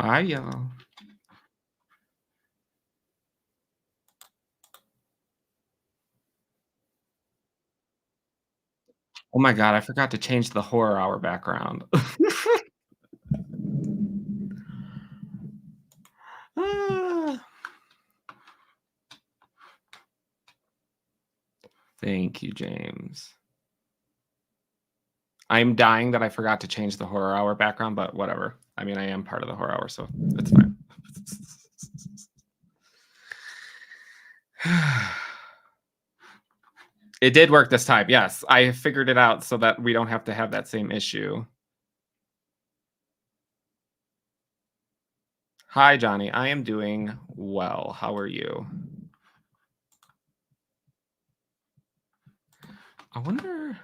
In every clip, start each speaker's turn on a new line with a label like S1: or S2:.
S1: Hi, y'all. Oh my god, I forgot to change the horror hour background. Ah, thank you, James. I'm dying that I forgot to change the horror hour background, but whatever. I mean, I am part of the horror hour, so it's fine. It did work this time. Yes, I figured it out so that we don't have to have that same issue. Hi, Johnny. I am doing well. How are you? I wonder.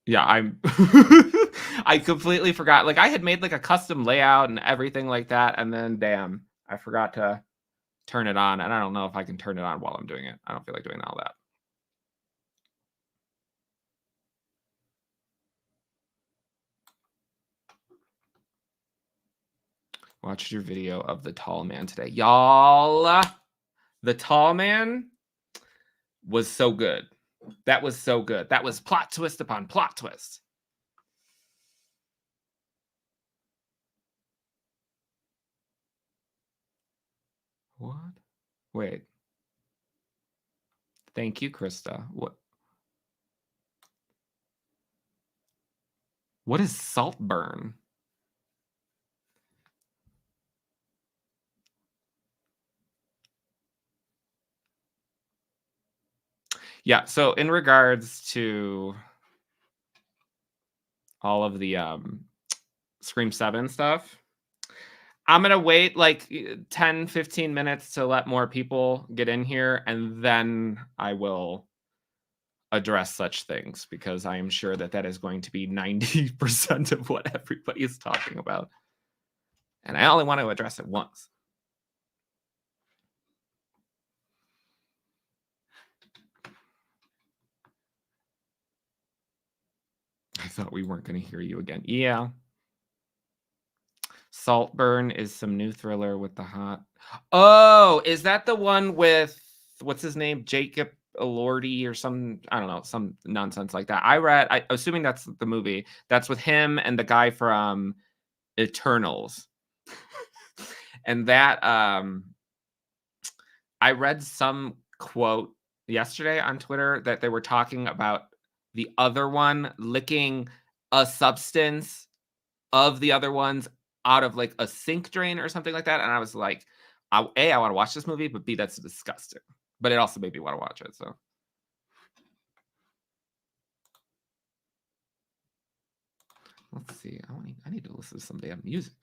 S1: Yeah, I'm I completely forgot. Like I had made like a custom layout and everything like that, and then damn, I forgot to turn it on. And I don't know if I can turn it on while I'm doing it. I don't feel like doing all that. Watched your video of the tall man today. Y'all, the tall man was so good. That was so good. That was plot twist upon plot twist. What? Wait. Thank you, Krista. What is Saltburn? Yeah, so in regards to all of the Scream 7 stuff, I'm gonna wait like 10, 15 minutes to let more people get in here, and then I will address such things because I am sure that that is going to be 90% of what everybody is talking about. And I only want to address it once. I thought we weren't going to hear you again. Yeah. Saltburn is some new thriller with the hot. Oh, is that the one with what's his name? Jacob Elordi or some I don't know, some nonsense like that. Assuming that's the movie. That's with him and the guy from Eternals. And that I read some quote yesterday on Twitter that they were talking about the other one licking a substance of the other ones out of like a sink drain or something like that. And I was like, I want to watch this movie, but B, that's disgusting. But it also made me want to watch it. So let's see. I need to listen to some damn music.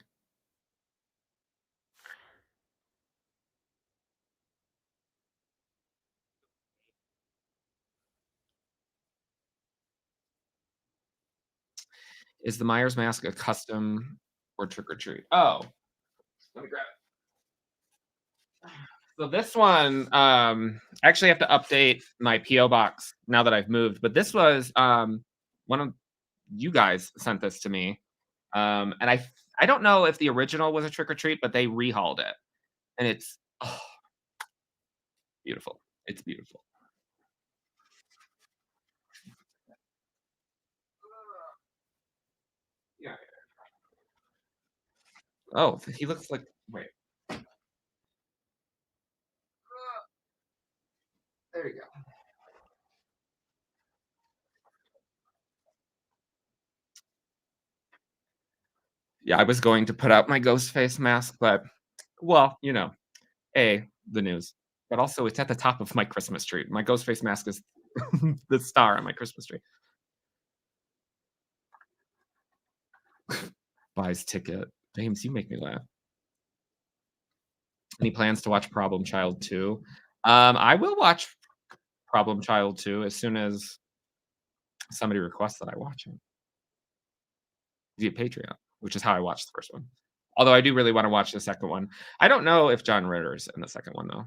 S1: Is the Myers mask a custom or trick or treat? Oh, let me grab it. So this one, I actually have to update my PO box now that I've moved. But this was one of you guys sent this to me, and I don't know if the original was a trick or treat, but they rehauled it, and it's oh, beautiful. It's beautiful. Yeah. Oh, he looks like wait. There you go. Yeah, I was going to put out my ghost face mask, but well, the news, but also it's at the top of my Christmas tree. My ghost face mask is the star on my Christmas tree. Buys ticket. James, you make me laugh. Any plans to watch Problem Child 2? I will watch Problem Child 2 as soon as somebody requests that I watch it via Patreon, which is how I watched the first one. Although I do really want to watch the second one. I don't know if John Ritter's in the second one though.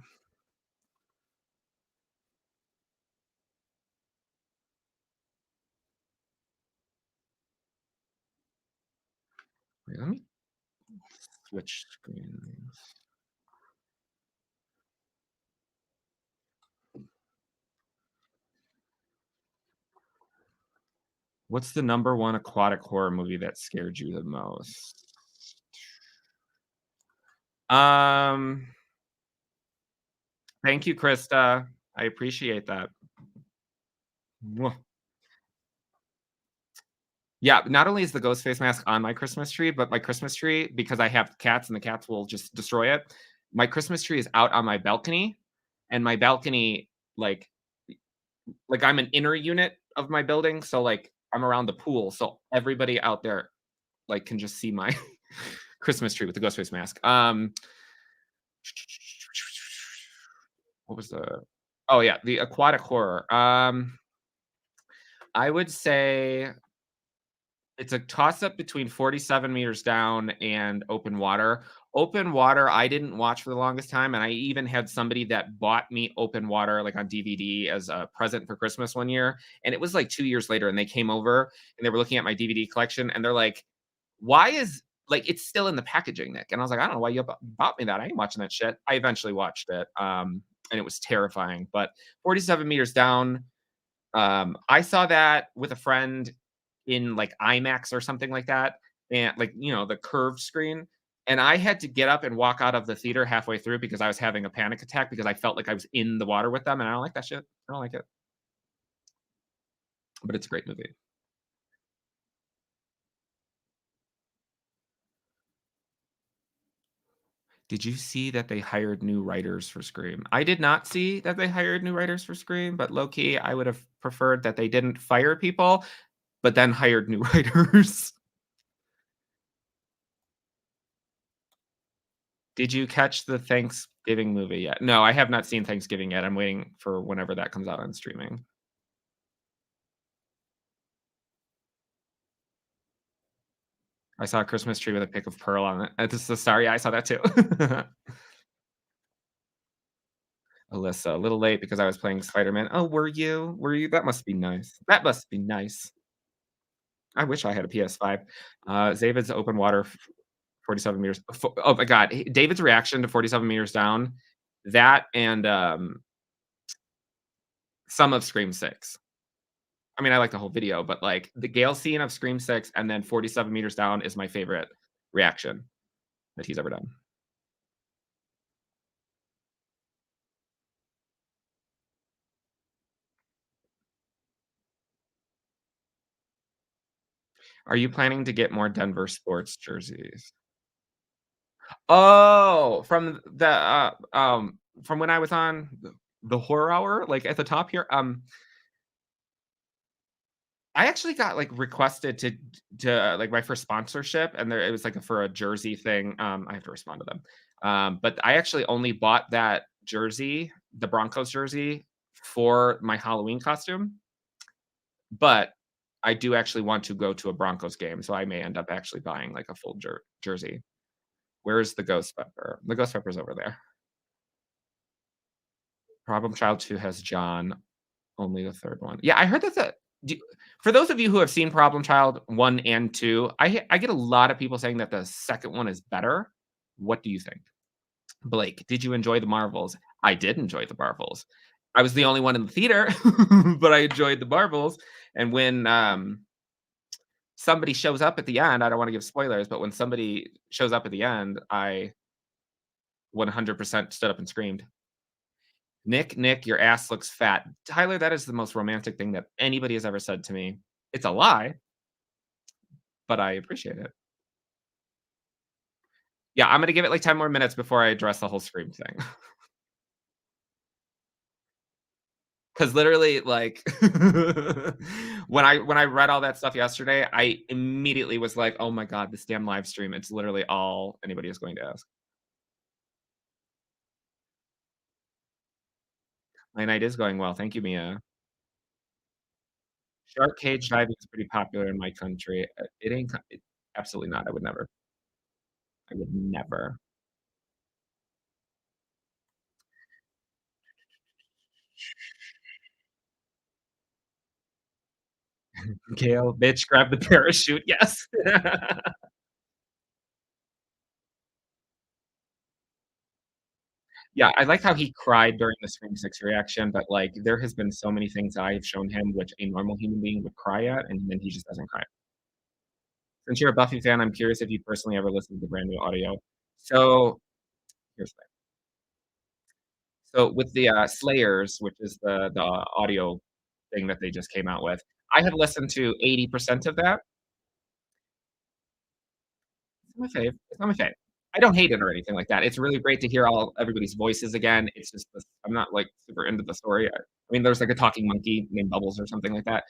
S1: Wait, let me switch screens. What's the number one aquatic horror movie that scared you the most? Um, Thank you, Krista. I appreciate that. Mwah. Yeah, not only is the ghost face mask on my Christmas tree, but my Christmas tree, because I have cats and the cats will just destroy it, my Christmas tree is out on my balcony, and my balcony, like I'm an inner unit of my building, so, I'm around the pool, so everybody out there, can just see my Christmas tree with the ghost face mask. What was the Oh, yeah, the aquatic horror. I would say it's a toss-up between 47 meters down and open water. Open water, I didn't watch for the longest time, and I even had somebody that bought me open water, on DVD as a present for Christmas one year, and it was, 2 years later, and they came over, and they were looking at my DVD collection, and they're like, "Why is" "It's still in the packaging, Nick." And I was like, "I don't know why you bought me that. I ain't watching that shit." I eventually watched it, and it was terrifying, but 47 meters down, I saw that with a friend in, IMAX or something like that, and, the curved screen, and I had to get up and walk out of the theater halfway through because I was having a panic attack because I felt like I was in the water with them, and I don't like that shit. I don't like it, but it's a great movie. Did you see that they hired new writers for Scream? I did not see that they hired new writers for Scream, but low key, I would have preferred that they didn't fire people, but then hired new writers. Did you catch the Thanksgiving movie yet? No, I have not seen Thanksgiving yet. I'm waiting for whenever that comes out on streaming. I saw a Christmas tree with a pic of Pearl on it. This is a star. Yeah, I saw that too. Alyssa, a little late because I was playing Spider-Man. Oh, were you? Were you? That must be nice. That must be nice. I wish I had a PS5. David's open water, 47 meters. Oh my god, David's reaction to 47 meters down. That and some of Scream 6. I mean, I like the whole video, but the Gale scene of Scream 6 and then 47 meters down is my favorite reaction that he's ever done. Are you planning to get more Denver sports jerseys? Oh, from when I was on the horror hour, at the top here, I actually got, requested my first sponsorship, and it was, for a jersey thing, I have to respond to them. But I actually only bought that jersey, the Broncos jersey, for my Halloween costume, but I do actually want to go to a Broncos game, so I may end up actually buying, a full jersey. Where's the ghost pepper? The ghost pepper's over there. Problem Child 2 has John, only the 3rd one. Yeah, I heard that do for those of you who have seen Problem Child 1 and 2, I get a lot of people saying that the 2nd one is better. What do you think? Blake, did you enjoy the Marvels? I did enjoy the Marvels. I was the only one in the theater, but I enjoyed the Marvels, and when, somebody shows up at the end, I don't wanna give spoilers, but when somebody shows up at the end, I 100% stood up and screamed. Nick, your ass looks fat." Tyler, that is the most romantic thing that anybody has ever said to me. It's a lie, but I appreciate it. Yeah, I'm gonna give it, 10 more minutes before I address the whole Scream thing. 'Cause literally, when I read all that stuff yesterday, I immediately was like, "Oh my god, this damn live stream, it's literally all anybody is going to ask." My night is going well, thank you, Mia. Shark cage diving is pretty popular in my country. It ain't co it absolutely not, I would never. I would never. Gail, bitch, grab the parachute, yes. Yeah, I like how he cried during the Scream 6 reaction, but, like, there has been so many things that I have shown him which a normal human being would cry at, and then he just doesn't cry. Since you're a Buffy fan, I'm curious if you personally ever listened to the brand new audio. So, here's the thing. So, with the, Slayers, which is the audio thing that they just came out with, I have listened to 80% of that. It's not my fave. It's not my fave. I don't hate it or anything like that. It's really great to hear all everybody's voices again. It's just this I'm not, like, super into the story. I mean, there's, like, a talking monkey named Bubbles or something like that.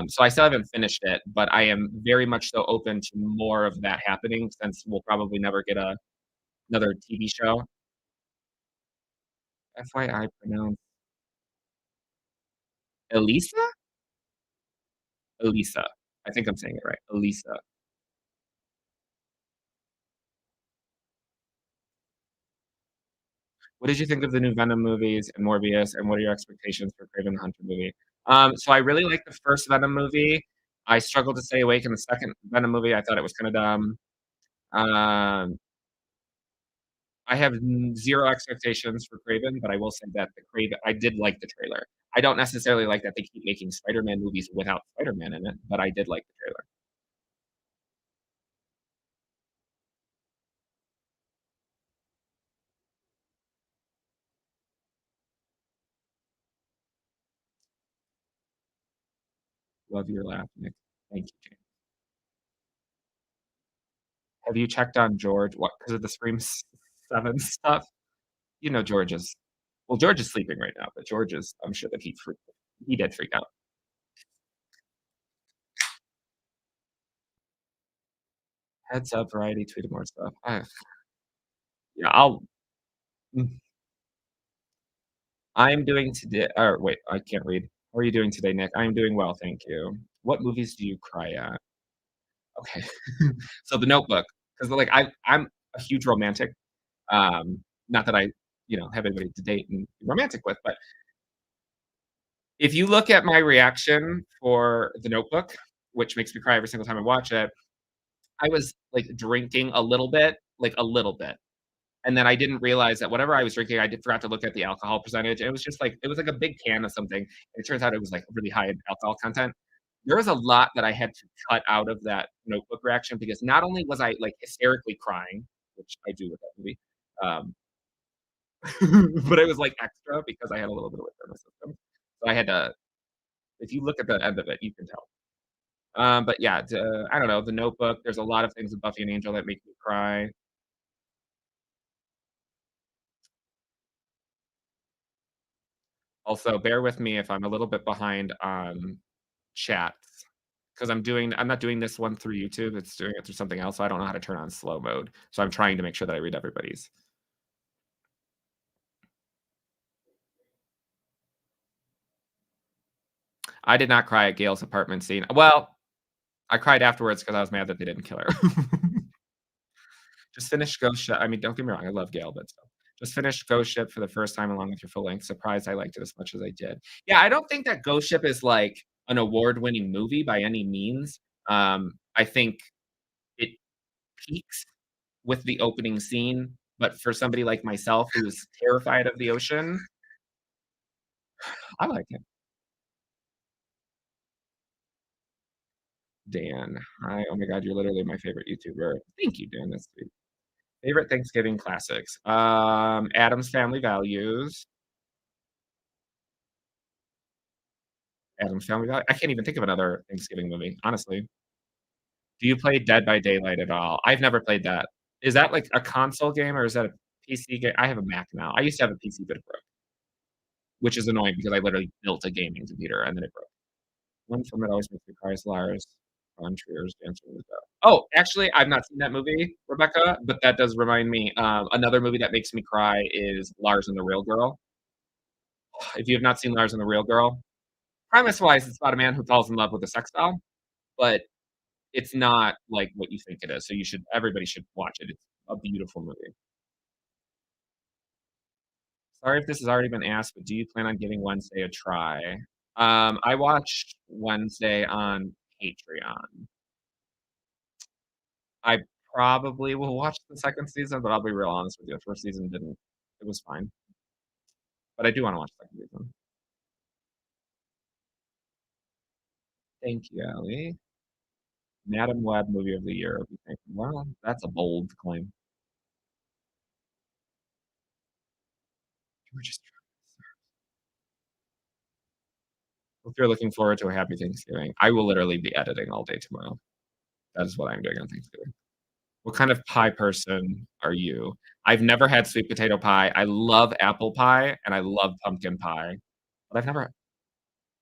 S1: So I still haven't finished it, but I am very much so open to more of that happening since we'll probably never get another TV show. FYI pronounce Elisa? Elisa. I think I'm saying it right. Elisa. What did you think of the new Venom movies and Morbius, and what are your expectations for Kraven the Hunter movie? So I really liked the first Venom movie. I struggled to stay awake in the second Venom movie. I thought it was kinda dumb. Um, I have 0 expectations for Kraven, but I will say that the Kraven I did like the trailer. I don't necessarily like that they keep making Spider-Man movies without Spider-Man in it, but I did like the trailer. Love your laugh, Nick. Thank you, James. Have you checked on George? What, because of the Scream 7 stuff? You know, George is sleeping right now, but George is I'm sure that he did freak out. Heads up, Variety tweeted more stuff. Yeah, mm, I'm doing today or wait, I can't read. How are you doing today, Nick? I'm doing well, thank you. What movies do you cry at? Okay. So The Notebook, 'cause like I'm a huge romantic, not that I, have anybody to date and be romantic with, but if you look at my reaction for The Notebook, which makes me cry every single time I watch it, I was, like, drinking a little bit, like, a little bit, and then I didn't realize that whatever I was drinking, I did forgot to look at the alcohol percentage, it was just, like it was like a big can of something, and it turns out it was, like, really high in alcohol content. There was a lot that I had to cut out of that Notebook reaction because not only was I, like, hysterically crying, which I do with that movie, um, but it was, like, extra because I had a little bit of liquor in my system. So I had to if you look at the end of it, you can tell. But yeah, I don't know, The Notebook, there's a lot of things with Buffy and Angel that make me cry. Also, bear with me if I'm a little bit behind on chats because I'm not doing this one through YouTube, it's doing it through something else, so I don't know how to turn on slow mode. So I'm trying to make sure that I read everybody's. I did not cry at Gail's apartment scene. Well, I cried afterwards because I was mad that they didn't kill her. Just finished Ghost Ship. I mean, don't get me wrong, I love Gale, but still. Just finished Ghost Ship for the first time along with your full length. Surprised I liked it as much as I did. Yeah, I don't think that Ghost Ship is like an award-winning movie by any means. I think it peaks with the opening scene, but for somebody like myself who's terrified of the ocean, I like it. Dan, hi. Oh my god, you're literally my favorite YouTuber. Thank you, Dan. That's sweet. Favorite Thanksgiving classics. Adam's Family Values. Adam's Family Values. I can't even think of another Thanksgiving movie, honestly. Do you play Dead by Daylight at all? I've never played that. Is that like a console game or is that a PC game? I have a Mac now. I used to have a PC, but it broke, which is annoying because I literally built a gaming computer and then it broke. One film that always makes me cry is Lars von Trier's Dancer with the Devil. Oh, actually, I've not seen that movie, Rebecca, but that does remind me. Another movie that makes me cry is Lars and the Real Girl. If you have not seen Lars and the Real Girl, premise-wise, it's about a man who falls in love with a sex doll, but it's not like what you think it is. So everybody should watch it. It's a beautiful movie. Sorry if this has already been asked, but do you plan on giving Wednesday a try? I watched Wednesday on Patreon. I probably will watch the second season, but I'll be real honest with you, the first season didn't It was fine, but I do wanna watch the second season. Thank you, Ellie. Madam Web Movie of the Year. Okay, well, that's a bold claim. We're just Hope you're looking forward to a happy Thanksgiving. I will literally be editing all day tomorrow. That is what I'm doing on Thanksgiving. What kind of pie person are you? I've never had sweet potato pie. I love apple pie, and I love pumpkin pie, but I've never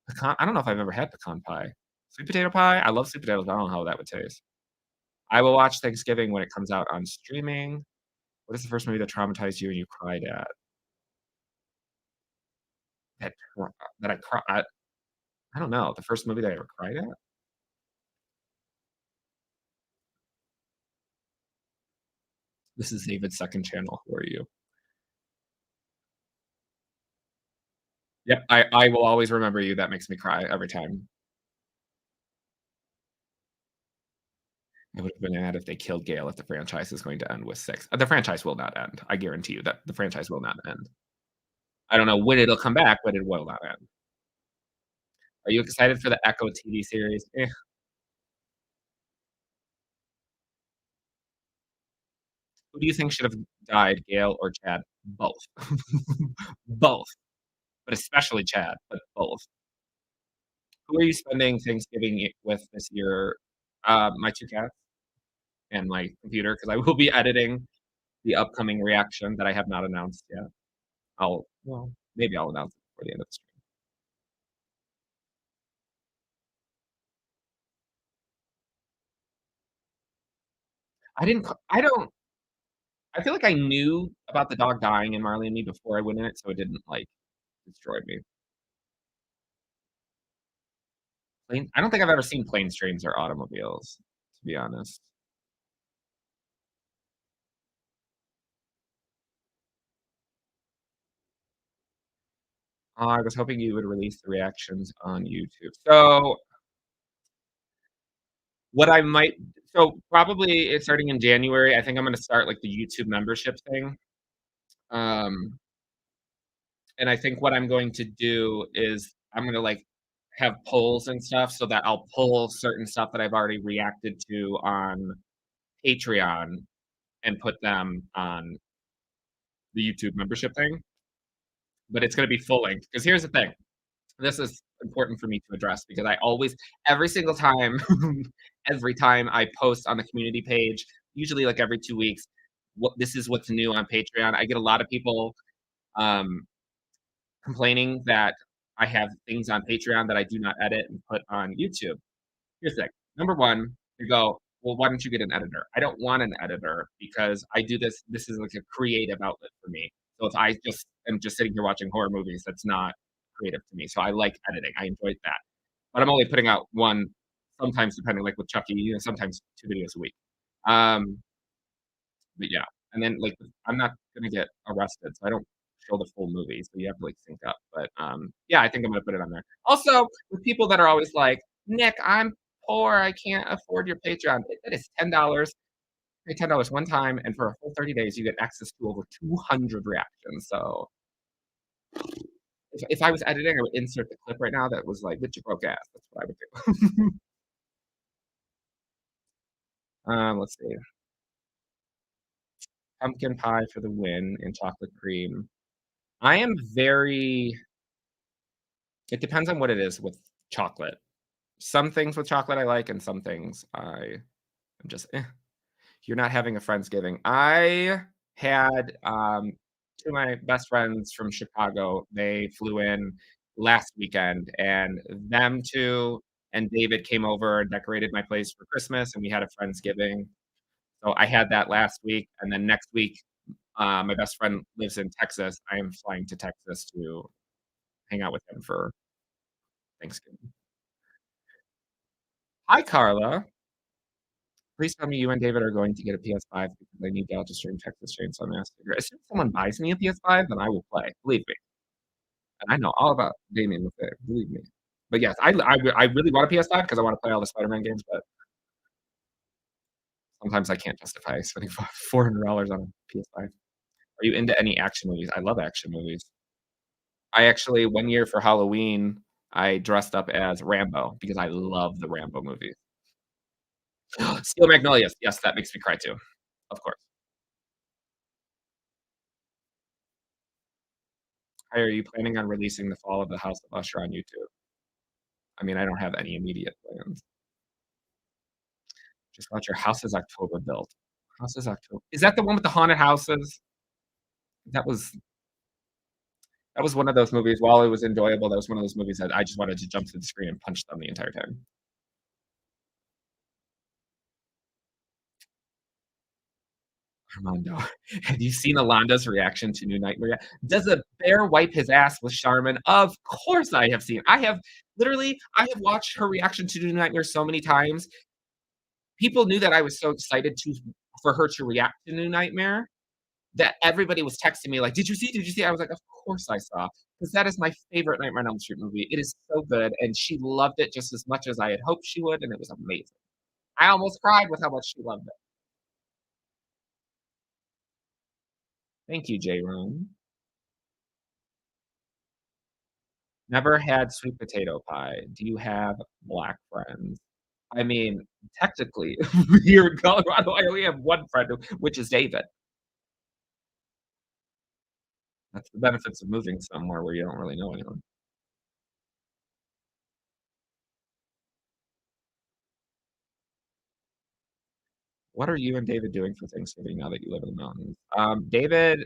S1: pecan I don't know if I've ever had pecan pie. Sweet potato pie? I love sweet potatoes, I don't know how that would taste. I will watch Thanksgiving when it comes out on streaming. What is the first movie that traumatized you and you cried at? That tr that I cry I don't know, the first movie that I ever cried at? This is David's second channel. Who are you? Yep, I will always remember you. That makes me cry every time. I would have been mad if they killed Gale if the franchise is going to end with 6. The franchise will not end. I guarantee you that the franchise will not end. I don't know when it'll come back, but it will not end. Are you excited for the Echo TV series? Who do you think should have died, Gale or Chad? Both. Both, but especially Chad, but both. Who are you spending Thanksgiving with this year? My 2 cats and my computer, because I will be editing the upcoming reaction that I have not announced yet. Maybe I'll announce it before the end of the stream. I don't I feel like I knew about the dog dying in Marley and Me before I went in it, so it didn't, like, destroy me. I don't think I've ever seen planes, trains, or automobiles, to be honest. I was hoping you would release the reactions on YouTube. So, what I might probably it's starting in January, I think I'm gonna start, like, the YouTube membership thing. Um, and I think what I'm going to do is I'm gonna, like, have polls and stuff so that I'll pull certain stuff that I've already reacted to on Patreon and put them on the YouTube membership thing, but it's gonna be full length. Because here's the thing, this is important for me to address because I always every single time every time I post on the community page, usually, like, every 2 weeks, what this is what's new on Patreon. I get a lot of people, um, complaining that I have things on Patreon that I do not edit and put on YouTube. Here's the thing. Number one, you go, well, why don't you get an editor? I don't want an editor because I do this. This is like a creative outlet for me. So if I just am just sitting here watching horror movies, that's not creative to me. So I like editing. I enjoy that. But I'm only putting out one, sometimes depending, like with Chucky, sometimes 2 videos a week. Um, but yeah, and then like I'm not gonna get arrested, so I don't show the full movie, so you have to like sync up. But yeah, I think I'm gonna put it on there. Also, with people that are always like, Nick, I'm poor, I can't afford your Patreon. It is $10. Pay $10 one time, and for a full 30 days, you get access to over 200 reactions. So if I was editing, I would insert the clip right now that was like, "With your broke ass." That's what I would do. Let's see. Pumpkin pie for the win and chocolate cream. I am very It depends on what it is with chocolate. Some things with chocolate I like, and some things am just, eh. You're not having a Friendsgiving. I had, 2 of my best friends from Chicago, they flew in last weekend, and them 2 and David came over and decorated my place for Christmas, and we had a Friendsgiving. So I had that last week, and then next week, my best friend lives in Texas. I am flying to Texas to hang out with him for Thanksgiving. Hi, Carla. Please tell me you and David are going to get a PS5 because I need Gal to stream Texas Chainsaw Massacre. As soon as someone buys me a PS5, then I will play. Believe me. And I know all about gaming with it. Believe me. But yes, I really want a PS5 because I want to play all the Spider-Man games, but sometimes I can't justify spending $400 on a PS5. Are you into any action movies? I love action movies. I actually one year for Halloween, I dressed up as Rambo because I love the Rambo movies. Steel Magnolias, yes, that makes me cry too, of course. Are you planning on releasing The Fall of the House of Usher on YouTube? I mean, I don't have any immediate plans. Just watch your House is October built. House is October is that the one with the haunted houses? That was that was one of those movies, while it was enjoyable, that was one of those movies that I just wanted to jump to the screen and punch them the entire time. Armando. Have you seen Alonda's reaction to New Nightmare yet? Does a bear wipe his ass with Charmin? Of course I have seen. I have watched her reaction to New Nightmare so many times. People knew that I was so excited to for her to react to New Nightmare that everybody was texting me like, "Did you see? Did you see?" I was like, "Of course I saw," because that is my favorite Nightmare on Elm Street movie. It is so good, and she loved it just as much as I had hoped she would, and it was amazing. I almost cried with how much she loved it. Thank you, J. Room. Never had sweet potato pie. Do you have black friends? I mean, technically, here in Colorado, I only have one friend, which is David. That's the benefits of moving somewhere where you don't really know anyone. What are you and David doing for Thanksgiving now that you live in the mountains? David,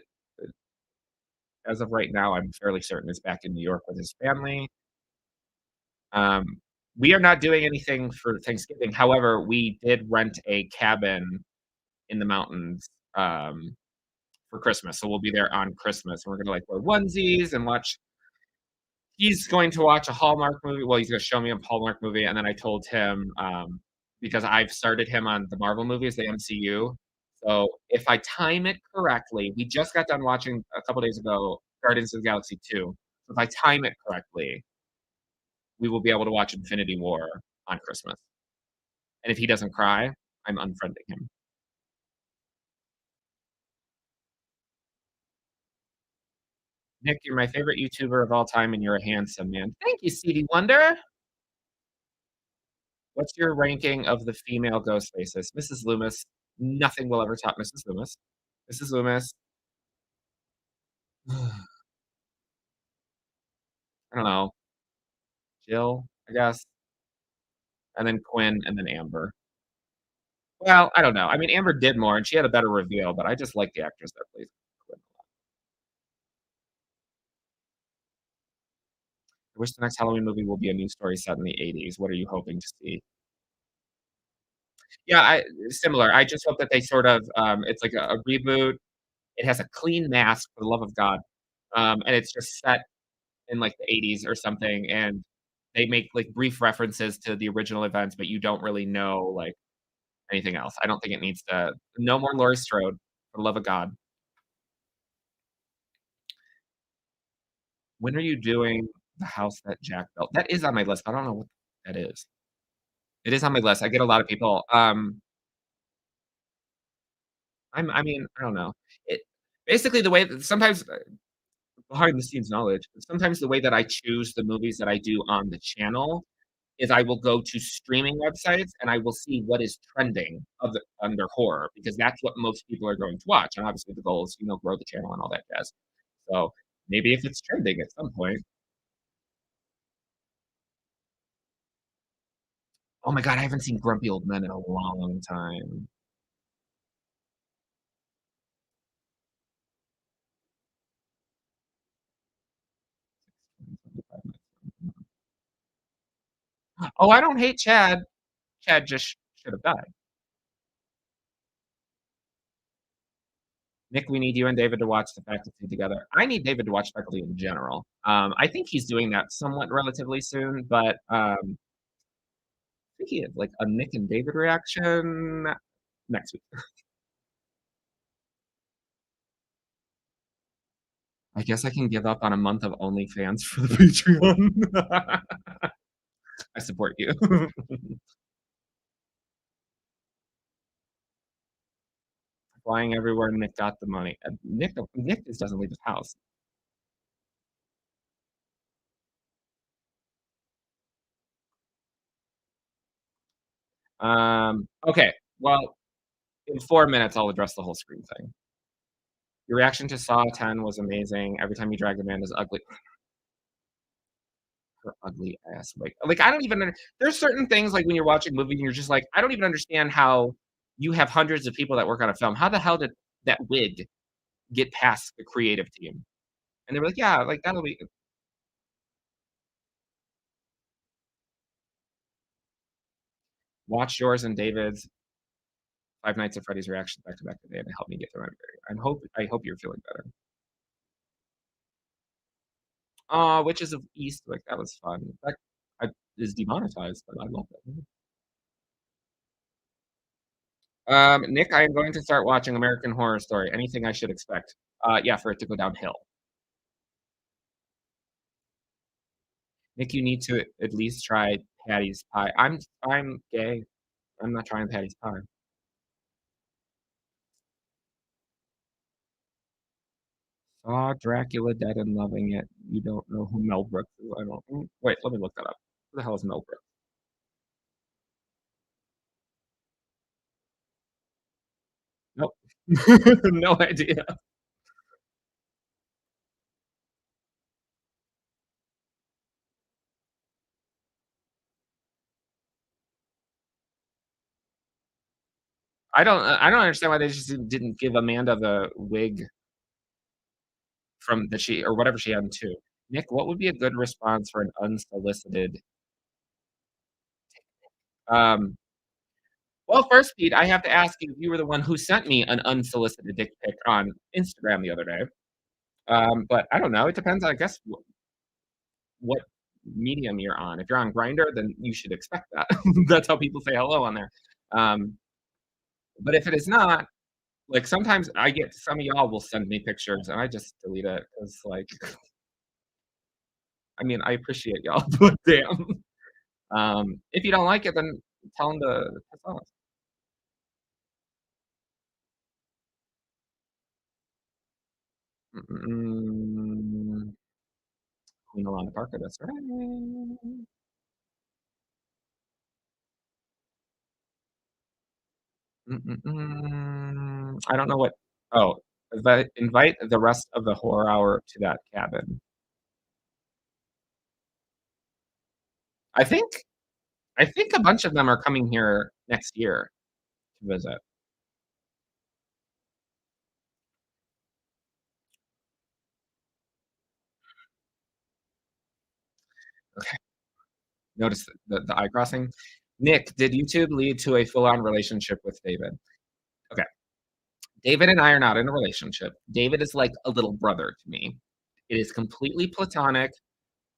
S1: as of right now, I'm fairly certain is back in New York with his family. Um, we are not doing anything for Thanksgiving. However, we did rent a cabin in the mountains for Christmas, so we'll be there on Christmas. And we're gonna like wear onesies and watch. He's going to watch a Hallmark movie. Well, he's gonna show me a Hallmark movie, and then I told him because I've started him on the Marvel movies, the MCU. So if I time it correctly, we just got done watching a couple days ago Guardians of the Galaxy 2. So if I time it correctly, we will be able to watch Infinity War on Christmas. And if he doesn't cry, I'm unfriending him. Nick, you're my favorite YouTuber of all time, and you're a handsome man. Thank you, CD Wonder. What's your ranking of the female ghost faces? Mrs. Loomis. Nothing will ever top Mrs. Loomis. Mrs. Loomis. I don't know. Jill, I guess. And then Quinn, and then Amber. Well, I don't know. I mean, Amber did more, and she had a better reveal, but I just like the actress that plays Quinn. I wish the next Halloween movie will be a new story set in the 80s. What are you hoping to see? Yeah, similar. I just hope that they sort of it's like a reboot. It has a clean mask for the love of God. And it's just set in like the 80s or something, and they make like brief references to the original events, but you don't really know like anything else. I don't think it needs to no more Laurie Strode, for the love of God. When are you doing the house that Jack built? That is on my list. I don't know what that is. It is on my list. I get a lot of people. I mean, I don't know. It basically the way that sometimes behind the scenes knowledge, sometimes the way that I choose the movies that I do on the channel is I will go to streaming websites and I will see what is trending of the under horror because that's what most people are going to watch. And obviously the goal is, grow the channel and all that jazz. So maybe if it's trending at some point. Oh my god, I haven't seen Grumpy Old Men in a long time. Oh, I don't hate Chad. Chad just should have died. Nick, we need you and David to watch The Faculty together. I need David to watch Faculty in general. I think he's doing that somewhat relatively soon, but I think he had like a Nick and David reaction next week. I guess I can give up on a month of OnlyFans for the Patreon. I support you. flying everywhere, Nick got the money. Nick just doesn't leave his house. Okay, well, in 4 minutes, I'll address the whole Scream thing. Your reaction to Saw 10 was amazing. Every time you dragged Amanda's ugly her ugly ass, I don't even there's certain things, like, when you're watching a movie and you're just like, "I don't even understand how you have hundreds of people that work on a film. How the hell did that wig get past the creative team?" And they were like, "Yeah, like, that'll be." Watch yours and David's Five Nights at Freddy's reactions back to back today, and it helped me get through my day. I hope you're feeling better. Witches of Eastwick, that was fun. That I is demonetized, but I love it. Nick, I am going to start watching American Horror Story. Anything I should expect? Yeah, for it to go downhill. Nick, you need to at least try Patty's Pie. I'm gay. I'm not trying Patty's Pie. Saw Dracula Dead and loving it. You don't know who Mel Brooks is. I don't. Wait, let me look that up. Who the hell is Mel Brooks? Nope. No idea. I don't understand why they just didn't give Amanda the wig from that she or whatever she had too. Nick, what would be a good response for an unsolicited um well, first, Pete, I have to ask you, you were the one who sent me an unsolicited dick pic on Instagram the other day. But I don't know, it depends, I guess, what medium you're on. If you're on Grinder, then you should expect that. That's how people say hello on there. Um, but if it is not, like, sometimes I get some of y'all will send me pictures and I just delete it because, like, I mean, I appreciate y'all, but damn. If you don't like it, then tell them to piss off. Mm, Queen Alana Parker, that's right. I don't know what. Oh, invite the rest of the horror hour to that cabin. I think I think a bunch of them are coming here next year to visit. Okay. Notice the eye crossing. Nick, did YouTube lead to a full-on relationship with David? Okay. David and I are not in a relationship. David is like a little brother to me. It is completely platonic.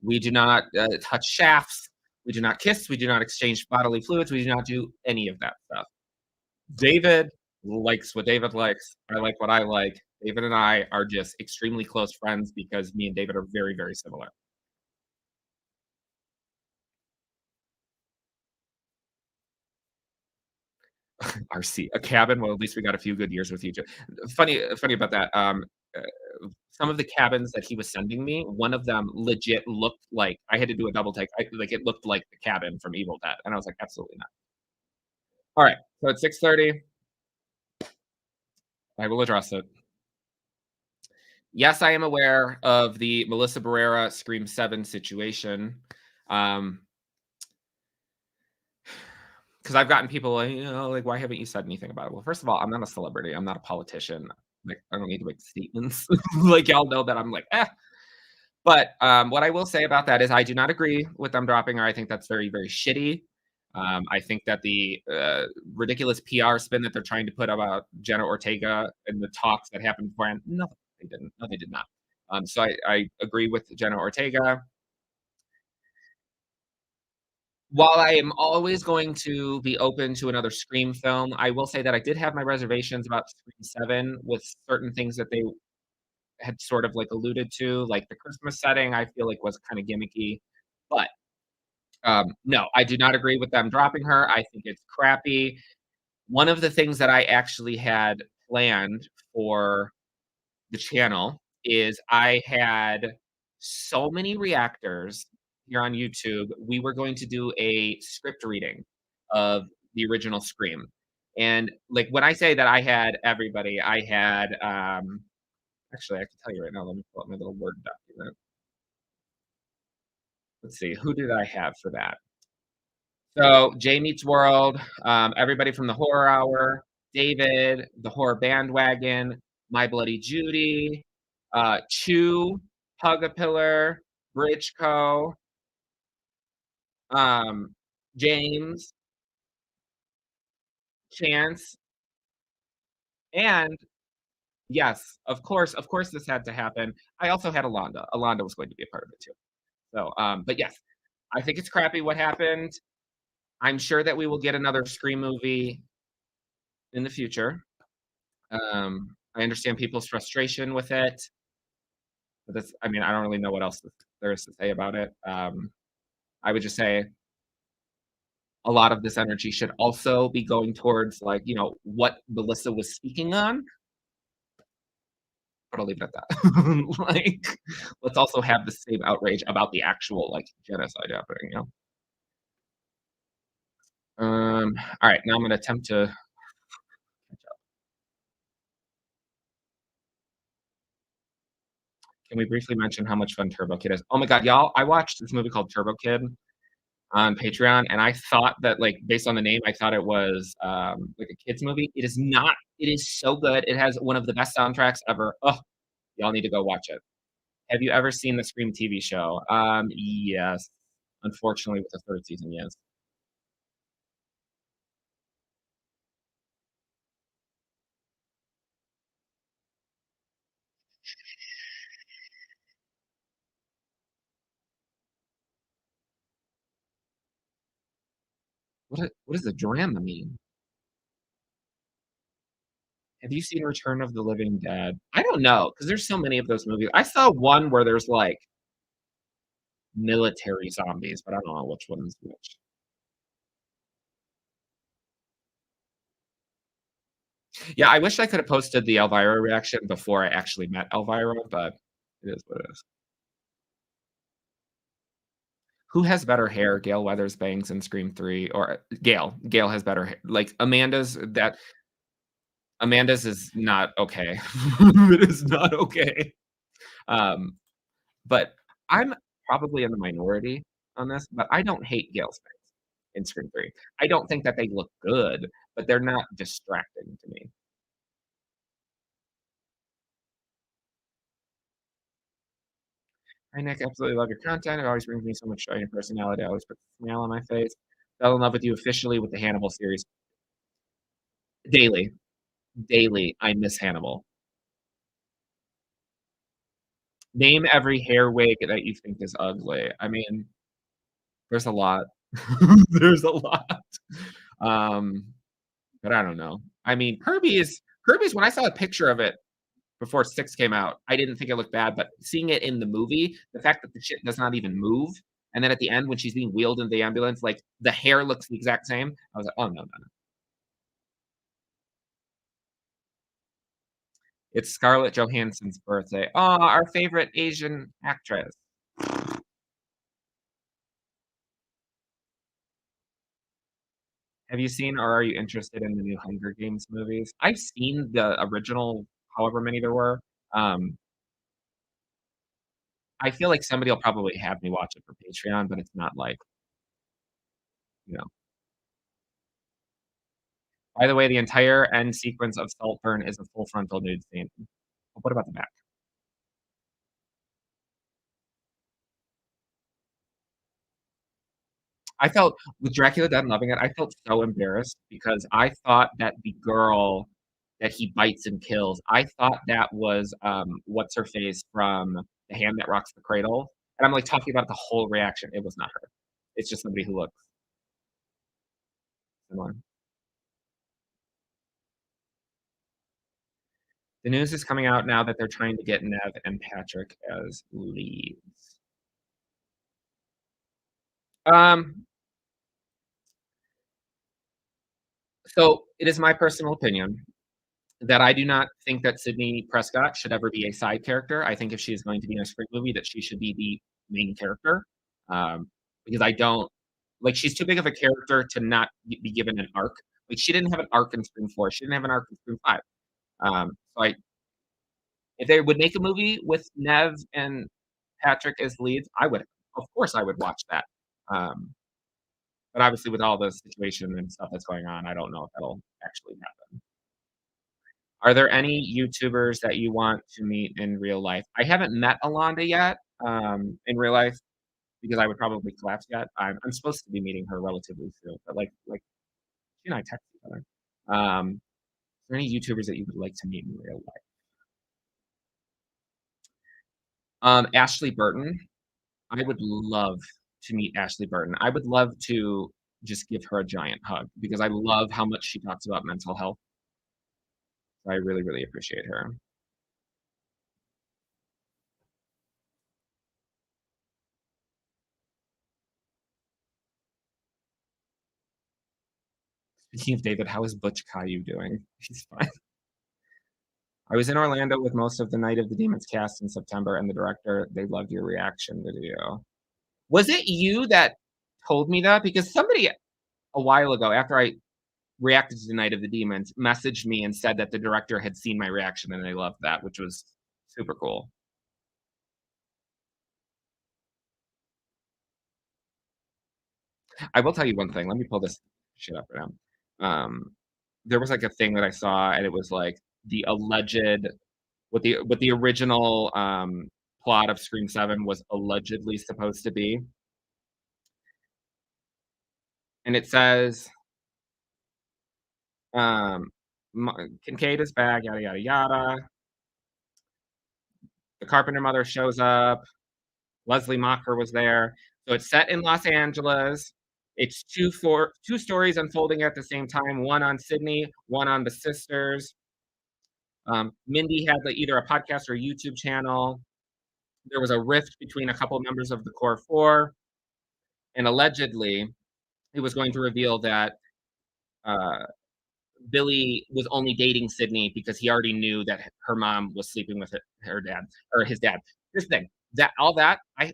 S1: We do not touch shafts. We do not kiss. We do not exchange bodily fluids. We do not do any of that stuff. David likes what David likes. I like what I like. David and I are just extremely close friends because me and David are very, very similar. RC, a cabin. Well, at least we got a few good years with each other. Funny about that. Uh, some of the cabins that he was sending me, one of them legit looked like I had to do a double take. Like it looked like the cabin from Evil Dead, and I was like, absolutely not. All right, so at 6:30, I will address it. Yes, I am aware of the Melissa Barrera Scream 7 situation. Um, because I've gotten people like, like, why haven't you said anything about it? Well, first of all, I'm not a celebrity. I'm not a politician. Like, I don't need to make statements. Like, y'all know that I'm like, eh. But what I will say about that is I do not agree with them dropping her. I think that's very, very shitty. I think that the ridiculous PR spin that they're trying to put about Jenna Ortega and the talks that happened beforehand, no, they didn't. No, they did not. So I agree with Jenna Ortega. While I am always going to be open to another Scream film, I will say that I did have my reservations about Scream 7 with certain things that they had sort of, like, alluded to, like, the Christmas setting, I feel like was kinda gimmicky, but, no, I do not agree with them dropping her, I think it's crappy. One of the things that I actually had planned for the channel is I had so many reactors here on YouTube. We were going to do a script reading of the original Scream. And like when I say that I had everybody, I had actually I can tell you right now, let me pull up my little Word document. Let's see, who did I have for that? So Jay Meets World, everybody from the Horror Hour, David, the Horror Bandwagon, My Bloody Judy, Chew, Hug a Pillar, Bridge Co, um, James, Chance, and yes, of course, this had to happen. I also had Alonda. Alonda was going to be a part of it too. So, but yes, I think it's crappy what happened. I'm sure that we will get another Scream movie in the future. I understand people's frustration with it, but that's, I mean, I don't really know what else there is to say about it. I would just say a lot of this energy should also be going towards like, you know, what Melissa was speaking on, but I'll leave it at that. Like, let's also have the same outrage about the actual like genocide happening, you know? All right, now I'm gonna attempt to can we briefly mention how much fun Turbo Kid is? Oh my god, y'all, I watched this movie called Turbo Kid on Patreon, and I thought that, like, based on the name, I thought it was, like a kids movie. It is not. It is so good. It has one of the best soundtracks ever. Oh, y'all need to go watch it. Have you ever seen the Scream TV show? Yes. Unfortunately, with the 3rd season, yes. What does the drama mean? Have you seen Return of the Living Dead? I don't know, because there's so many of those movies. I saw one where there's, like, military zombies, but I don't know which one is which. Yeah, I wish I could have posted the Elvira reaction before I actually met Elvira, but it is what it is. Who has better hair, Gale Weathers Bangs in Scream 3 or Gale? Gale has better hair. Like, Amanda's is not okay. It is not okay. Um, but I'm probably in the minority on this, but I don't hate Gale's bangs in Scream 3. I don't think that they look good, but they're not distracting to me. Hi, Nick. Absolutely love your content. It always brings me so much joy and your personality. I always puts a smile on my face. Fell in love with you officially with the Hannibal series. Daily. Daily. I miss Hannibal. Name every hair wig that you think is ugly. I mean, there's a lot. There's a lot. Um, but I don't know. I mean, Kirby's when I saw a picture of it before 6 came out, I didn't think it looked bad, but seeing it in the movie, the fact that the shit does not even move, and then at the end when she's being wheeled in the ambulance, like the hair looks the exact same. I was like, "Oh no, no, no." It's Scarlett Johansson's birthday. Oh, our favorite Asian actress. Have you seen or are you interested in the new Hunger Games movies? I've seen the original, however many there were. Um, I feel like somebody will probably have me watch it for Patreon, but it's not like, you know. By the way, the entire end sequence of Saltburn is a full frontal nude scene. What about the back? I felt with Dracula Dead and Loving It, I felt so embarrassed because I thought that the girl that he bites and kills, I thought that was, what's her face from The Hand That Rocks the Cradle, and I'm, like, talking about the whole reaction. It was not her. It's just somebody who looks similar. The news is coming out now that they're trying to get Nev and Patrick as leads. Um, so it is my personal opinion that I do not think that Sydney Prescott should ever be a side character. I think if she is going to be in a Spring movie, that she should be the main character, um, because I don't like, she's too big of a character to not be given an arc. Like, she didn't have an arc in Spring 4, she didn't have an arc in Spring 5. So I if they would make a movie with Nev and Patrick as leads, I would of course, I would watch that. Um, but obviously with all the situation and stuff that's going on, I don't know if that'll actually happen. Are there any YouTubers that you want to meet in real life? I haven't met Alonda yet, in real life because I would probably collapse yet. I'm supposed to be meeting her relatively soon, but, like, she and I text each other. Is there any YouTubers that you would like to meet in real life? Ashley Burton. I would love to meet Ashley Burton. I would love to just give her a giant hug because I love how much she talks about mental health. So I really, really appreciate her. Speaking of David, how is Butch Caillou doing? He's fine. I was in Orlando with most of the Night of the Demons cast in September, and the director, they loved your reaction video. Was it you that told me that? Because somebody a while ago, after I reacted to the Night of the Demons, messaged me and said that the director had seen my reaction and they loved that, which was super cool. I will tell you one thing. Let me pull this shit up right now. There was like a thing that I saw, and it was like the alleged what the original plot of Scream 7 was allegedly supposed to be. And it says, um, Kincaid is back, yada yada yada. The Carpenter mother shows up. Leslie Mocker was there. So it's set in Los Angeles. It's two stories unfolding at the same time. One on Sydney, one on the sisters. Mindy had like either a podcast or a YouTube channel. There was a rift between a couple members of the core four, and allegedly, it was going to reveal that uh, Billy was only dating Sydney because he already knew that her mom was sleeping with her dad or his dad. This thing that all that I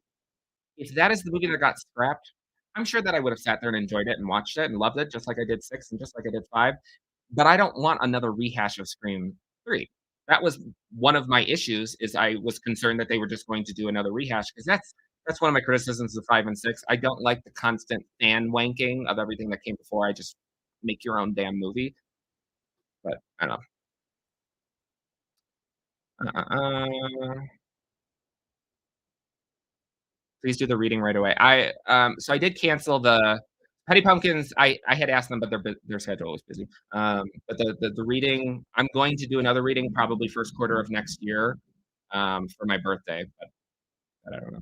S1: if that is the movie that got scrapped, I'm sure that I would have sat there and enjoyed it and watched it and loved it just like I did 6 and just like I did 5. But I don't want another rehash of Scream 3. That was one of my issues is I was concerned that they were just going to do another rehash because that's one of my criticisms of 5 and 6. I don't like the constant fan wanking of everything that came before. I just make your own damn movie. But I don't know. Please do the reading right away. So I did cancel the Petty Pumpkins. I had asked them, but their schedule was busy. But the reading, I'm going to do another reading probably first quarter of next year, for my birthday, but I don't know.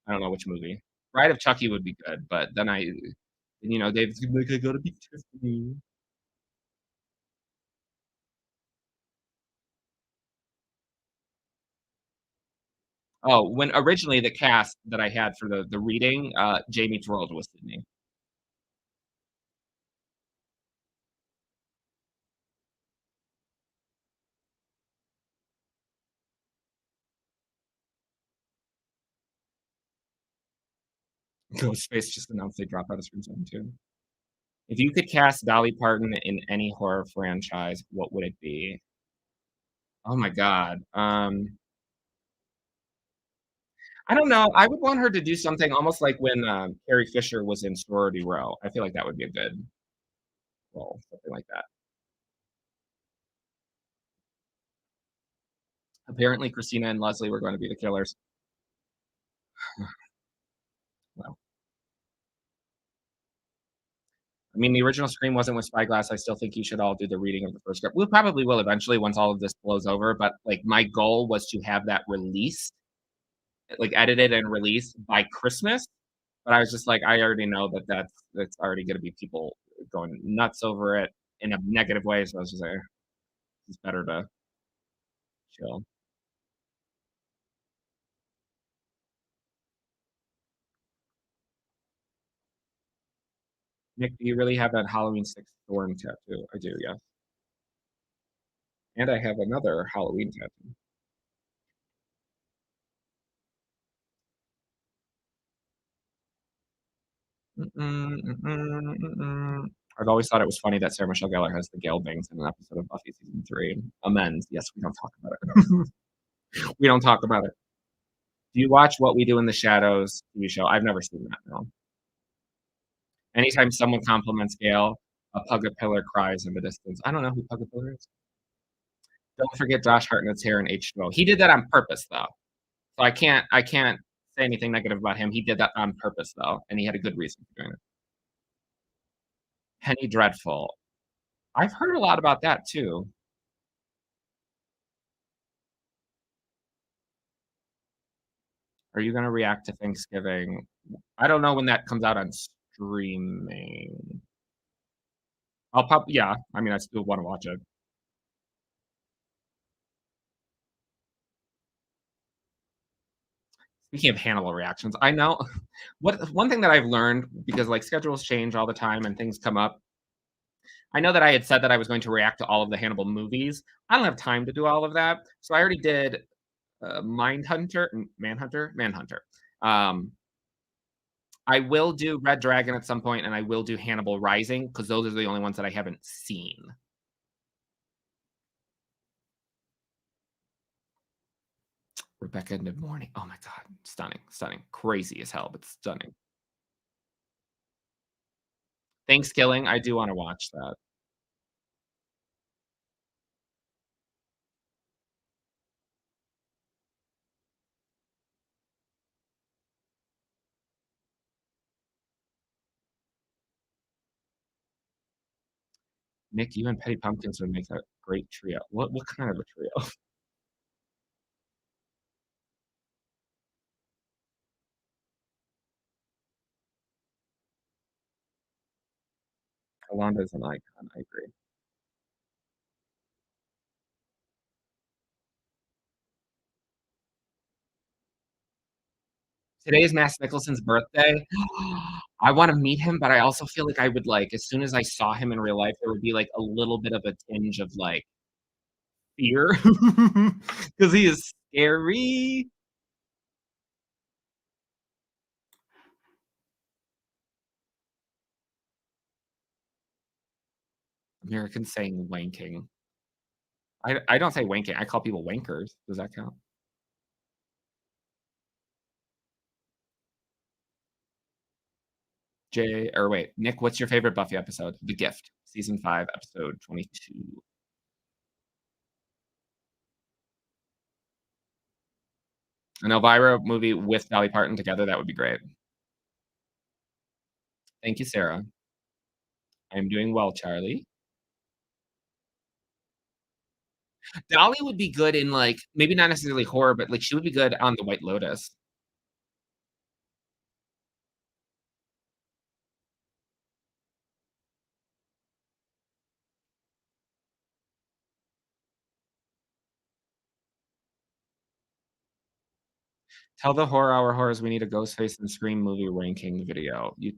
S1: I don't know which movie. Bride of Chucky would be good, but then David's gonna be like, "I gotta be Tiffany." Oh, when originally the cast that I had for the reading, Jamie World was Sydney. Ghostface just announced they drop out of Scream 7 too. If you could cast Dolly Parton in any horror franchise, what would it be? Oh my god. I don't know. I would want her to do something almost like when Carrie Fisher was in Sorority Row. I feel like that would be a good role, something like that. Apparently, Christina and Leslie were going to be the killers. Well, I mean, the original Scream wasn't with Spyglass. I still think you should all do the reading of the first script. We probably will eventually once all of this blows over. But like, my goal was to have that released, like edited and released by Christmas. But I was just like, I already know that that's already going to be people going nuts over it in a negative way. So I was just like, it's better to chill. Nick, do you really have that Halloween 6 thorn tattoo? I do, yeah. And I have another Halloween tattoo. Mm-mm, mm-mm, mm-mm. I've always thought it was funny that Sarah Michelle Gellar has the Gale bangs in an episode of Buffy season 3. Amends. Yes, we don't talk about it. We don't talk about it. Do you watch What We Do in the Shadows TV show? I've never seen that, no. Anytime someone compliments Gale, a Pug-a-Pillar cries in the distance. I don't know who Pug-a-Pillar is. Don't forget Josh Hartnett's hair in H2O. He did that on purpose, though. So I can't say anything negative about him. He did that on purpose, though, and he had a good reason for doing it. Penny Dreadful. I've heard a lot about that too. Are you gonna react to Thanksgiving? I don't know when that comes out on streaming. Yeah, I mean, I still wanna watch it. Speaking of Hannibal reactions, I know what one thing that I've learned because, like, schedules change all the time and things come up. I know that I had said that I was going to react to all of the Hannibal movies. I don't have time to do all of that, so I already did, Mindhunter Manhunter. Um, I will do Red Dragon at some point, and I will do Hannibal Rising because those are the only ones that I haven't seen. Rebecca in the Morning. Oh my god, stunning, stunning, crazy as hell, but stunning. Thanksgiving, I do wanna watch that. Nick, you and Petty Pumpkins would make a great trio. What kind of a trio? Yolanda's an icon, I agree. Today is Mads Mikkelsen's birthday. I wanna meet him, but I also feel like I would, like, as soon as I saw him in real life, there would be, like, a little bit of a tinge of, like, fear because he is scary. Americans saying wanking. I don't say wanking, I call people wankers. Does that count? Wait, Nick, what's your favorite Buffy episode? The Gift, season 5, episode 22. An Elvira movie with Dolly Parton together, that would be great. Thank you, Sarah. I'm doing well, Charlie. Dolly would be good in, like, maybe not necessarily horror, but, like, she would be good on The White Lotus. Tell the Horror Hour Horrors we need a Ghostface and Scream movie ranking video. You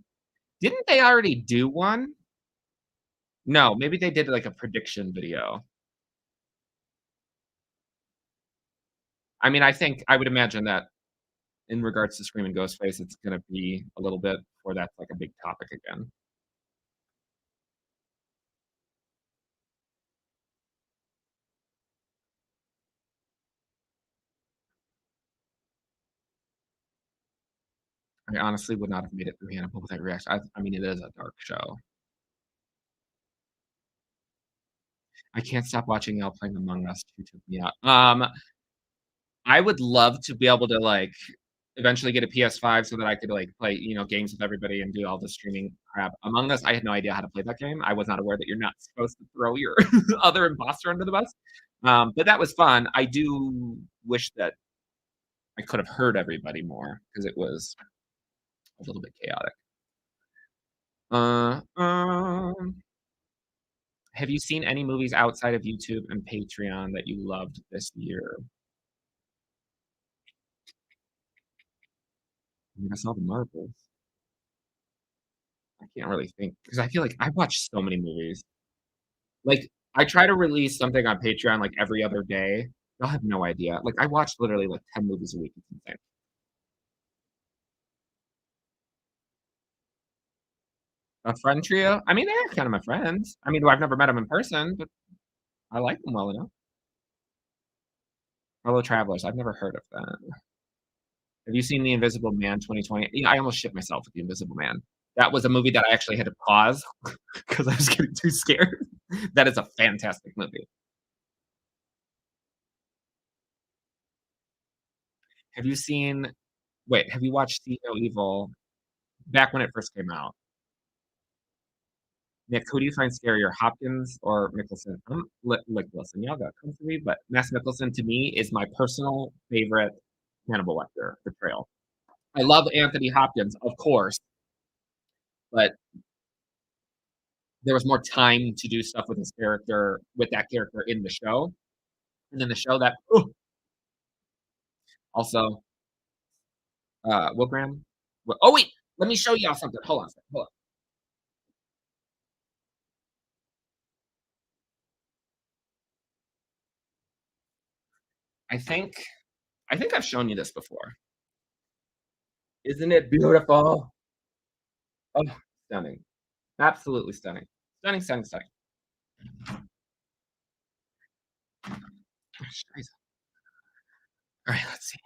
S1: didn't they already do one? No, maybe they did, like, a prediction video. I mean, I would imagine that in regards to Scream and Ghostface, it's gonna be a little bit before that's, like, a big topic again. I honestly would not have made it through Hannibal without reaction. I mean, it is a dark show. I can't stop watching Y'all Playing Among Us, who took me out. I would love to be able to, like, eventually get a PS5 so that I could, like, play, games with everybody and do all the streaming crap. Among Us, I had no idea how to play that game. I was not aware that you're not supposed to throw your other imposter under the bus. But that was fun. I do wish that I could have heard everybody more because it was a little bit chaotic. Uh, um, have you seen any movies outside of YouTube and Patreon that you loved this year? I mean, I saw the Marvels. I can't really think because I feel like I watched so many movies. Like I try to release something on Patreon, like, every other day. You'll have no idea. Like, I watch literally, like, 10 movies a week. It's insane. A friend trio? I mean, they're kind of my friends. I mean, I've never met them in person, but I like them well enough. Fellow travelers, I've never heard of that. Have you seen The Invisible Man 2020? Yeah, I almost shit myself with The Invisible Man. That was a movie that I actually had to pause because I was getting too scared. That is a fantastic movie. Have you seen wait, have you watched See No Evil back when it first came out? Nick, who do you find scarier, Hopkins or Mickelson? Mickelson. Y'all got come for me, but Mads Mickelson to me is my personal favorite Hannibal Lecter portrayal. I love Anthony Hopkins, of course, but there was more time to do stuff with his character, with that character in the show. And then the show that also Will Graham. Oh wait, let me show y'all something. Hold on a second. Hold on. I think I think I've shown you this before. Isn't it beautiful? Oh, stunning. Absolutely stunning. Stunning, stunning, stunning. All right, let's see.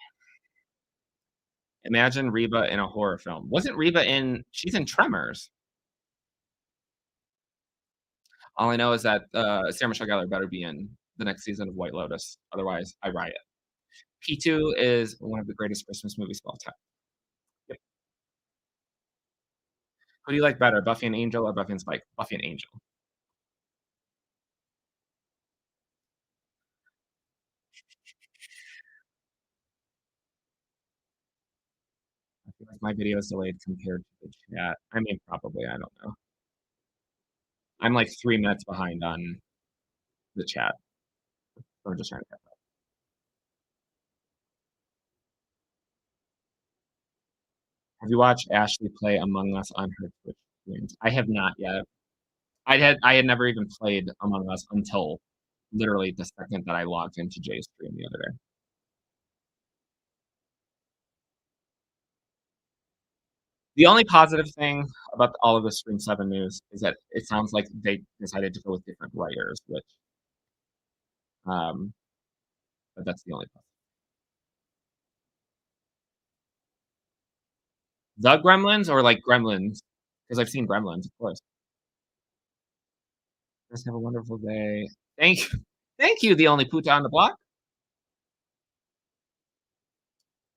S1: Imagine Reba in a horror film. Wasn't Reba in she's in Tremors. All I know is that, Sarah Michelle Gellar better be in the next season of White Lotus, otherwise I riot. P2 is one of the greatest Christmas movies of all time. Yep. Who do you like better, Buffy and Angel or Buffy and Spike? Buffy and Angel. I feel like my video is delayed compared to the chat. I mean, probably, I don't know. I'm, like, 3 minutes behind on the chat, so I'm just trying to catch up. Have you watched Ashley play Among Us on her Twitch streams? I have not yet. I had never even played Among Us until literally the second that I logged into Jay's stream the other day. The only positive thing about all of the Stream 7 news is that it sounds like they decided to go with different writers, which, um, but that's the only positive. The Gremlins or, like, Gremlins? Because 'Cause I've seen Gremlins, of course. Just have a wonderful day. Thank you. Thank you, the only puta on the block.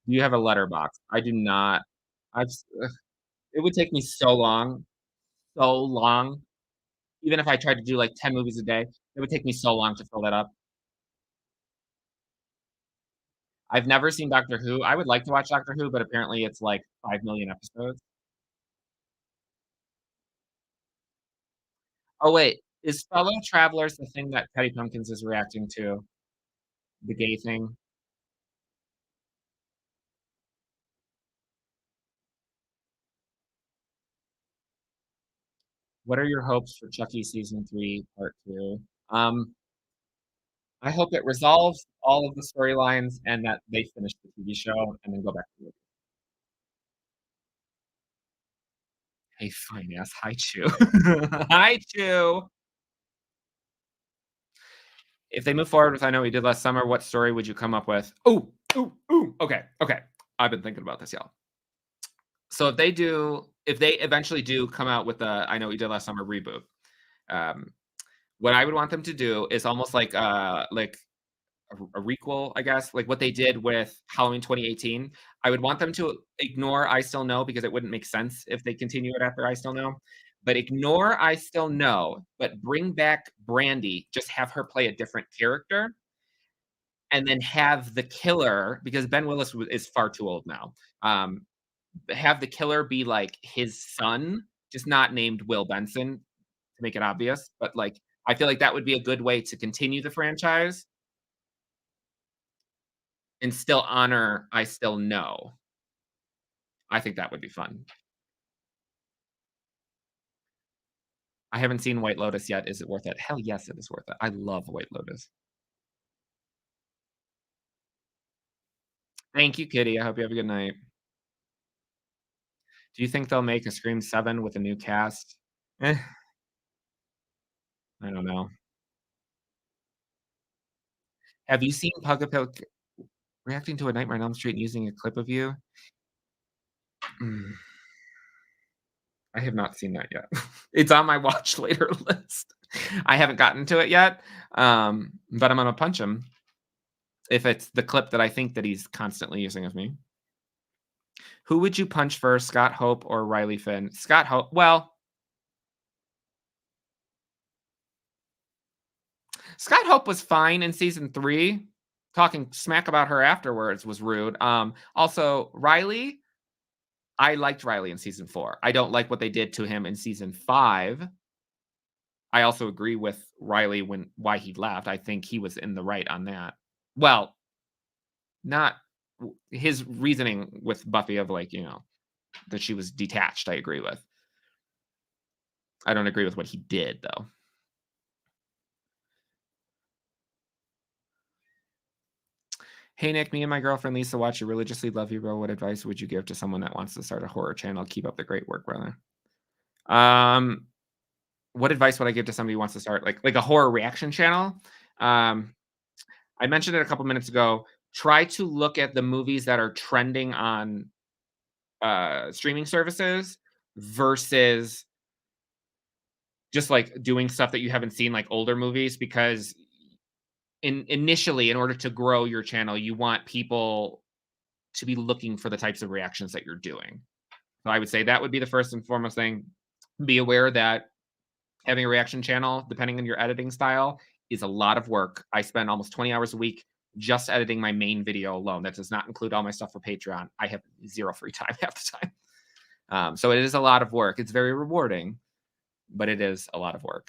S1: Do you have a letterbox? I do not. I've s ugh, it would take me so long, even if I tried to do, like, 10 movies a day, it would take me so long to fill that up. I've never seen Doctor Who. I would like to watch Doctor Who, but apparently it's, like, 5,000,000 episodes. Oh, wait, is Fellow Travelers the thing that Patty Pumpkins is reacting to? The gay thing? What are your hopes for Chucky season 3, part 2? Um, I hope it resolves all of the storylines and that they finish the TV show and then go back to it. Hey, fine ass. Hi, Chew. Hi, Chew. If they move forward with I Know What You Did Last Summer, what story would you come up with? Ooh, ooh, ooh. Okay, okay. I've been thinking about this, y'all. So if they eventually do come out with the I Know What You Did Last Summer reboot, um, what I would want them to do is almost like a requel, I guess, like what they did with Halloween 2018. I would want them to ignore I Still Know because it wouldn't make sense if they continue it after I Still Know. But ignore I Still Know, but bring back Brandy, just have her play a different character, and then have the killer, because Ben Willis is far too old now. Have the killer be like his son, just not named Will Benson to make it obvious. But like, I feel like that would be a good way to continue the franchise and still honor I Still Know. I think that would be fun. I haven't seen White Lotus yet. Is it worth it? Hell yes, it is worth it. I love White Lotus. Thank you, Kitty. I hope you have a good night. Do you think they'll make a Scream 7 with a new cast? Eh, I don't know. Have you seen Pug reacting to A Nightmare on Elm Street and using a clip of you? Mm, I have not seen that yet. It's on my watch later list. I haven't gotten to it yet, but I'm gonna punch him if it's the clip that I think that he's constantly using of me. Who would you punch first, Scott Hope or Riley Finn? Scott Hope. Well, Scott Hope was fine in season 3. Talking smack about her afterwards was rude. Also, Riley, I liked Riley in season 4. I don't like what they did to him in season 5. I also agree with Riley when why he left. I think he was in the right on that. Well, not his reasoning with Buffy of like, that she was detached, I agree with. I don't agree with what he did though. Hey Nick, me and my girlfriend Lisa watch you religiously. Love you, bro. What advice would you give to someone that wants to start a horror channel? Keep up the great work, brother. Um, what advice would I give to somebody who wants to start like a horror reaction channel? Um, I mentioned it a couple minutes ago. Try to look at the movies that are trending on streaming services versus just like doing stuff that you haven't seen, like older movies, because initially, in order to grow your channel, you want people to be looking for the types of reactions that you're doing. So I would say that would be the first and foremost thing. Be aware that having a reaction channel, depending on your editing style, is a lot of work. I spend almost 20 hours a week just editing my main video alone. That does not include all my stuff for Patreon. I have zero free time half the time. So it is a lot of work. It's very rewarding, but it is a lot of work.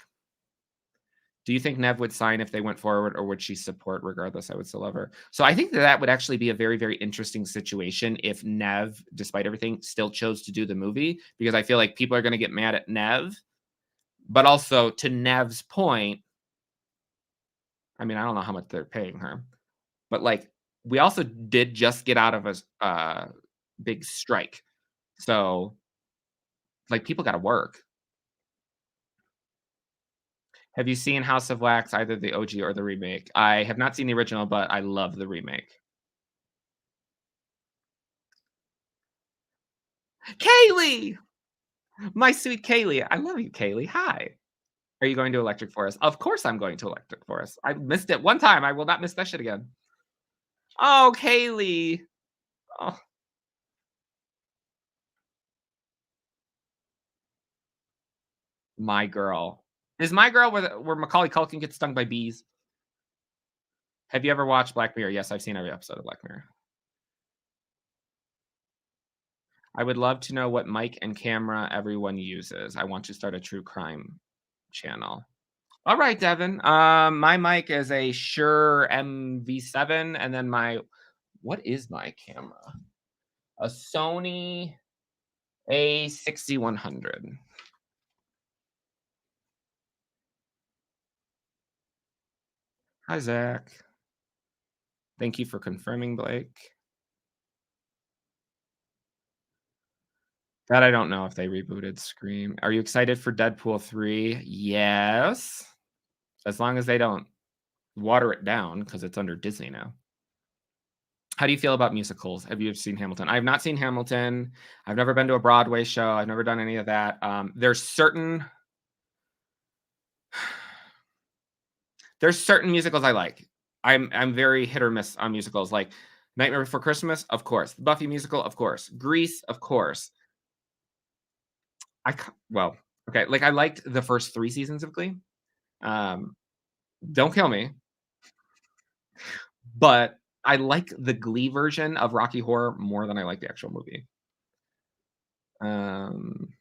S1: Do you think Nev would sign if they went forward, or would she support regardless? I would still love her. So I think that that would actually be a very, very interesting situation if Nev, despite everything, still chose to do the movie, because I feel like people are going to get mad at Nev. But also, to Nev's point, I mean, I don't know how much they're paying her, but like we also did just get out of a big strike, so like people got to work. Have you seen House of Wax, either the OG or the remake? I have not seen the original, but I love the remake. Kaylee! My sweet Kaylee. I love you, Kaylee. Hi. Are you going to Electric Forest? Of course I'm going to Electric Forest. I missed it one time. I will not miss that shit again. Oh, Kaylee. Oh, my girl. Is my girl where Macaulay Culkin gets stung by bees? Have you ever watched Black Mirror? Yes, I've seen every episode of Black Mirror. I would love to know what mic and camera everyone uses. I want to start a true crime channel. All right, Devin. My mic is a Shure MV7, and then what is my camera? A Sony A6100. Hi, Zach. Thank you for confirming, Blake. That I don't know if they rebooted Scream. Are you excited for Deadpool 3? Yes. As long as they don't water it down because it's under Disney now. How do you feel about musicals? Have you seen Hamilton? I have not seen Hamilton. I've never been to a Broadway show. I've never done any of that. There's certain musicals I like. I'm very hit or miss on musicals. Like Nightmare Before Christmas, of course. Buffy musical, of course. Grease, of course. Well, okay. Like I liked the first 3 seasons of Glee. Um, don't kill me, but I like the Glee version of Rocky Horror more than I like the actual movie. Um,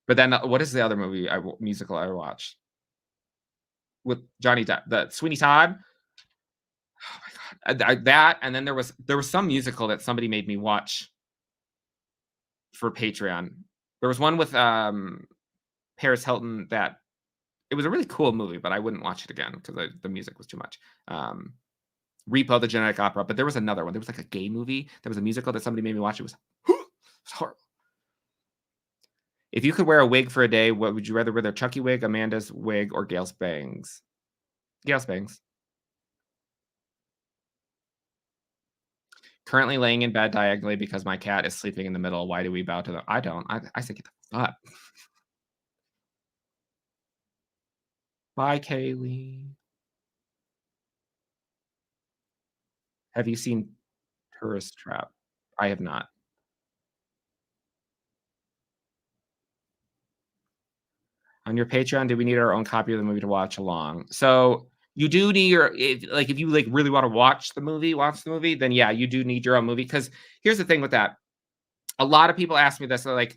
S1: but then what is the other movie musical I watched with Johnny Depp? The Sweeney Todd. Oh my god, that, and then there was some musical that somebody made me watch for Patreon. There was one with Paris Hilton that it was a really cool movie, but I wouldn't watch it again because the music was too much. Repo, the Genetic Opera, but there was another one. There was like a gay movie. There was a musical that somebody made me watch. It was, it was horrible. If you could wear a wig for a day, what would you rather wear? The Chucky wig, Amanda's wig, or Gail's bangs? Gail's bangs. Currently laying in bed diagonally because my cat is sleeping in the middle. Why do we bow to them? I don't. I say get the fuck. Bye, Kaylee. Have you seen Tourist Trap? I have not. On your Patreon, do we need our own copy of the movie to watch along? So you do need your if you like really want to watch the movie, then yeah, you do need your own movie. Because here's the thing with that. A lot of people ask me this. They're like,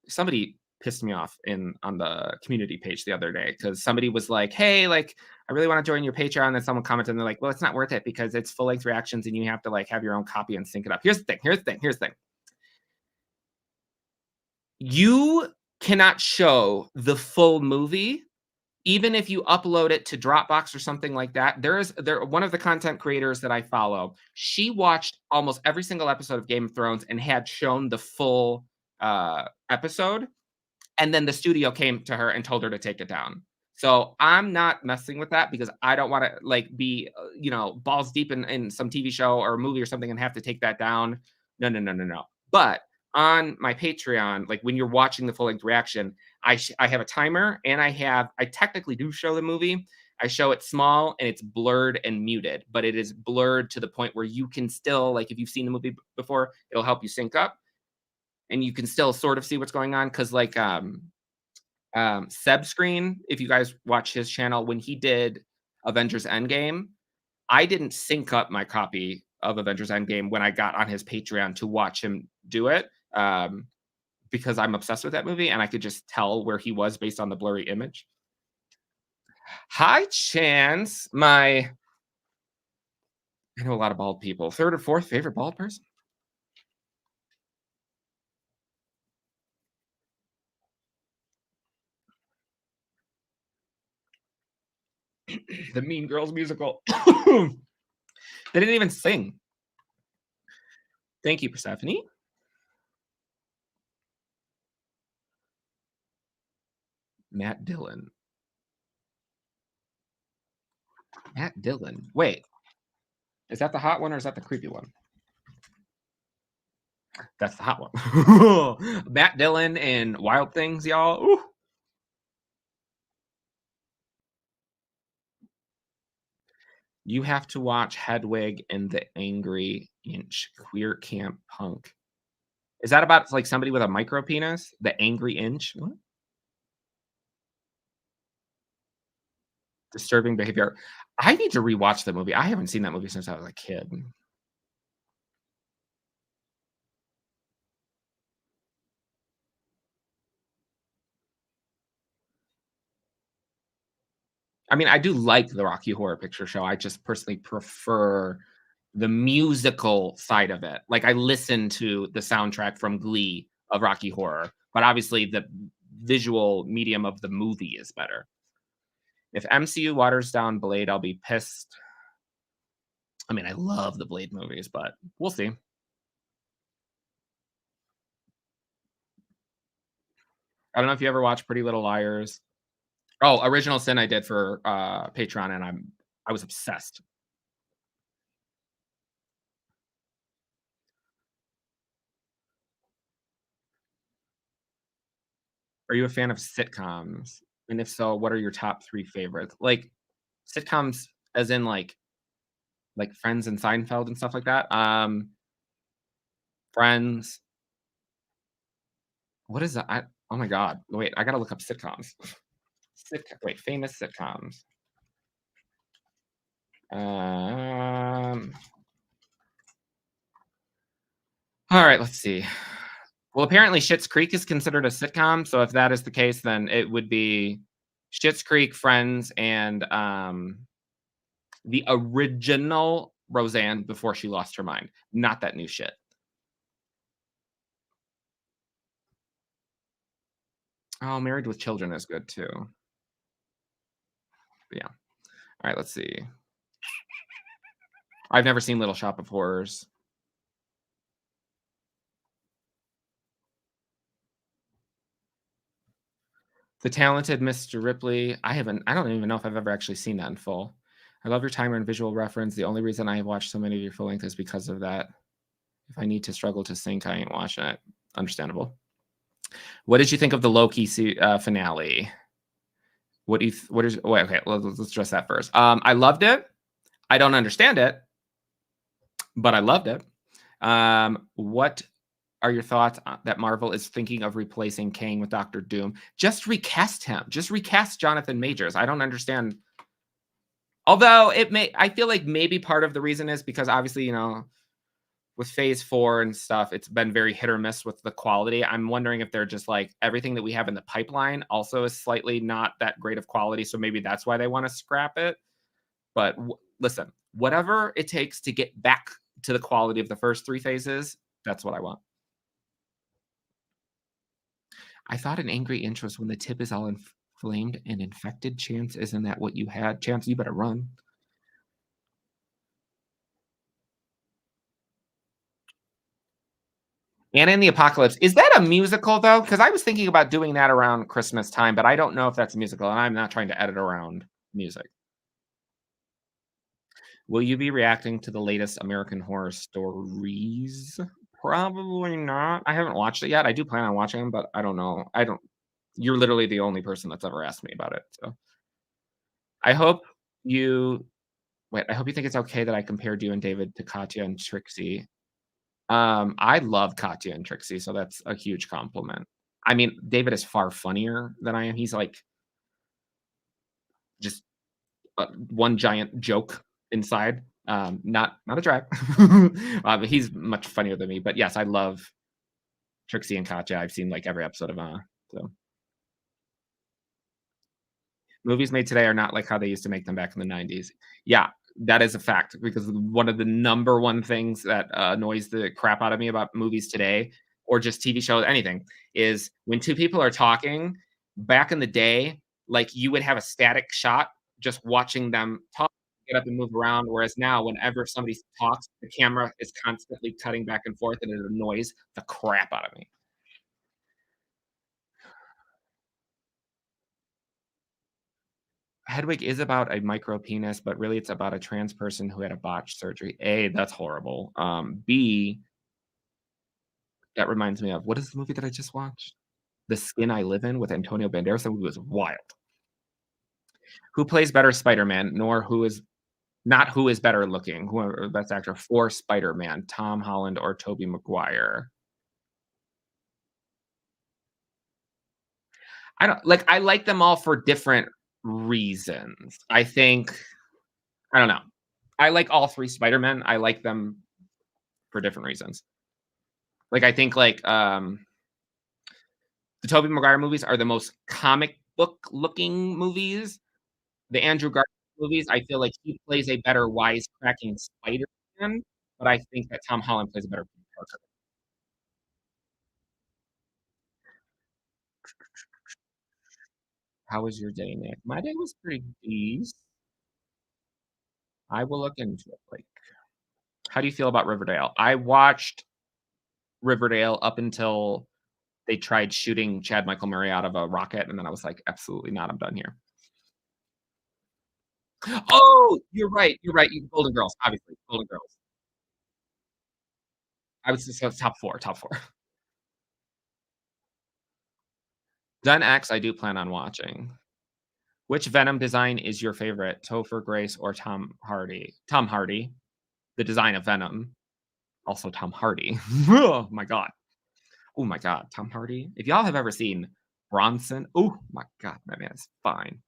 S1: somebody pissed me off in on the community page the other day because somebody was like, "Hey, like, I really want to join your Patreon." And someone commented, and they're like, "Well, it's not worth it because it's full length reactions, and you have to like have your own copy and sync it up." Here's the thing. Here's the thing. Here's the thing. You cannot show the full movie even if you upload it to Dropbox or something like that. There one of the content creators that I follow, she watched almost every single episode of Game of Thrones and had shown the full episode, and then the studio came to her and told her to take it down. So I'm not messing with that because I don't want to like be balls deep in some TV show or a movie or something and have to take that down. No, no, no, no, no. But on my Patreon, like when you're watching the full length reaction, I have a timer and I technically do show the movie. I show it small and it's blurred and muted, but it is blurred to the point where you can still like if you've seen the movie before, it'll help you sync up and you can still sort of see what's going on because like Seb Screen, if you guys watch his channel, when he did Avengers Endgame, I didn't sync up my copy of Avengers Endgame when I got on his Patreon to watch him do it, because I'm obsessed with that movie and I could just tell where he was based on the blurry image. Hi, Chance. I know a lot of bald people. Third or fourth favorite bald person? The Mean Girls musical. They didn't even sing. Thank you, Persephone. Matt Dillon. Matt Dillon. Wait, is that the hot one or is that the creepy one? That's the hot one. Matt Dillon and Wild Things, y'all. Ooh. You have to watch Hedwig and the Angry Inch Queer Camp Punk. Is that about like somebody with a micro penis? The Angry Inch? What? Disturbing behavior. I need to rewatch the movie. I haven't seen that movie since I was a kid. I mean, I do like the Rocky Horror Picture Show. I just personally prefer the musical side of it. Like I listen to the soundtrack from Glee of Rocky Horror, but obviously the visual medium of the movie is better. If MCU waters down Blade, I'll be pissed. I mean, I love the Blade movies, but we'll see. I don't know if you ever watched Pretty Little Liars. Oh, Original Sin I did for Patreon, and I was obsessed. Are you a fan of sitcoms? And if so, what are your top 3 favorites? Like sitcoms as in like Friends and Seinfeld and stuff like that? Friends. What is that? Oh my god. Wait, I gotta look up sitcoms. Wait, famous sitcoms. Um, all right, let's see. Well, apparently Schitt's Creek is considered a sitcom, so if that is the case, then it would be Schitt's Creek, Friends, and the original Roseanne before she lost her mind, not that new shit. Oh, Married with Children is good too. But yeah. Alright, let's see. I've never seen Little Shop of Horrors. The Talented Mr. Ripley, I don't even know if I've ever actually seen that in full. I love your timer and visual reference. The only reason I watch so many of your full length is because of that. If I need to struggle to sync, I ain't watching it. Understandable. What did you think of the Loki finale? What do you th what is wait, okay, let's address that first. I loved it. I don't understand it, but I loved it. What are your thoughts that Marvel is thinking of replacing Kang with Doctor Doom? Just recast him. Just recast Jonathan Majors. I don't understand. Although I feel like maybe part of the reason is because obviously, with phase 4 and stuff, it's been very hit or miss with the quality. I'm wondering if they're just like everything that we have in the pipeline also is slightly not that great of quality. So maybe that's why they want to scrap it. But listen, whatever it takes to get back to the quality of the first 3 phases, that's what I want. I thought an angry inch was when the tip is all inflamed and infected. Chance, isn't that what you had? Chance, you better run. Anna and the Apocalypse. Is that a musical though? Because I was thinking about doing that around Christmas time, but I don't know if that's a musical, and I'm not trying to edit around music. Will you be reacting to the latest American Horror Stories? Probably not. I haven't watched it yet. I do plan on watching them, but I don't know. I don't. You're literally the only person that's ever asked me about it. So I hope you wait. I hope you think it's okay that I compared you and David to Katya and Trixie. I love Katya and Trixie, so that's a huge compliment. I mean, David is far funnier than I am. He's like just one giant joke inside. Not a drag. But he's much funnier than me. But yes, I love Trixie and Katya. I've seen like every episode of so movies made today are not like how they used to make them back in the 90s. Yeah, that is a fact because one of the number one things that annoys the crap out of me about movies today or just TV shows, anything, is when two people are talking back in the day, like you would have a static shot just watching them talk, get up and move around. Whereas now, whenever somebody talks, the camera is constantly cutting back and forth and it annoys the crap out of me. Hedwig is about a micro penis, but really it's about a trans person who had a botched surgery. A, that's horrible. B, that reminds me of what is the movie that I just watched? The Skin I Live In with Antonio Banderas. That movie was wild. Who plays better Spider-Man, nor who is not who is better looking, whoever best actor for Spider-Man, Tom Holland or Tobey Maguire. I like them all for different reasons. I don't know. I like all 3 Spider-Men. I like them for different reasons. Like, I think, the Tobey Maguire movies are the most comic book looking movies. The Andrew Garfield movies, I feel like he plays a better wisecracking Spider-Man, but I think that Tom Holland plays a better Peter Parker. How was your day, Nick? My day was pretty decent. I will look into it, like, how do you feel about Riverdale? I watched Riverdale up until they tried shooting Chad Michael Murray out of a rocket, and then I was like, "Absolutely not, I'm done here." Oh, you're right, you Golden Girls, obviously, Golden Girls. I was just top 4, top 4. Gen X, I do plan on watching. Which Venom design is your favorite? Topher Grace or Tom Hardy? Tom Hardy, the design of Venom. Also Tom Hardy. Oh my god. Oh my god, Tom Hardy. If y'all have ever seen Bronson, oh my god, that man is fine.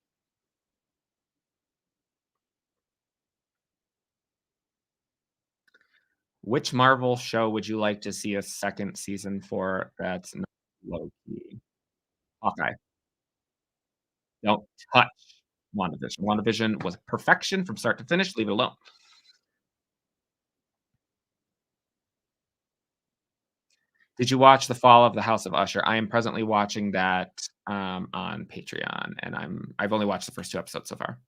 S1: Which Marvel show would you like to see a second season for that's not low key? Hawkeye. Don't touch WandaVision. WandaVision was perfection from start to finish. Leave it alone. Did you watch The Fall of the House of Usher? I am presently watching that on Patreon, and I've only watched the first 2 episodes so far.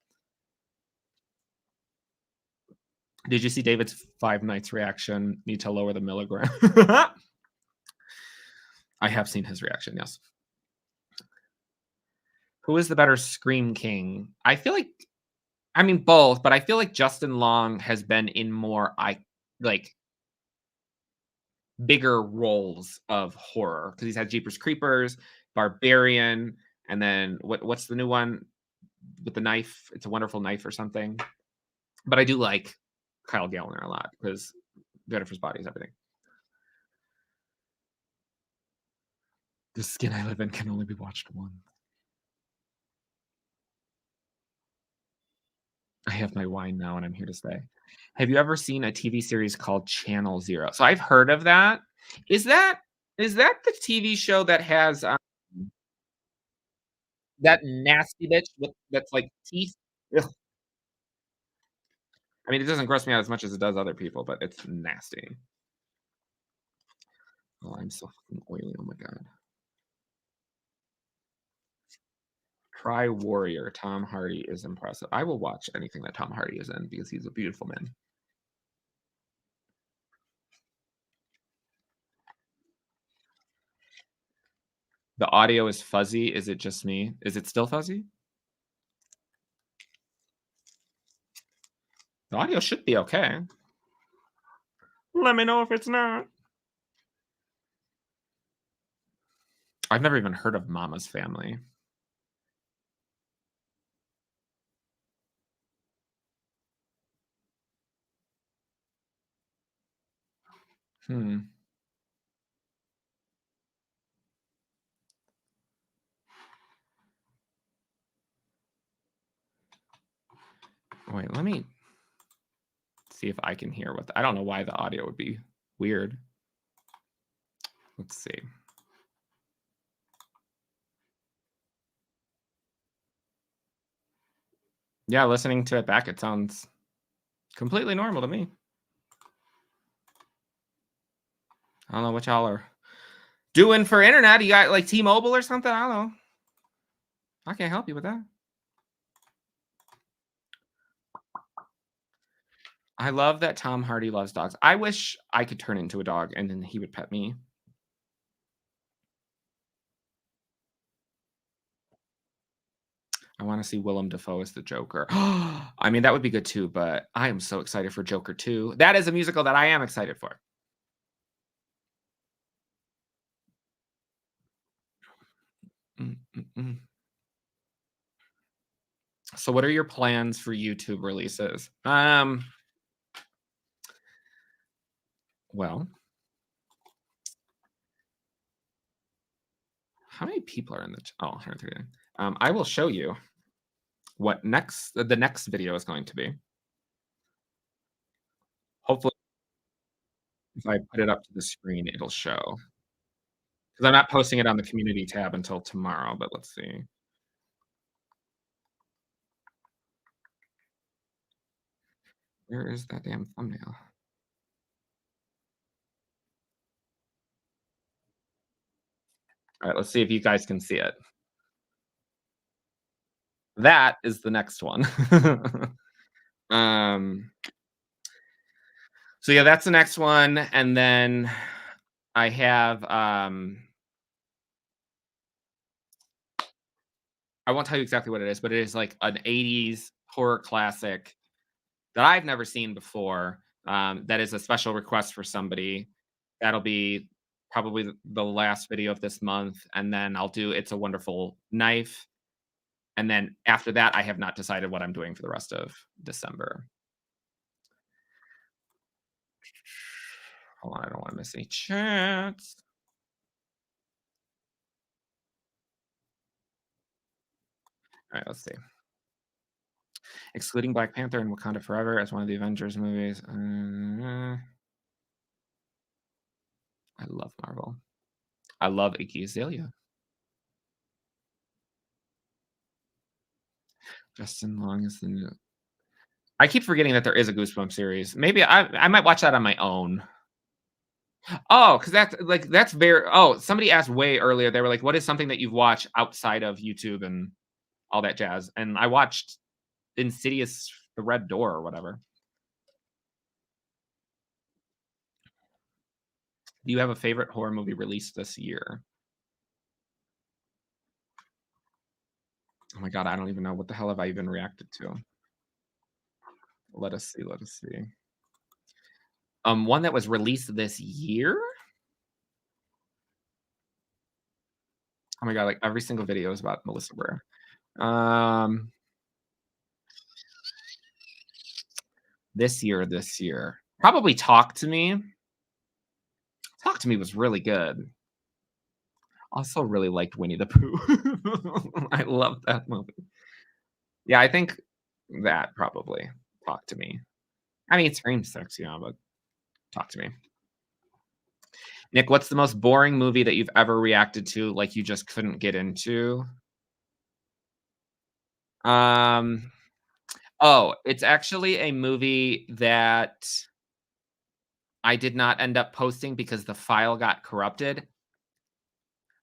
S1: Did you see David's Five Nights reaction? Need to lower the milligram. I have seen his reaction, yes. Who is the better Scream King? I feel like I mean both, but I feel like Justin Long has been in more like bigger roles of horror because he's had Jeepers Creepers, Barbarian, and then what's the new one with the knife? It's a Wonderful Knife or something. But I do like Kyle Gallner a lot because Jennifer's Body is everything. The skin I live in can only be watched once. I have my wine now and I'm here to stay. Have you ever seen a TV series called Channel Zero? So I've heard of that. Is that is that the TV show that has that nasty bitch with that's like teeth? Ugh. I mean, it doesn't gross me out as much as it does other people, but it's nasty. Oh, I'm so fucking oily. Oh my god. Cry Warrior. Tom Hardy is impressive. I will watch anything that Tom Hardy is in because he's a beautiful man. The audio is fuzzy. Is it just me? Is it still fuzzy? The audio should be okay. Let me know if it's not. I've never even heard of Mama's Family. Hmm. Wait, let me see if I can hear what I don't know why the audio would be weird. Let's see. Yeah, listening to it back, it sounds completely normal to me. I don't know what y'all are doing for internet. You got like T-Mobile or something? I don't know. I can't help you with that. I love that Tom Hardy loves dogs. I wish I could turn into a dog and then he would pet me. I want to see Willem Dafoe as the Joker. I mean, that would be good too, but I am so excited for Joker 2. That is a musical that I am excited for. Mm, mm, mm. So what are your plans for YouTube releases? Well, how many people are in the oh, 139. I will show you what the next video is going to be. Hopefully, if I put it up to the screen, it'll show. Because I'm not posting it on the community tab until tomorrow, but let's see. Where is that damn thumbnail? All right, let's see if you guys can see it. That is the next one. um, so yeah, that's the next one, and then I have I won't tell you exactly what it is, but it is like an 80s horror classic that I've never seen before. That is a special request for somebody. That'll be probably the last video of this month, and then I'll do It's a Wonderful Knife. And then after that, I have not decided what I'm doing for the rest of December. Hold on, I don't want to miss any chats. All right, let's see. Excluding Black Panther and Wakanda Forever as one of the Avengers movies. I love Marvel. I love Iggy Azalea. Justin Long is the new. I keep forgetting that there is a Goosebumps series. Maybe I might watch that on my own. Oh, because that's very oh, somebody asked way earlier, they were like, "What is something that you've watched outside of YouTube and all that jazz?" And I watched Insidious: The Red Door or whatever. Do you have a favorite horror movie released this year? Oh my god, I don't even know. What the hell have I even reacted to? Let us see. One that was released this year? Oh my god, like, every single video is about Melissa Ware. Um, this year. Probably Talk to Me. Talk to Me was really good. Also really liked Winnie the Pooh. I love that movie. Yeah, I think that probably. Talk to Me. I mean, Scream sucks, yeah, but Talk to Me. Nick, what's the most boring movie that you've ever reacted to, like, you just couldn't get into? Um, oh, it's actually a movie that I did not end up posting because the file got corrupted.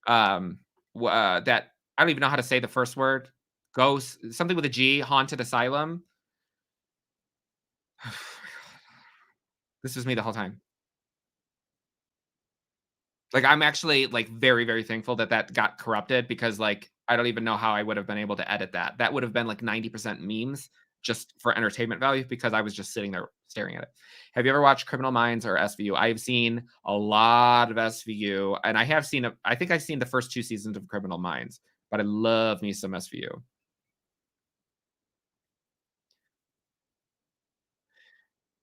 S1: Um, that I don't even know how to say the first word. Ghost something with a G, Haunted Asylum. This was me the whole time. Like, I'm actually, like, very, very thankful that that got corrupted because, like, I don't even know how I would have been able to edit that. That would have been, like, 90% memes just for entertainment value because I was just sitting there staring at it. Have you ever watched Criminal Minds or SVU? I've seen a lot of SVU, and I have seen I think I've seen the first 2 seasons of Criminal Minds, but I love me some SVU.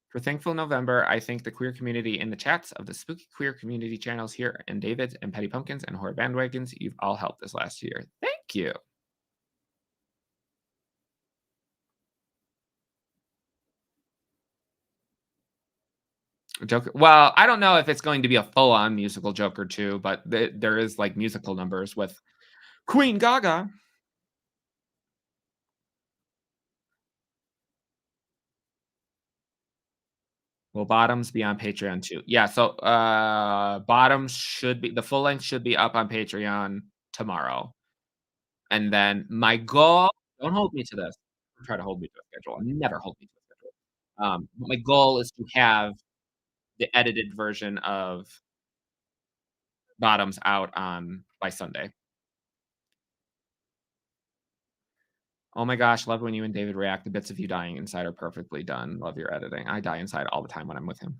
S1: For Thankful November, I thank the queer community in the chats of the spooky queer community channels here and David and Petty Pumpkins and Horror Bandwagons. You've all helped this last year. Thank you. Joker. Well, I don't know if it's going to be a full-on musical Joker 2, but there is like musical numbers with Queen Gaga. Will Bottoms be on Patreon too? Yeah, so Bottoms should be the full length should be up on Patreon tomorrow. And then my goal, don't hold me to this. Don't try to hold me to a schedule. Never hold me to a schedule. But my goal is to have the edited version of Bottoms out on by Sunday. Oh my gosh, love when you and David react. The bits of you dying inside are perfectly done. Love your editing. I die inside all the time when I'm with him.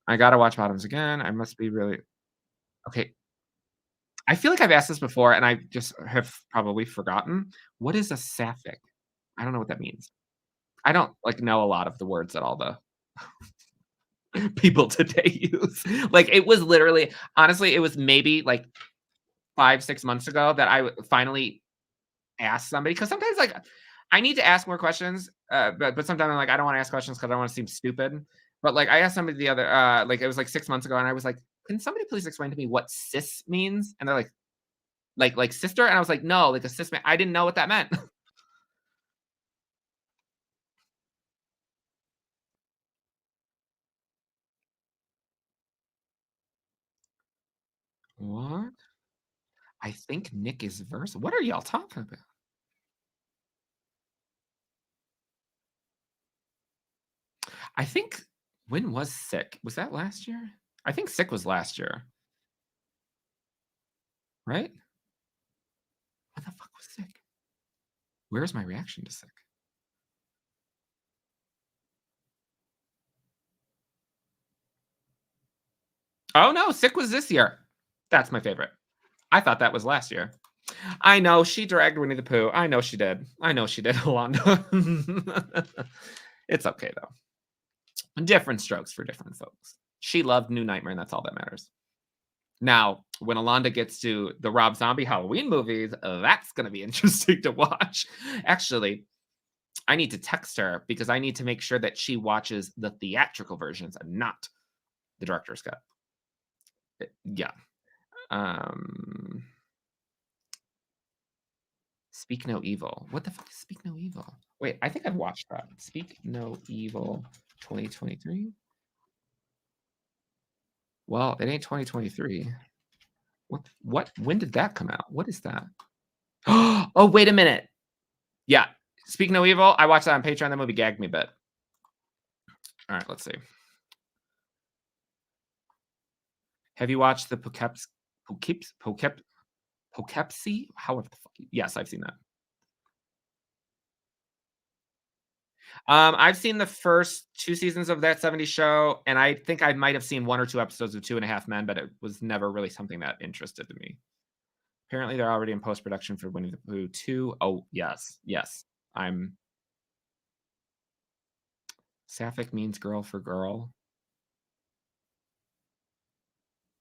S1: I gotta watch Bottoms again. I must be really okay. I feel like I've asked this before and I just have probably forgotten. What is a sapphic? I don't know what that means. I don't like know a lot of the words that all the people today use. Like it was literally, honestly, it was maybe like 5, 6 months ago that finally ask somebody because sometimes like I need to ask more questions, but sometimes I'm like I don't want to ask questions because I don't want to seem stupid. But like I asked somebody the other like it was like 6 months ago, and I was like, "Can somebody please explain to me what cis means?" And they're like sister, and I was like, "No, like a cis man." I didn't know what that meant. What? I think Nick is verse. What are y'all talking about? I think when was sick? Was that last year? I think sick was last year, right? What the fuck was sick? Where's my reaction to sick? Oh no, sick was this year. That's my favorite. I thought that was last year. I know she dragged Winnie the Pooh. I know she did. I know she did, Alonda. It's okay though. Different strokes for different folks. She loved New Nightmare, and that's all that matters. Now, when Alonda gets to the Rob Zombie Halloween movies, that's going to be interesting to watch. Actually, I need to text her because I need to make sure that she watches the theatrical versions and not the director's cut. Yeah. Um, Speak No Evil. What the fuck is Speak No Evil? Wait, I think I've watched that. Speak No Evil 2023. Well, it ain't 2023. What when did that come out? What is that? Oh, wait a minute. Yeah. Speak No Evil, I watched that on Patreon. That movie gagged me a bit. All right, let's see. Have you watched the Poughkeepsie? However the fuck yes, I've seen that. I've seen the first 2 seasons of that '70s show, and I think I might have seen 1 or 2 episodes of Two and a Half Men, but it was never really something that interested me. Apparently, they're already in post-production for Winnie the Pooh 2. Oh, yes, yes. I'm Sapphic means girl for girl.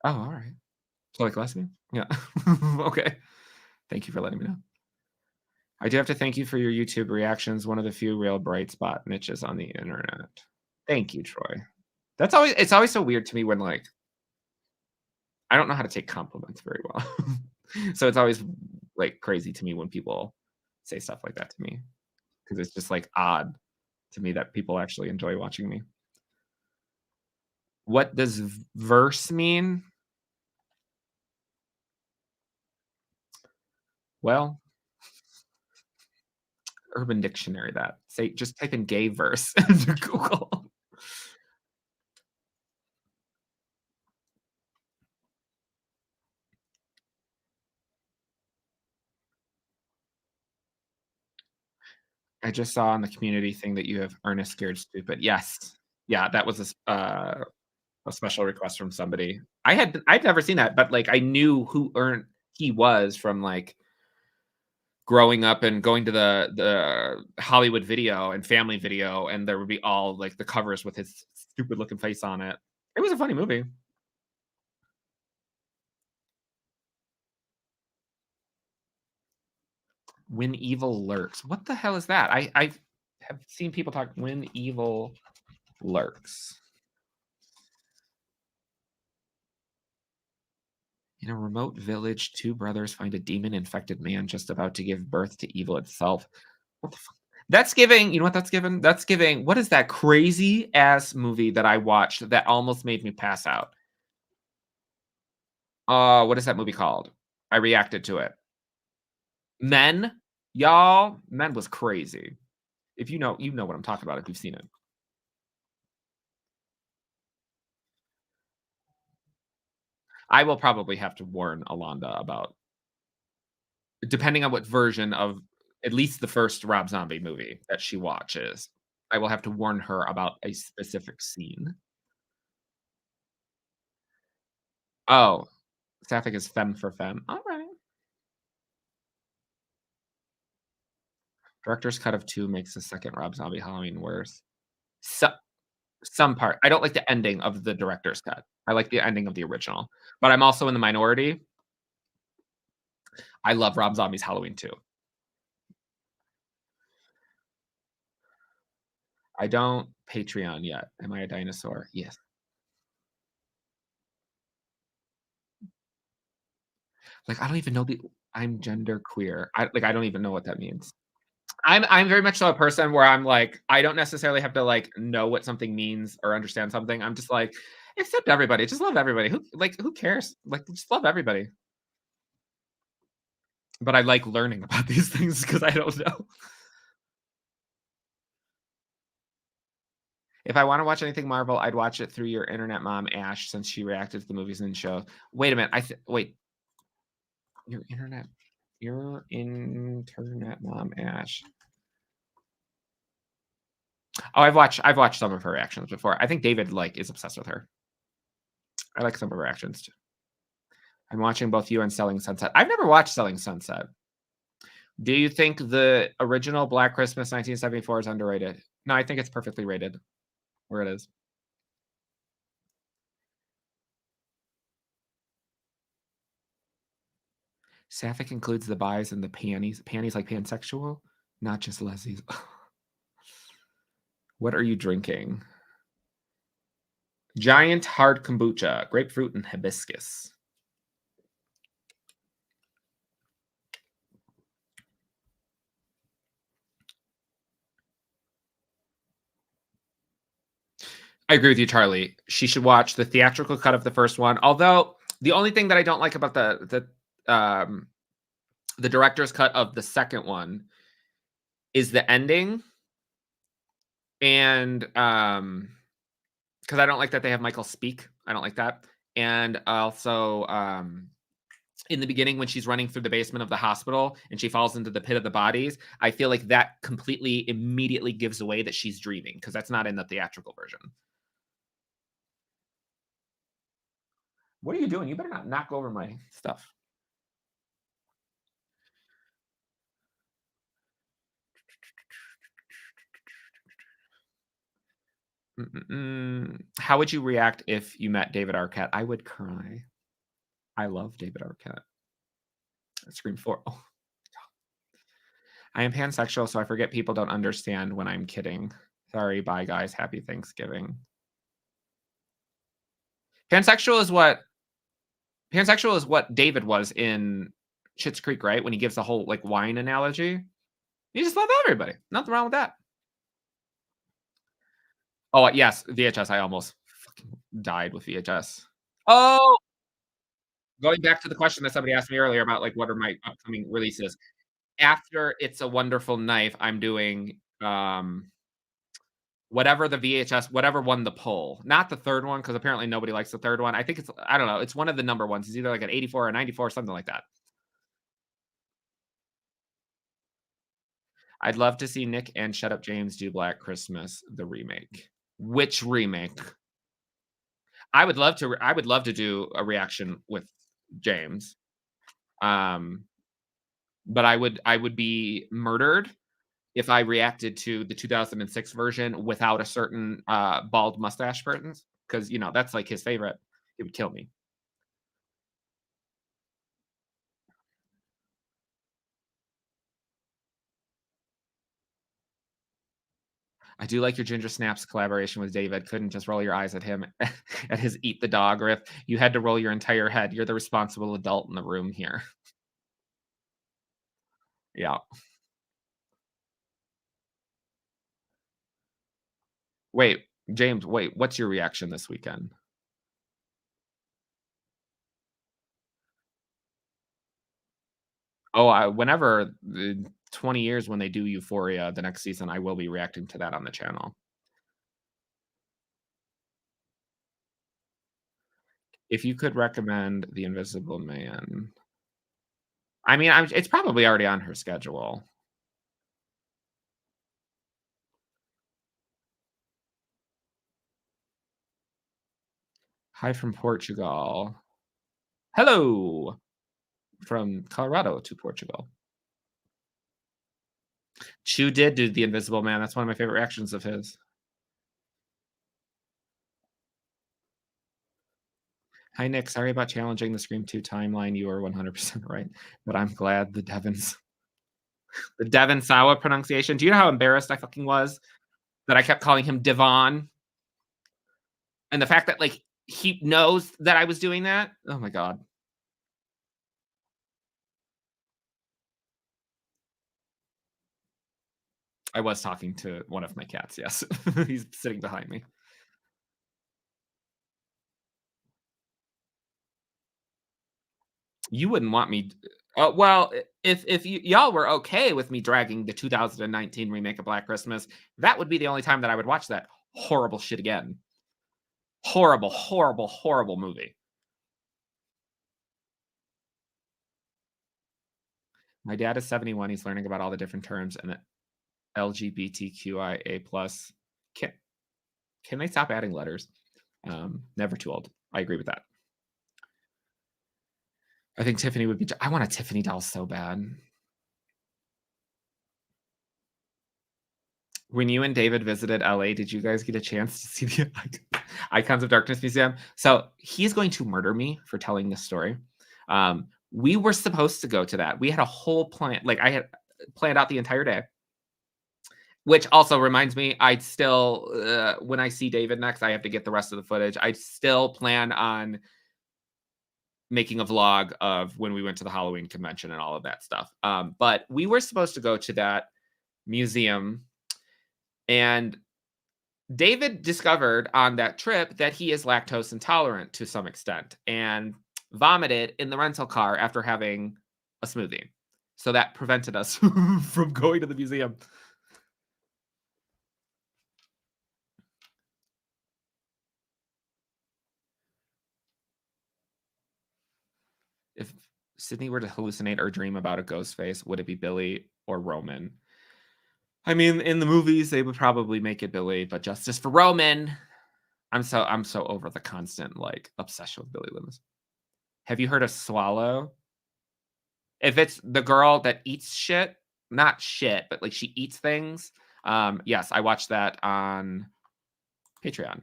S1: Oh, alright. So, like, lesbian? Yeah. Okay. Thank you for letting me know. I do have to thank you for your YouTube reactions, one of the few real bright spot niches on the internet. Thank you, Troy. It's always so weird to me when, like, I don't know how to take compliments very well. So it's always, like, crazy to me when people say stuff like that to me because it's just, like, odd to me that people actually enjoy watching me. What does verse mean? Well, Urban Dictionary that. Say just type in gay verse into Google. I just saw on the community thing that you have Ernest Scared Stupid. Yes. Yeah, that was a special request from somebody. I'd never seen that, but, like, I knew who he was from, like, growing up and going to the Hollywood Video and Family Video, and there would be all, like, the covers with his stupid looking face on it. It was a funny movie. When Evil Lurks. What the hell is that? I have seen people talk When Evil Lurks. In a remote village, two brothers find a demon-infected man just about to give birth to evil itself. What the fuck? That's giving you know what that's giving? That's giving what is that crazy ass movie that I watched that almost made me pass out? What is that movie called? I reacted to it. Men? Y'all, Men was crazy. If you know what I'm talking about if you've seen it. I will probably have to warn Alonda about depending on what version of at least the first Rob Zombie movie that she watches, I will have to warn her about a specific scene. Oh, Sapphic is femme for femme. Alright. Director's cut of 2 makes the second Rob Zombie Halloween worse. So some part. I don't like the ending of the director's cut. I like the ending of the original, but I'm also in the minority. I love Rob Zombie's Halloween 2. I don't Patreon yet. Am I a dinosaur? Yes. Like, I don't even know the I'm gender queer. I don't even know what that means. I'm very much so a person where I'm like, I don't necessarily have to, like, know what something means or understand something. I'm just like, accept everybody. Just love everybody. Who cares? Like, just love everybody. But I like learning about these things because I don't know. If I wanna watch anything Marvel, I'd watch it through your internet mom, Ash, since she reacted to the movies and show. Wait a minute, wait, your internet mom, Ash. Oh, I've watched some of her reactions before. I think David, like, is obsessed with her. I like some of her reactions too. I'm watching both you and Selling Sunset. I've never watched Selling Sunset. Do you think the original Black Christmas 1974 is underrated? No, I think it's perfectly rated where it is. Sapphic includes the buys and the panties. Panties like pansexual, not just lesbians. What are you drinking? Giant hard kombucha, grapefruit and hibiscus. I agree with you, Charlie. She should watch the theatrical cut of the first one. Although the only thing that I don't like about the director's cut of the second one is the ending, and because I don't like that they have Michael speak. I don't like that, and also in the beginning when she's running through the basement of the hospital and she falls into the pit of the bodies, I feel like that completely immediately gives away that she's dreaming because that's not in the theatrical version. What are you doing? You better not knock over my stuff. How would you react if you met David Arquette? I would cry. I love David Arquette. Scream 4. Oh, I am pansexual, so I forget people don't understand when I'm kidding. Sorry, bye guys. Happy Thanksgiving. Pansexual is what pansexual is what David was in Schitt's Creek, right? When he gives the whole like wine analogy. You just love everybody. Nothing wrong with that. Oh yes, VHS. I almost fucking died with VHS. Oh, going back to the question that somebody asked me earlier about like what are my upcoming releases. After It's a Wonderful Knife, I'm doing whatever the VHS, whatever won the poll. Not the third one, because apparently nobody likes the third one. I think it's I don't know, it's one of the number ones. It's either like an 84 or 94, something like that. I'd love to see Nick and Shut Up James do Black Christmas, the remake. Which remake? I would love to do a reaction with James. Um, but I would be murdered if I reacted to the 2006 version without a certain bald mustache person, because that's like his favorite. It would kill me. I do like your Ginger Snaps collaboration with David. Couldn't just roll your eyes at him at his eat the dog riff. You had to roll your entire head. You're the responsible adult in the room here. Yeah. Wait, James, wait, what's your reaction this weekend? Oh, whenever the 20 years when they do Euphoria the next season, I will be reacting to that on the channel. If you could recommend The Invisible Man. I mean, it's probably already on her schedule. Hi from Portugal. Hello from Colorado to Portugal. Chu did do The Invisible Man. That's one of my favorite reactions of his. Hi, Nick. Sorry about challenging the Scream 2 timeline. You are 100% right. But I'm glad the Devon Sawa pronunciation. Do you know how embarrassed I fucking was that I kept calling him Devon? And the fact that, like, he knows that I was doing that? Oh my god. I was talking to one of my cats, yes. He's sitting behind me. You wouldn't want me well, if y'all were okay with me dragging the 2019 remake of Black Christmas, that would be the only time that I would watch that horrible shit again. Horrible, horrible, horrible movie. My dad is 71, he's learning about all the different terms and the LGBTQIA+. Can can they stop adding letters? Never too old. I agree with that. I think Tiffany would be I want a Tiffany doll so bad. When you and David visited LA, did you guys get a chance to see the Icons of Darkness Museum? So he's going to murder me for telling this story. We were supposed to go to that. We had a whole plan. Like I had planned out the entire day. Which also reminds me, I'd still when I see David next, I have to get the rest of the footage. I still plan on making a vlog of when we went to the Halloween convention and all of that stuff. But we were supposed to go to that museum, and David discovered on that trip that he is lactose intolerant to some extent and vomited in the rental car after having a smoothie. So that prevented us from going to the museum. If Sydney were to hallucinate or dream about a ghost face, would it be Billy or Roman? I mean, in the movies, they would probably make it Billy, but justice for Roman. I'm so over the constant like obsession with Billy Loomis. Have you heard of Swallow? If it's the girl that eats shit, not shit, but like she eats things. Yes, I watched that on Patreon,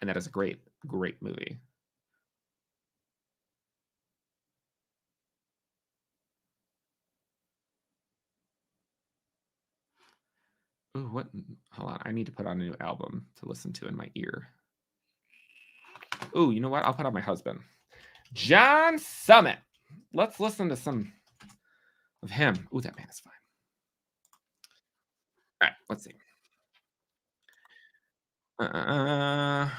S1: and that is a great, great movie. Ooh, what? Hold on, I need to put on a new album to listen to in my ear. Ooh, you know what? I'll put on my husband, John Summit. Let's listen to some of him. Ooh, that man is fine. All right, let's see. I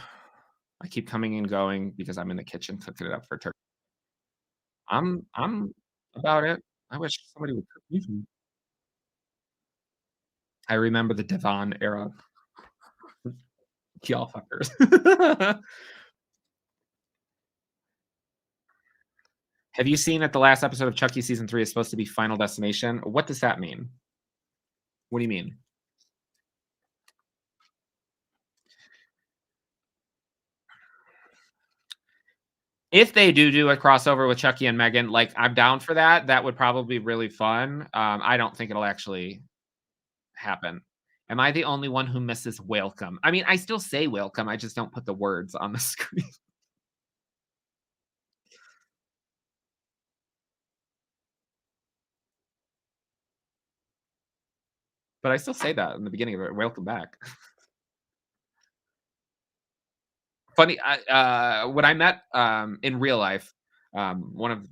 S1: keep coming and going because I'm in the kitchen cooking it up for turkey. I'm about it. I wish somebody would cook me food. I remember the Devon era. Y'all fuckers. Have you seen that the last episode of Chucky season 3 is supposed to be Final Destination? What does that mean? What do you mean? If they do a crossover with Chucky and Megan, like, I'm down for that. That would probably be really fun. I don't think it'll actually happen. Am I the only one who misses welcome? I mean, I still say welcome, I just don't put the words on the screen, but I still say that in the beginning of it, welcome back. Funny, when I met, in real life, one of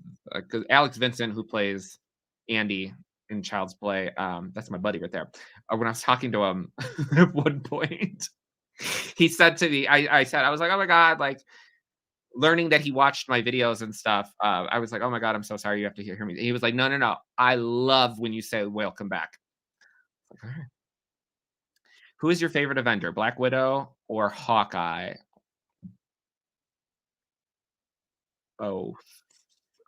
S1: 'cause Alex Vincent, who plays Andy in Child's Play, that's my buddy right there. When I was talking to him at one point, he said to me, I was like, "Oh my god," like, learning that he watched my videos and stuff, I was like, "Oh my god, I'm so sorry you have to hear me." He was like, "No, no, no. I love when you say welcome back." Like, "Alright." Who is your favorite Avenger, Black Widow or Hawkeye? Oh,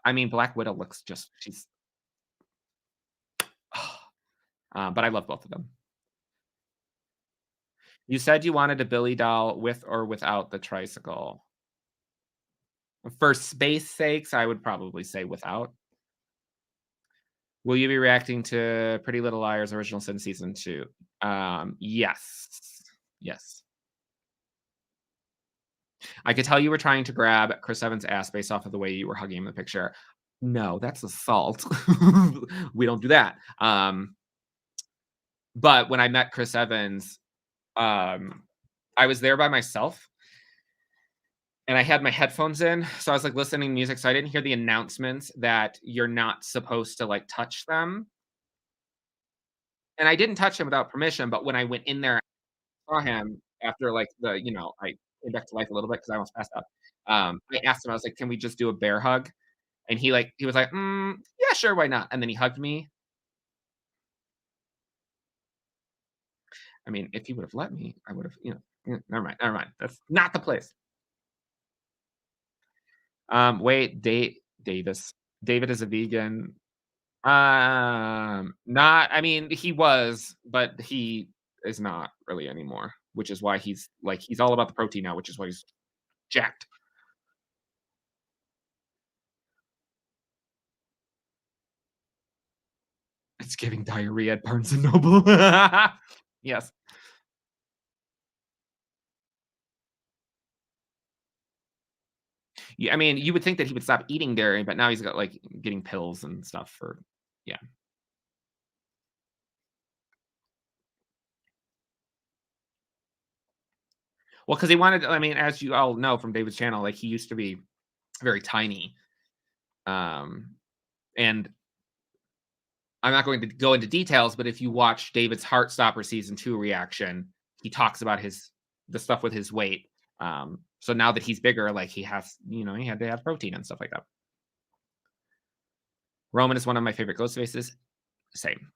S1: I mean, Black Widow looks just she's but I love both of them. You said you wanted a Billy doll with or without the tricycle. For space sakes, I would probably say without. Will you be reacting to Pretty Little Liars Original Sin season 2? Yes. Yes. I could tell you were trying to grab Chris Evans' ass based off of the way you were hugging him in the picture. No, that's assault. We don't do that. But when I met Chris Evans, um, I was there by myself and I had my headphones in, so I was, like, listening to music, so I didn't hear the announcements that you're not supposed to, like, touch them, and I didn't touch him without permission, but when I went in there and saw him after, like, I came back to life a little bit because I almost passed out, I asked him, I was like, "Can we just do a bear hug?" And he was like, yeah, sure, why not?" And then he hugged me. I mean, if he would have let me, I would have, never mind, never mind. That's not the place. Wait, Davis. David is a vegan. Not I mean, he was, but he is not really anymore, which is why he's all about the protein now, which is why he's jacked. It's giving diarrhea at Barnes& and Noble. Yes. Yeah, I mean, you would think that he would stop eating dairy, but now he's got, like, getting pills and stuff for yeah. Well, because he wanted I mean, as you all know from David's channel, like, he used to be very tiny, um, and I'm not going to go into details, but if you watch David's Heartstopper season 2 reaction, he talks about his the stuff with his weight. So now that he's bigger, like he has, he had to have protein and stuff like that. Roman is one of my favorite ghost faces. Same.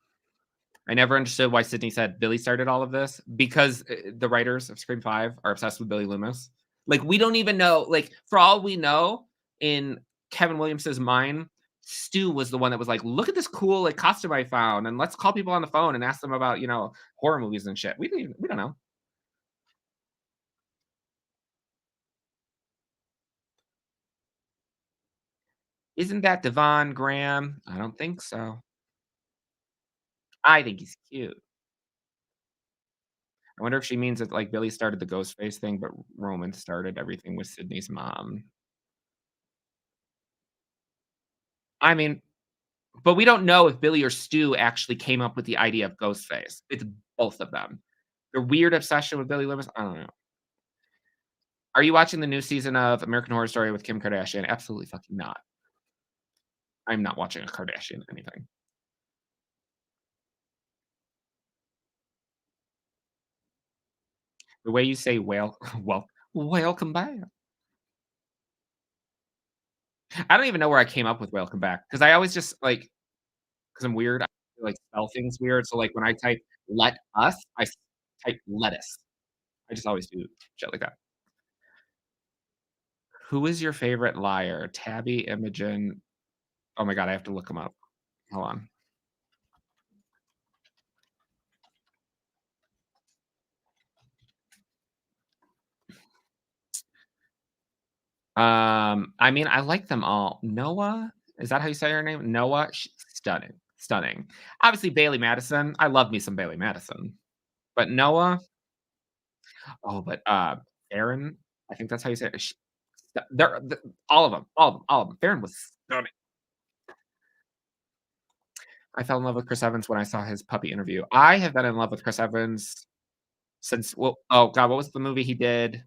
S1: I never understood why Sydney said Billy started all of this because the writers of Scream 5 are obsessed with Billy Loomis. Like, we don't even know, like, for all we know, in Kevin Williams's mind, Stu was the one that was like, look at this cool like costume I found, and let's call people on the phone and ask them about, horror movies and shit. We don't know. Isn't that Devon Graham? I don't think so. I think he's cute. I wonder if she means that like Billy started the ghost face thing, but Roman started everything with Sydney's mom. I mean, but we don't know if Billy or Stu actually came up with the idea of Ghostface. It's both of them. Their weird obsession with Billy Loomis, I don't know. Are you watching the new season of American Horror Story with Kim Kardashian? Absolutely fucking not. I'm not watching a Kardashian anything. The way you say welcome back. I don't even know where I came up with welcome back because I always just like, because I'm weird, I like spell things weird. So like when I type let us, type lettuce. I just always do shit like that. Who is your favorite liar? Tabby, Imogen. Oh my god, I have to look them up. Hold on. I mean, I like them all. Noah, is that how you say her name? Noah, she's stunning, stunning. Obviously, Bailey Madison. I love me some Bailey Madison. But Noah, oh, but Aaron, I think that's how you say it. All of them, all of them, all of them. Farron was stunning. I fell in love with Chris Evans when I saw his puppy interview. I have been in love with Chris Evans since, well, oh god, what was the movie he did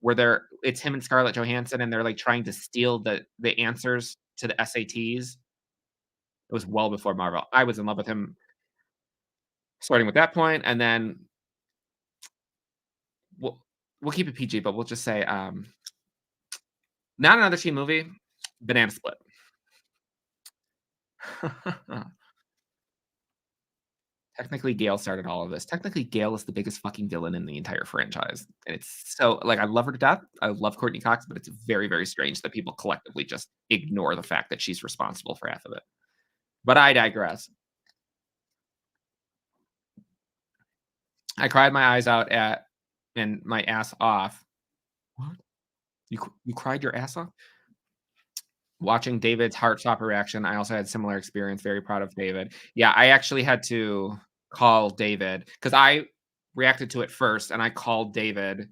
S1: where it's him and Scarlett Johansson and they're like trying to steal the answers to the SATs? It was well before Marvel. I was in love with him starting with that point, and then we'll we'll keep it PG, but we'll just say, not another teen movie, Banana Split. Technically, Gale started all of this. Technically, Gale is the biggest fucking villain in the entire franchise, and it's so like, I love her to death. I love Courtney Cox, but it's very, very strange that people collectively just ignore the fact that she's responsible for half of it. But I digress. I cried my eyes out at and my ass off. What? You cried your ass off? Watching David's Heartstopper reaction, I also had similar experience, very proud of David. Yeah, I actually had to call David because I reacted to it first, and I called David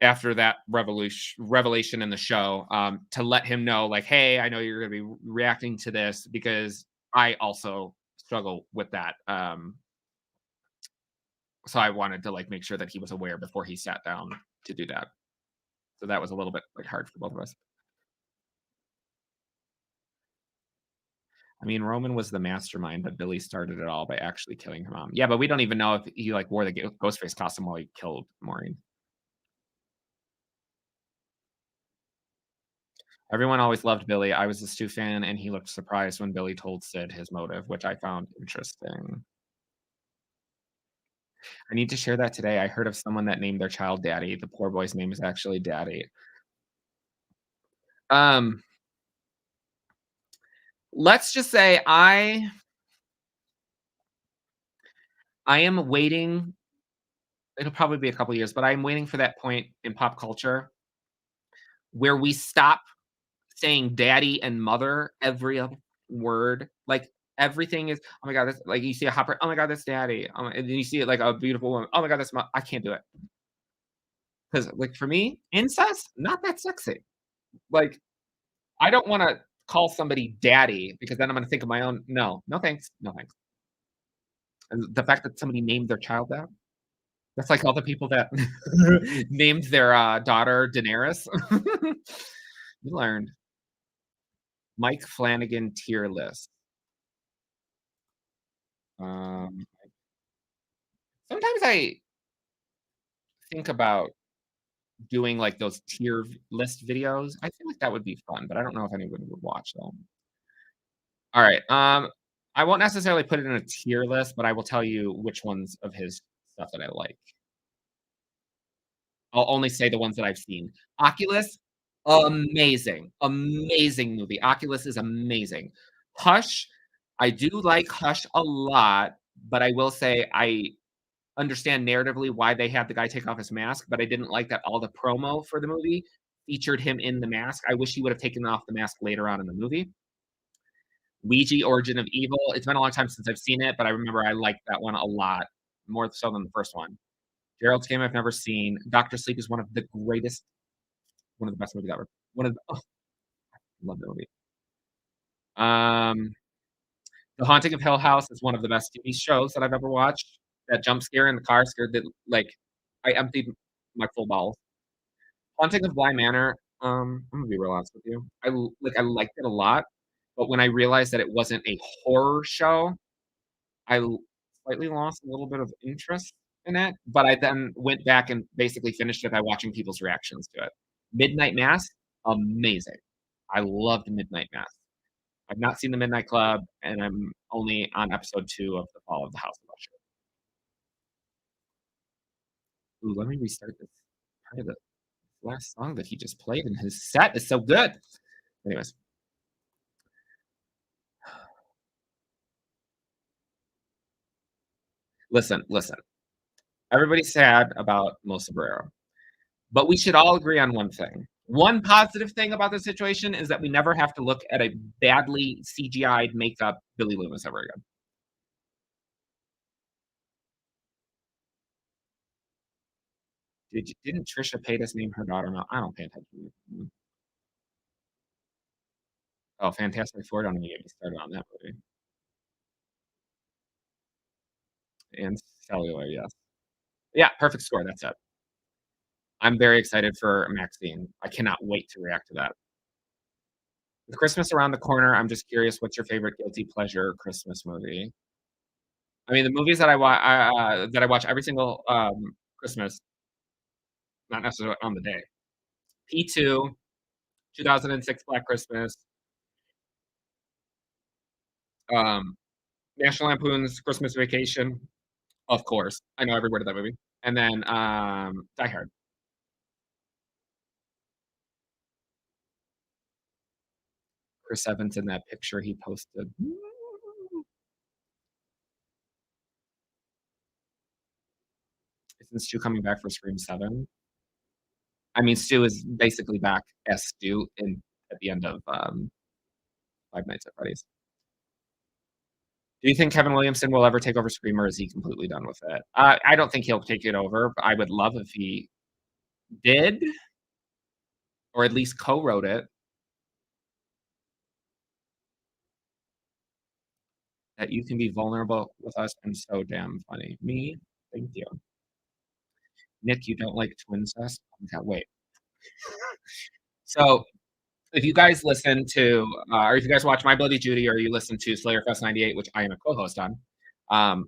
S1: after that revelation in the show, to let him know, like, "Hey, I know you're gonna be reacting to this because I also struggle with that." So I wanted to, like, make sure that he was aware before he sat down to do that. So that was a little bit, like, hard for both of us. I mean, Roman was the mastermind, but Billy started it all by actually killing her mom. Yeah, but we don't even know if he, like, wore the Ghostface costume while he killed Maureen. Everyone always loved Billy. I was a Stu fan, and he looked surprised when Billy told Sid his motive, which I found interesting. I need to share that today. I heard of someone that named their child Daddy. The poor boy's name is actually Daddy. Um, let's just say I am waiting. It'll probably be a couple years, but I'm waiting for that point in pop culture where we stop saying daddy and mother every other word. Like, everything is, "Oh my god, that's," like, you see a hopper, "Oh my god, that's daddy." And then you see it like a beautiful woman, "Oh my god, that's I can't do it. Because like, for me, incest, not that sexy. Like, I don't wanna call somebody daddy because then I'm gonna think of my own, no. No thanks. No thanks. And the fact that somebody named their child that, that's like all the people that named their, daughter Daenerys. You learned. Mike Flanagan tier list. Um, sometimes I think about doing, like, those list videos. I feel like that would be fun, but I don't know if anyone would watch them. Alright, I won't necessarily put it in a tier list, but I will tell you which ones of his stuff that I like. I'll only say the ones that I've seen. Oculus, amazing, amazing movie. Oculus is amazing. Hush, I do like Hush a lot, but I will say I understand narratively why they had the guy take off his mask, but I didn't like that all the promo for the movie featured him in the mask. I wish he would have taken off the mask later on in the movie. Ouija: Origin of Evil, it's been a long time since I've seen it, but I remember I liked that one a lot, more so than the first one. Gerald's Game I've never seen. Doctor Sleep is one of the best movies ever. One of the love that movie. Um, The Haunting of Hill House is one of the best TV shows that I've ever watched. That jump scare in the car scared the like, I emptied my full bowels. Haunting of Bly Manor, I'm gonna be real honest with you. I liked it a lot, but when I realized that it wasn't a horror show, I slightly lost a little bit of interest in it, but I then went back and basically finished it by watching people's reactions to it. Midnight Mass, amazing. I loved Midnight Mass. I've not seen The Midnight Club, and I'm only on episode 2 of The Fall of the House of Usher. Ooh, let me restart this part of the last song that he just played in his set is so good. Anyways, listen, listen. Everybody's sad about Mo Cabrera. But we should all agree on one thing. One positive thing about the situation is that we never have to look at a badly CGI'd makeup Billy Loomis ever again. Didn't Trisha Paytas name her daughter Mel? I don't pay attention. Oh, Fantastic Four, don't even get me started on that movie. And Cellular, yes. Yeah, perfect score, that's it. I'm very excited for Maxine. I cannot wait to react to that. With Christmas around the corner, I'm just curious, what's your favorite guilty pleasure Christmas movie? I mean, the movies that I watch every single, Christmas, not necessarily on the day. P2, 2006 Black Christmas, um, National Lampoon's Christmas Vacation, of course. I know every word of that movie. And then, Die Hard. Chris Evans in that picture he posted. Isn't Stu coming back for Scream 7? I mean, Stu is basically back as Stu in at the end of, Five Nights at Freddy's. Do you think Kevin Williamson will ever take over Scream, or is he completely done with it? I don't think he'll take it over, but I would love if he did, or at least co-wrote it. That you can be vulnerable with us and so damn funny. Me? Thank you. Nick, you don't like Twincest? Wait. So, if you guys listen to, or if you guys watch My Bloody Judy, or you listen to Slayer Fest '98, which I am a co-host on,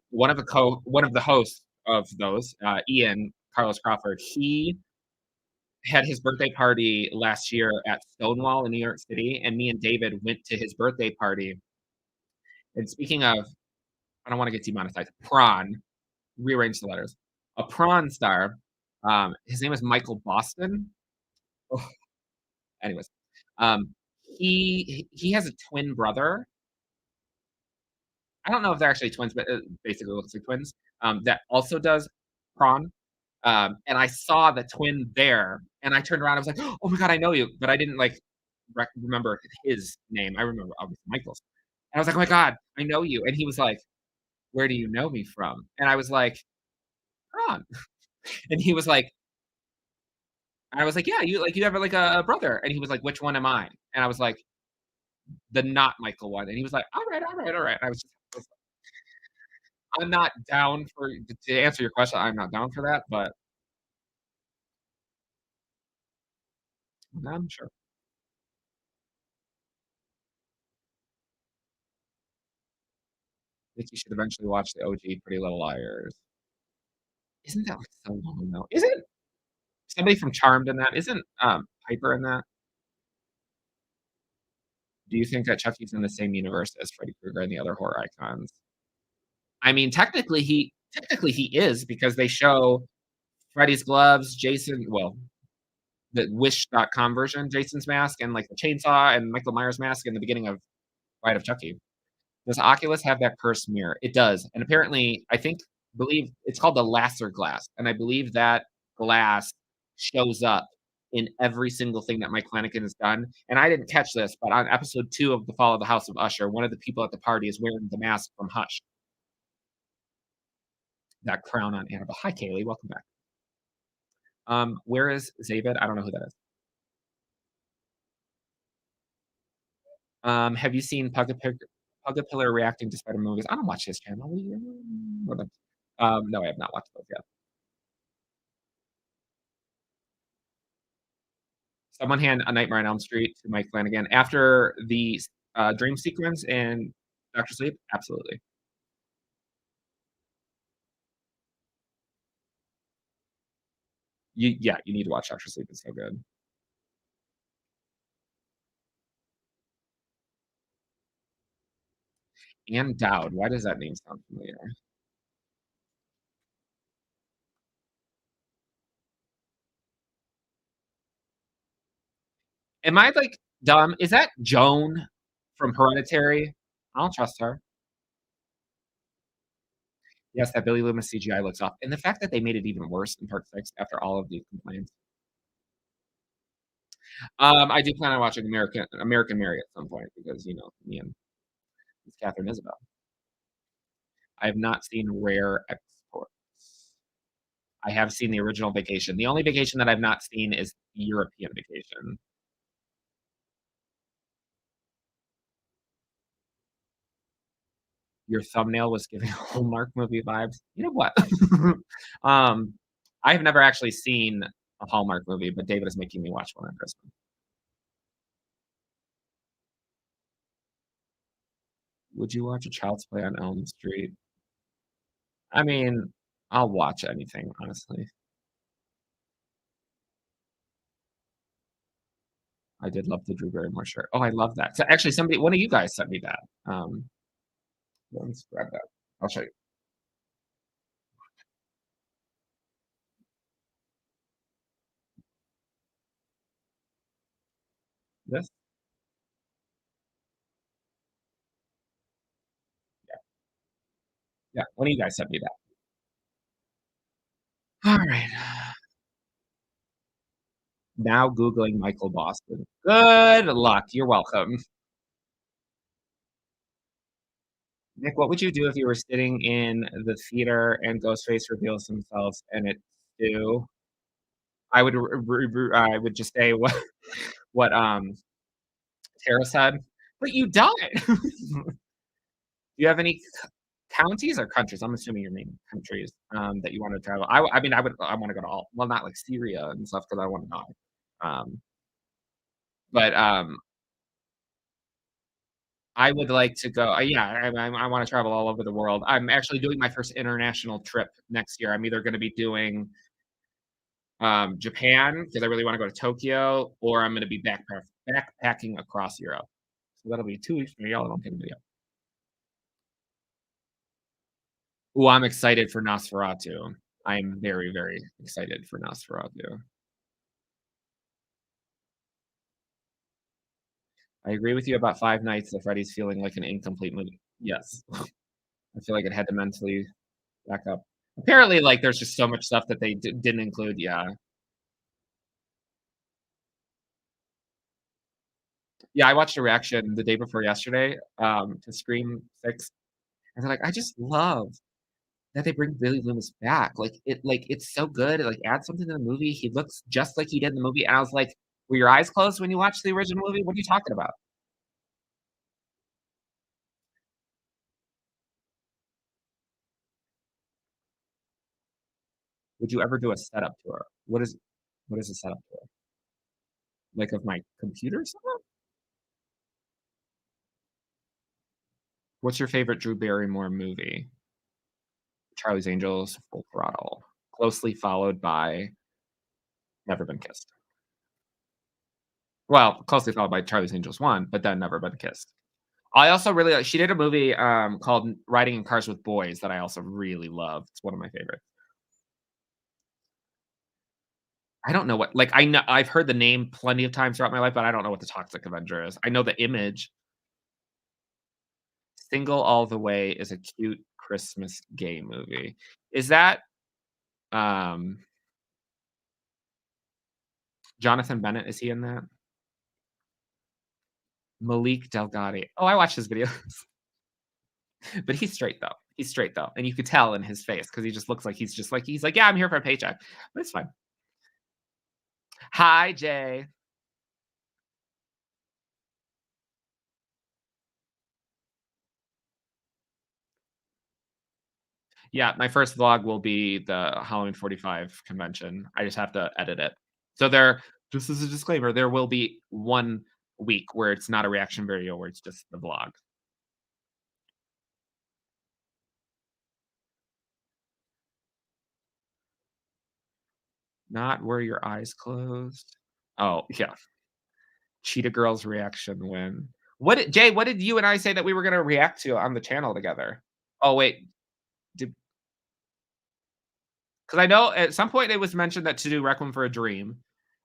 S1: one of the hosts of those, Ian Carlos Crawford, he had his birthday party last year at Stonewall in New York City, and me and David went to his birthday party. And speaking of, I don't want to get demonetized. Prawn, rearrange the letters. A prawn star. His name is Michael Boston. Oh, anyways, um, he has a twin brother. I don't know if they're actually twins, but it basically looks like twins. That also does prawn. And I saw the twin there, and I turned around. I was like, "Oh my god, I know you!" But I didn't like remember his name. I remember obviously Michael's. And I was like, "Oh my god, I know you!" And he was like, "Where do you know me from?" And I was like, "Prawn." And he was like, I was like, "Yeah, you have like a brother." And he was like, "Which one am I?" And I was like, "The not Michael one." And he was like, "All right, all right, all right." And I'm not down for to answer your question. I'm not down for that, but I'm sure. I think you should eventually watch the OG Pretty Little Liars. Isn't that, like, so long ago? Isn't somebody from Charmed in that? Isn't, Piper in that? Do you think that Chucky's in the same universe as Freddy Krueger and the other horror icons? I mean, technically he is because they show Freddy's gloves, Jason well, the Wish.com version, Jason's mask, and, like, the chainsaw and Michael Myers mask in the beginning of Bride of Chucky. Does Oculus have that cursed mirror? It does, and apparently, I think believe it's called the Lasser glass, and I believe that glass shows up in every single thing that Mike Flanagan has done, and I didn't catch this, but on episode 2 of The Fall of the House of Usher, one of the people at the party is wearing the mask from Hush, that crown on Annabelle. Hi, Kaylee, welcome back. Where is Zavid? I don't know who that is. Have you seen Pugapillar reacting to Spider movies? I don't watch his channel. No, I have not watched those yet. Someone hand A Nightmare on Elm Street to Mike Flanagan after the dream sequence in Doctor Sleep. Absolutely. Yeah, you need to watch Doctor Sleep. It's so good. Ann Dowd. Why does that name sound familiar? Am I like dumb? Is that Joan from Hereditary? I don't trust her. Yes, that Billy Loomis CGI looks off, and the fact that they made it even worse in Part 6 after all of these complaints. I do plan on watching American Mary at some point because, me and it's Catherine Isabel. I have not seen Rare Exports. I have seen the original Vacation. The only Vacation that I've not seen is European Vacation. Your thumbnail was giving Hallmark movie vibes. You know what? um, I've never actually seen a Hallmark movie, but David is making me watch one on Christmas. Would you watch a Child's Play on Elm Street? I mean, I'll watch anything, honestly. I did love the Drew Barrymore shirt. Oh, I love that. So actually, one of you guys sent me that. Let's grab that. I'll show you this. Yeah, yeah. One of you guys sent me that. All right. Now Googling Michael Boston. Good luck. You're welcome. Nick, what would you do if you were sitting in the theater and Ghostface reveals themselves and it's Stu? I would just say what Tara said, but you died. Do you have any counties or countries? I'm assuming you mean countries that you want to travel. I mean, I want to go to all. Well, not like Syria and stuff because I want to die. But I would like to go. Yeah, I want to travel all over the world. I'm actually doing my first international trip next year. I'm either going to be doing Japan because I really want to go to Tokyo, or I'm going to be backpacking across Europe. So that'll be 2 weeks from now. I don't take a video. Oh, I'm excited for Nosferatu. I'm very, very excited for Nosferatu. I agree with you about Five Nights at Freddy's feeling like an incomplete movie. Yes. I feel like it had to mentally back up. Apparently, like, there's just so much stuff that they didn't include. Yeah. Yeah, I watched a reaction the day before yesterday to Scream 6, and they're like, "I just love that they bring Billy Loomis back. It's so good. It, like, adds something to the movie. He looks just like he did in the movie." And I was like, "Were your eyes closed when you watched the original movie? What are you talking about?" Would you ever do a setup tour? What is a setup tour? Like, of my computer setup? What's your favorite Drew Barrymore movie? Charlie's Angels, Full Throttle. closely followed by Never Been Kissed. Well, closely followed by Charlie's Angels 1, but then Never Been Kissed. I also really she did a movie, called Riding in Cars with Boys that I also really love. It's one of my favorites. I don't know what like, I've heard the name plenty of times throughout my life, but I don't know what the Toxic Avenger is. I know the image. Single All the Way is a cute Christmas gay movie. Is that, um, Jonathan Bennett, is he in that? Malik Delgado. Oh, I watch his videos. But he's straight though. He's straight though, and you could tell in his face because he just looks like he's like, "Yeah, I'm here for a paycheck." But it's fine. Hi, Jay. Yeah, my first vlog will be the Halloween 45 convention. I just have to edit it. So there just as a disclaimer, there will be 1 week where it's not a reaction video, where it's just the vlog. Not Were Your Eyes Closed? Oh, yeah. Cheetah Girls reaction win. What did you and I say that we were gonna react to on the channel together? Oh, wait, because I know at some point it was mentioned that to do Requiem for a Dream,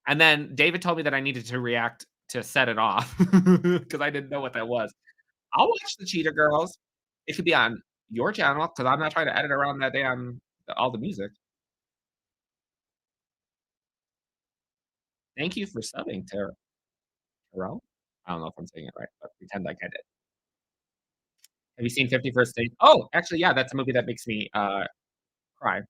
S1: and then David told me that I needed to react to Set It Off because I didn't know what that was. I'll watch the Cheetah Girls. It could be on your channel because 'cause I'm not trying to edit around that damn all the music. Thank you for subbing, Terrell. I don't know if I'm saying it right, but pretend like I did. Have you seen 50 Dates? Oh, actually, yeah, that's a movie that makes me, cry.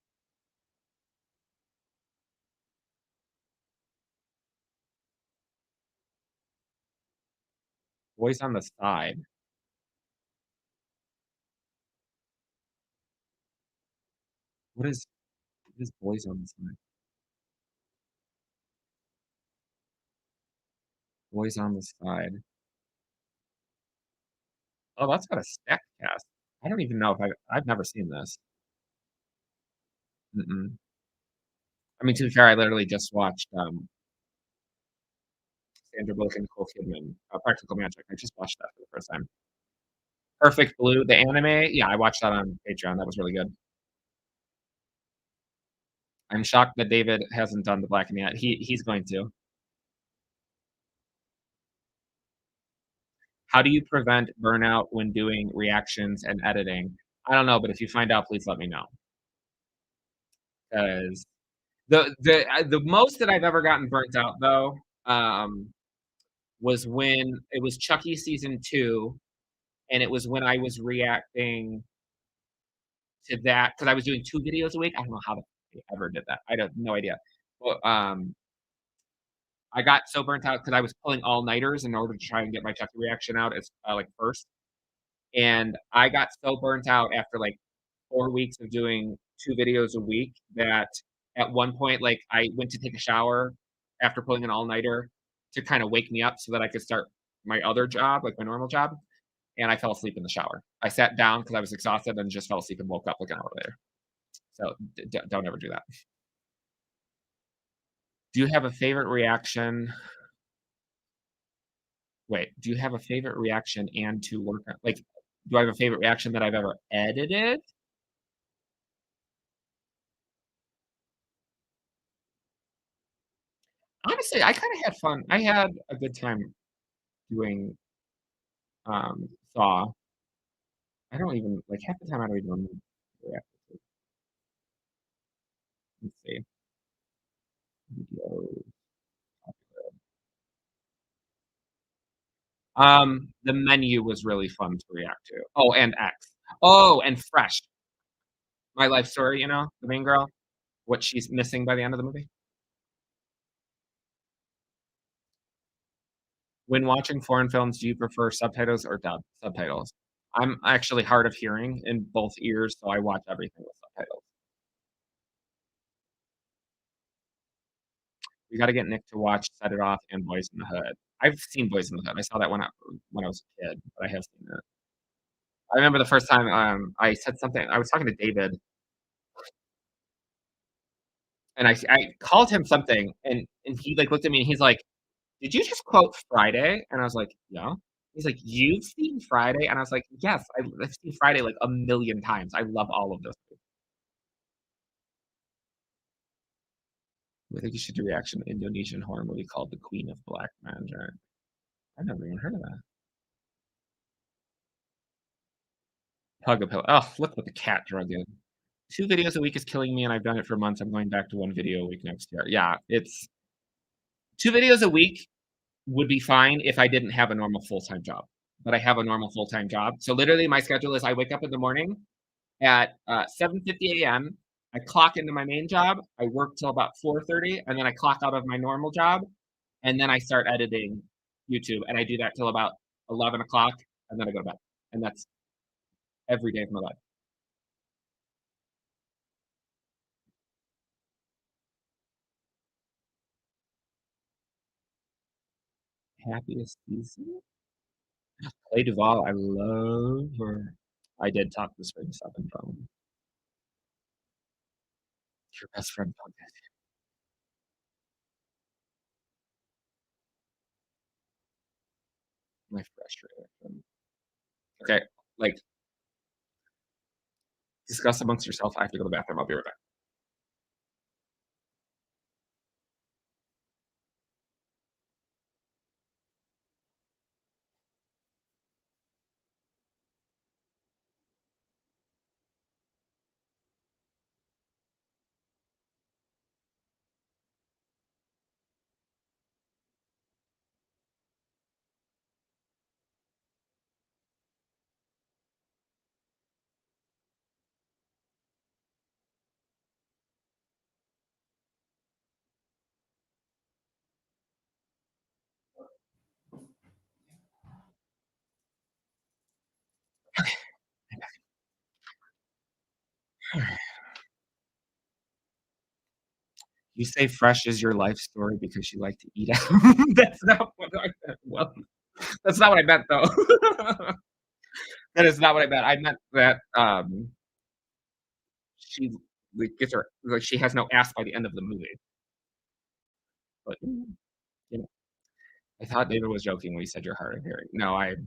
S1: Boys on the Side. What is Boys on the Side? Boys on the Side. Oh, that's got a stacked cast. I don't even know if I've never seen this. Mm-mm. I mean, to be fair, I literally just watched, Sandra Bullock and Nicole Kidman, Practical Magic. I just watched that for the first time. Perfect Blue, the anime, yeah, I watched that on Patreon, that was really good. I'm shocked that David hasn't done the Blackened yet. He's going to. How do you prevent burnout when doing reactions and editing? I don't know, but if you find out, please let me know. Because the most that I've ever gotten burnt out though, was when it was Chucky season 2, and it was when I was reacting to that because I was doing 2 videos a week. I don't know how the f I ever did that. I have no idea. Well, I got so burnt out because I was pulling all-nighters in order to try and get my Chucky reaction out as, like, first, and I got so burnt out after, like, 4 weeks of doing 2 videos a week that at one point, like, I went to take a shower after pulling an all-nighter to kinda wake me up so that I could start my other job, like, my normal job, and I fell asleep in the shower. I sat down because I was exhausted and just fell asleep and woke up like an hour later. So, don't ever do that. Do you have a favorite reaction Wait, do you have a favorite reaction and to work on like, do I have a favorite reaction that I've ever edited? Honestly, I kinda had fun. I had a good time doing, Saw. I don't even like, half the time I don't even remember the reaction. Let's see. Videos. The Menu was really fun to react to. Oh, and X. Oh, and Fresh. My Life Story, you know, the main girl, what she's missing by the end of the movie. When watching foreign films, do you prefer subtitles or dub? Subtitles. I'm actually hard of hearing in both ears, so I watch everything with subtitles. We gotta get Nick to watch Set It Off and Boys in the Hood. I've seen Boys in the Hood. I saw that when I was a kid, but I have seen it. I remember the first time, I said something I was talking to David. and I called him something, and he, like, looked at me, and he's like, "Did you just quote Friday?" And I was like, "Yeah." He's like, "You've seen Friday?" And I was like, "Yes, I've seen Friday, like, a million times. I love all of those movies." I think you should do a reaction to Indonesian horror movie called The Queen of Black Magic. I've never even heard of that. Hug a pillow. Oh, look what the cat drug in. 2 videos a week is killing me, and I've done it for months. I'm going back to 1 video a week next year. Yeah, it's 2 videos a week would be fine if I didn't have a normal full-time job, but I have a normal full-time job. So literally my schedule is I wake up in the morning at, 7:50 AM, I clock into my main job, I work till about 4:30, and then I clock out of my normal job, and then I start editing YouTube, and I do that till about 11 o'clock, and then I go to bed, and that's every day of my life. Happiest season? Play Duval, I love her. I did talk to Spring 7 from your best friend podcast. My frustration. Okay, like, discuss amongst yourself. I have to go to the bathroom. I'll be right back. You say fresh is your life story because you like to eat out. That's not what I meant. Well, that's not what I meant, though. That is not what I meant. I meant that, she, like, gets her like, she has no ass by the end of the movie. But, you know, I thought David was joking when he said you're hard of hearing. No, I've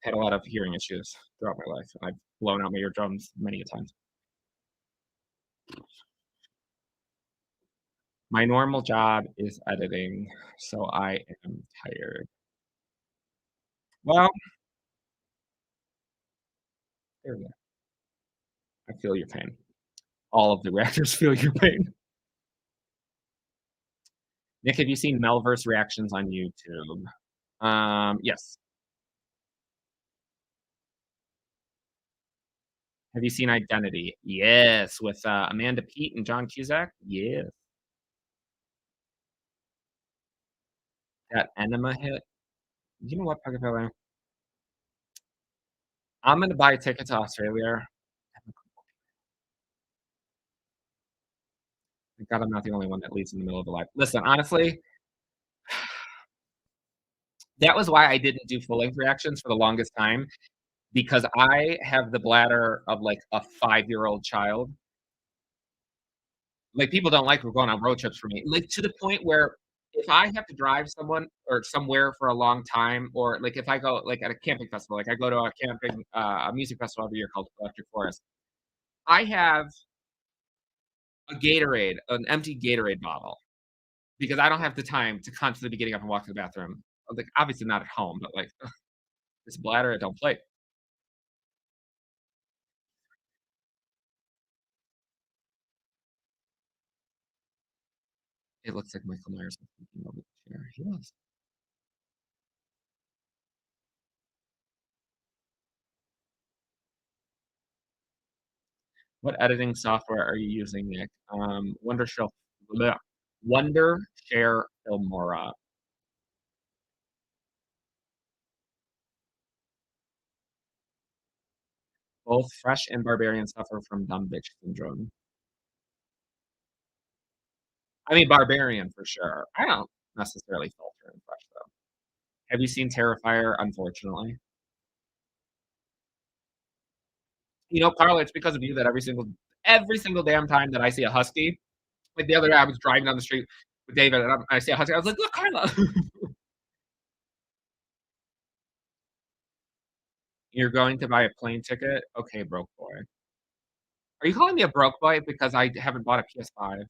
S1: had a lot of hearing issues throughout my life, and I've blown out my eardrums many a times. My normal job is editing, so I am tired. Well, there we go. I feel your pain. All of the reactors feel your pain. Nick, have you seen Melverse reactions on YouTube? Yes. Have you seen Identity? Yes, with, Amanda Peet and John Cusack? Yes. That Enema hit. You know what, Pugapilla? I'm gonna buy a ticket to Australia. Thank God I'm not the only one that leaves in the middle of the life. Listen, honestly, that was why I didn't do full-length reactions for the longest time, because I have the bladder of, like, a 5-year-old child. Like, people don't like going on road trips for me, like, to the point where if I have to drive someone or somewhere for a long time, or, like, if I go, like, at a camping festival, like, I go to a camping, a music festival every year called Electric Forest. I have a Gatorade, an empty Gatorade bottle, because I don't have the time to constantly be getting up and walk to the bathroom. Like, obviously not at home, but, like, this bladder, I don't play. It looks like Michael Myers is thinking over the chair. He was. What editing software are you using, Nick? Wondershare bleh, Wondershare Filmora. Both Fresh and Barbarian suffer from dumb bitch syndrome. I mean, Barbarian for sure. I don't necessarily filter in Fresh though. Have you seen Terrifier? Unfortunately. You know, Carla, it's because of you that every single damn time that I see a husky, Like, the other day, I was driving down the street with David, and I see a husky, I was like, "Look, Carla." "You're going to buy a plane ticket? Okay, broke boy." Are you calling me a broke boy because I haven't bought a PS5?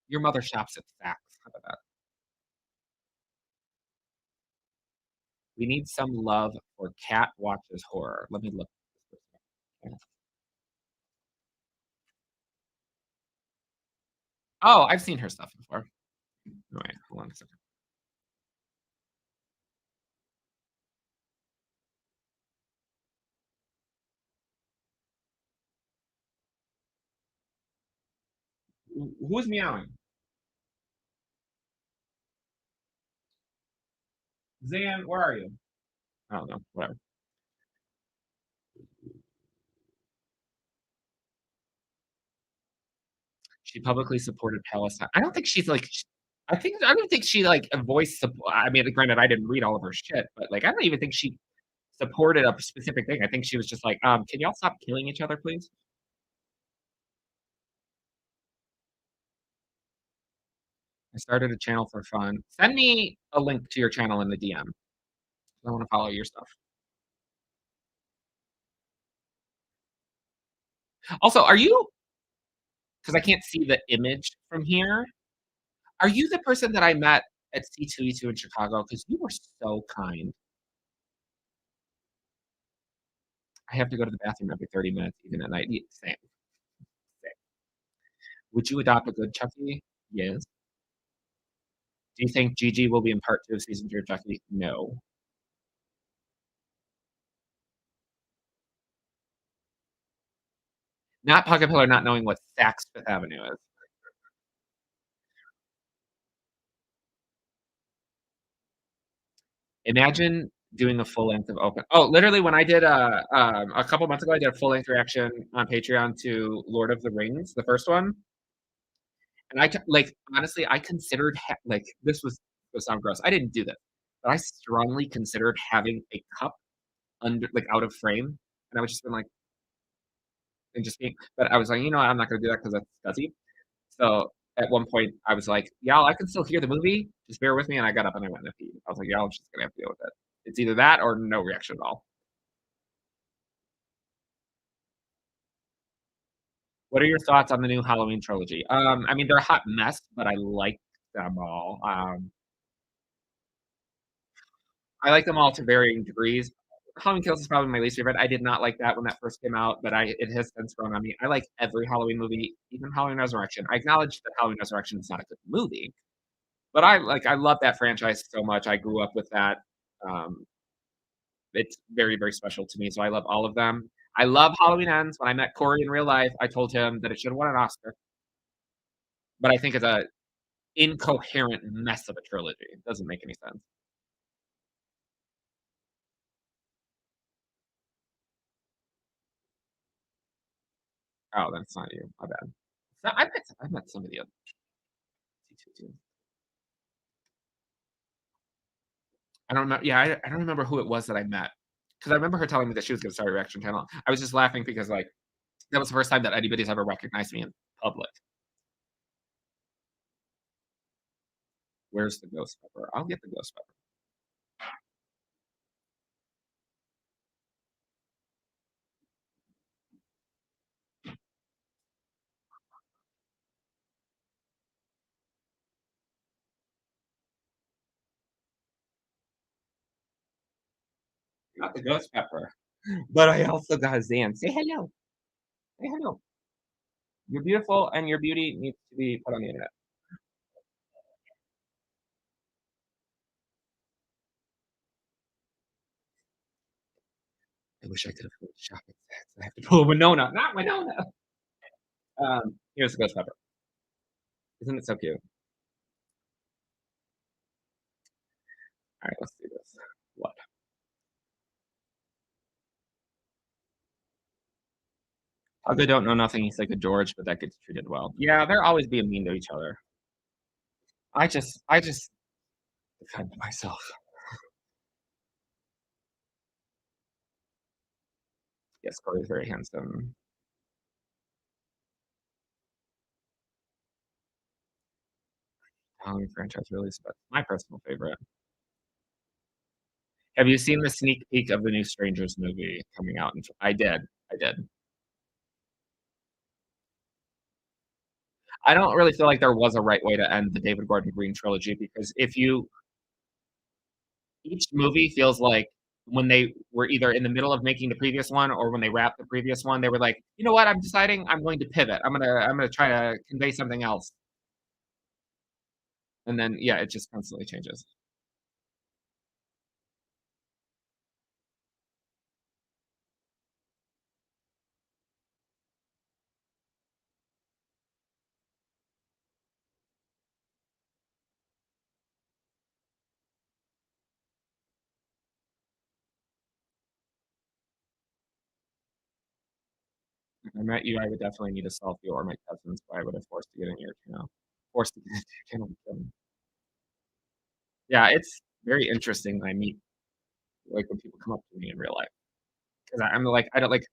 S1: Your mother shops at Saks. How about that? We need some love for Cat Watches Horror. Let me look. Oh, I've seen her stuff before. Alright, hold on a second. Who's meowing? Zan, where are you? I don't know, whatever. She publicly supported Palestine. I don't think she's like I don't think she like voiced I mean, granted, I didn't read all of her shit, but like I don't even think she supported a specific thing. I think she was just like, can y'all stop killing each other, please? I started a channel for fun. Send me a link to your channel in the DM. I want to follow your stuff. Also, are you, because I can't see the image from here, are you the person that I met at C2E2 in Chicago? Because you were so kind. I have to go to the bathroom every 30 minutes, even at night. Same. Would you adopt a good Chucky? Yes. Do you think Gigi will be in part two of season two of Chucky? No. Not Pocket Pillar not knowing what Saks Fifth Avenue is. Imagine doing a full length of open. Oh, literally, when I did a couple months ago, I did a full length reaction on Patreon to Lord of the Rings, the first one, and like honestly, I considered like this was going sound gross. I didn't do this, but I strongly considered having a cup under like out of frame, and I was just been like and just being, but I was like, you know, what, I'm not going to do that because that's scuzzy. So at one point, I was like, y'all, I can still hear the movie. Just bear with me. And I got up and I went to pee. I was like, y'all, I'm just going to have to deal with it. It's either that or no reaction at all. What are your thoughts on the new Halloween trilogy? I mean, they're a hot mess, but I like them all. I like them all to varying degrees. Halloween Kills is probably my least favorite. I did not like that when that first came out, but it has since grown on me. I like every Halloween movie, even Halloween Resurrection. I acknowledge that Halloween Resurrection is not a good movie, but I love that franchise so much. I grew up with that. Um, it's very, very special to me. So I love all of them. I love Halloween Ends. When I met Corey in real life, I told him that it should have won an Oscar, but I think it's a incoherent mess of a trilogy. It doesn't make any sense. Oh, that's not you. My bad. So I met somebody else too. I don't remember. Yeah, I don't remember who it was that I met because I remember her telling me that she was going to start a reaction channel. I was just laughing because like that was the first time that anybody's ever recognized me in public. Where's the ghost pepper? I'll get the ghost pepper. Not the ghost pepper, but I also got Zan. Say hello. Say hello. You're beautiful, and your beauty needs to be put on the internet. I wish I could have put shopping sacks. I have to pull a Winona, not Winona. Here's the ghost pepper. Isn't it so cute? All right, let's do this. What? How they don't know nothing. He's like a George, but that gets treated well. Yeah, they're always being mean to each other. I just defend myself. Yes, Corey's very handsome. Halloween franchise release, but my personal favorite. Have you seen the sneak peek of the new Strangers movie coming out I did, I did. I don't really feel like there was a right way to end the David Gordon Green trilogy because if you each movie feels like when they were either in the middle of making the previous one or when they wrapped the previous one, they were like, "You know what? I'm deciding I'm going to pivot. I'm gonna try to convey something else." And then, yeah, it just constantly changes. If I met you, I would definitely need a selfie or my cousin's, but I would have forced to get in your channel. Forced to get into your channel. Yeah, it's very interesting when I meet like, when people come up to me in real life 'cause I'm like, I don't like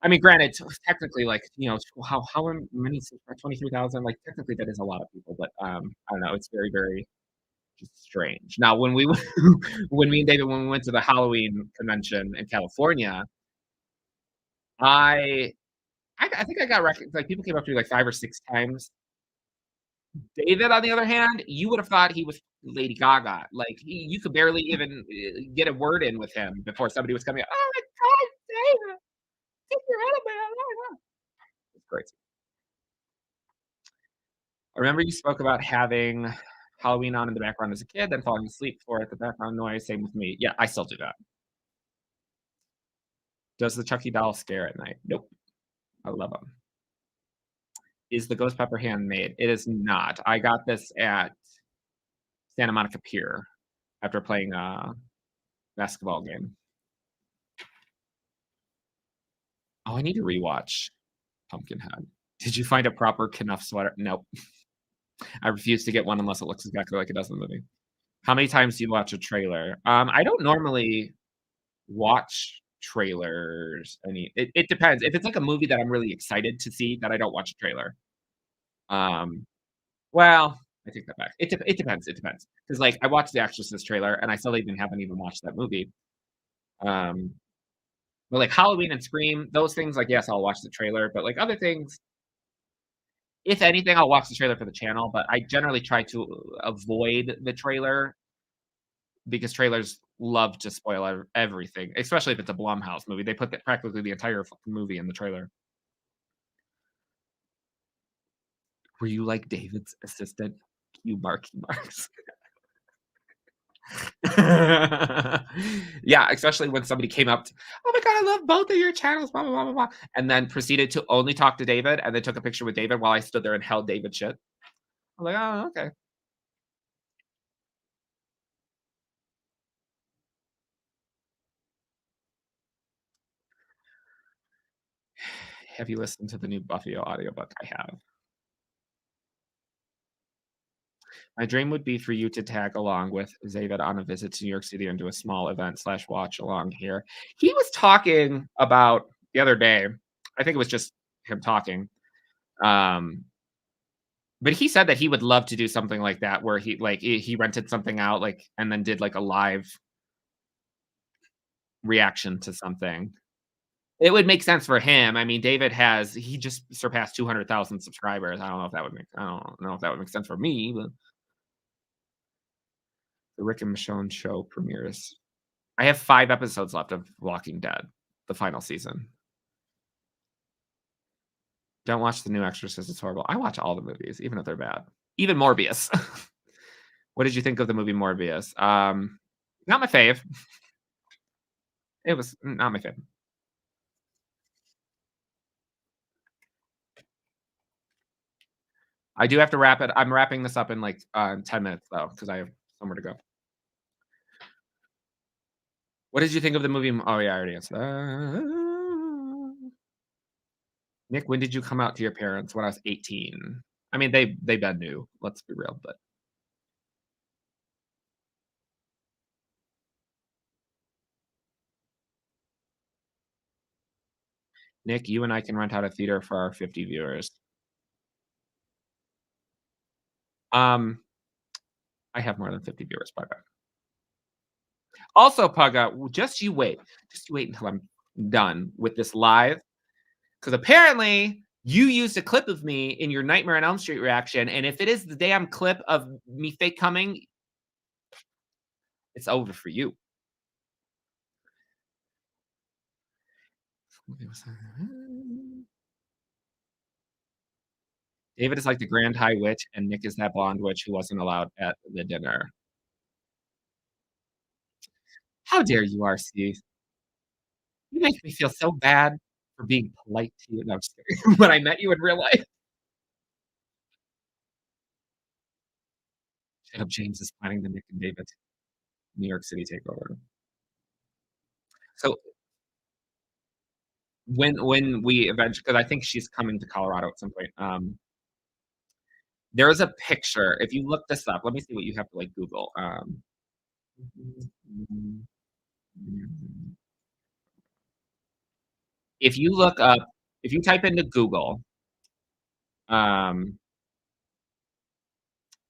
S1: I mean, granted, technically, like, how many subscribers 23,000, like, technically, that is a lot of people, but, I don't know, it's very, very just strange. Now, when we when me and David, when we went to the Halloween convention in California, I I think I got like, people came up to me, like, 5 or 6 times. David, on the other hand, you would have thought he was Lady Gaga. Like, you could barely even, get a word in with him before somebody was coming, "Oh my god, David, take your head away." It's crazy. I remember you spoke about having Halloween on in the background as a kid, then falling asleep for it, the background noise, same with me. Yeah, I still do that. Does the Chucky doll scare at night? Nope. I love them. Is the ghost pepper handmade? It is not. I got this at Santa Monica Pier after playing a basketball game. Oh, I need to rewatch Pumpkinhead. Did you find a proper Knuff sweater? Nope. I refuse to get one unless it looks exactly like it does in the movie. How many times do you watch a trailer? I don't normally watch trailers. It depends. If it's like a movie that I'm really excited to see, then I don't watch a trailer. Um, well, I take that back. It depends. It depends because like I watched the Exorcist trailer and I still even haven't even watched that movie. Um, but like Halloween and Scream, those things, like yes, I'll watch the trailer. But like other things, if anything, I'll watch the trailer for the channel. But I generally try to avoid the trailer because trailers love to spoil everything, especially if it's a Blumhouse movie. They put practically the entire fucking movie in the trailer. Were you like David's assistant? You Marky Marks. Yeah, especially when somebody came up "Oh my god, I love both of your channels, blah, blah, blah, blah, blah," and then proceeded to only talk to David and then took a picture with David while I stood there and held David shit. I'm like, "Oh, okay." Have you listened to the new Buffy audiobook? I have. My dream would be for you to tag along with David on a visit to New York City and do a small event slash watch along here. He was talking about the other day, I think it was just him talking, um, but he said that he would love to do something like that where he rented something out, like, and then did, like, a live reaction to something. It would make sense for him. I mean, David has he just surpassed 200,000 subscribers. I don't know if that would make sense for me, but the Rick and Michonne show premieres. I have 5 episodes left of Walking Dead, the final season. Don't watch the new Exorcist, it's horrible. I watch all the movies, even if they're bad. Even Morbius. What did you think of the movie Morbius? Not my fave. It was not my fave. I do have to wrap it. I'm wrapping this up in, like, 10 minutes, though, because I have somewhere to go. What did you think of the movie oh, yeah, I already answered that. Nick, when did you come out to your parents? When I was 18. I mean, they been new, let's be real, but Nick, you and I can rent out a theater for our 50 viewers. Um, I have more than 50 viewers, by the way. Also, Pugga, just you wait until I'm done with this live, because apparently you used a clip of me in your Nightmare on Elm Street reaction, and if it is the damn clip of me fake coming, it's over for you. David is like the Grand High Witch, and Nick is that blonde witch who wasn't allowed at the dinner. How dare you, RC? You make me feel so bad for being polite to you. No, I'm just kidding. When I met you in real life. Shut up, James is planning the Nick and David New York City takeover. So when we eventually, because I think she's coming to Colorado at some point. There is a picture. If you look this up, let me see what you have to like Google. If you look up, if you type into Google, um,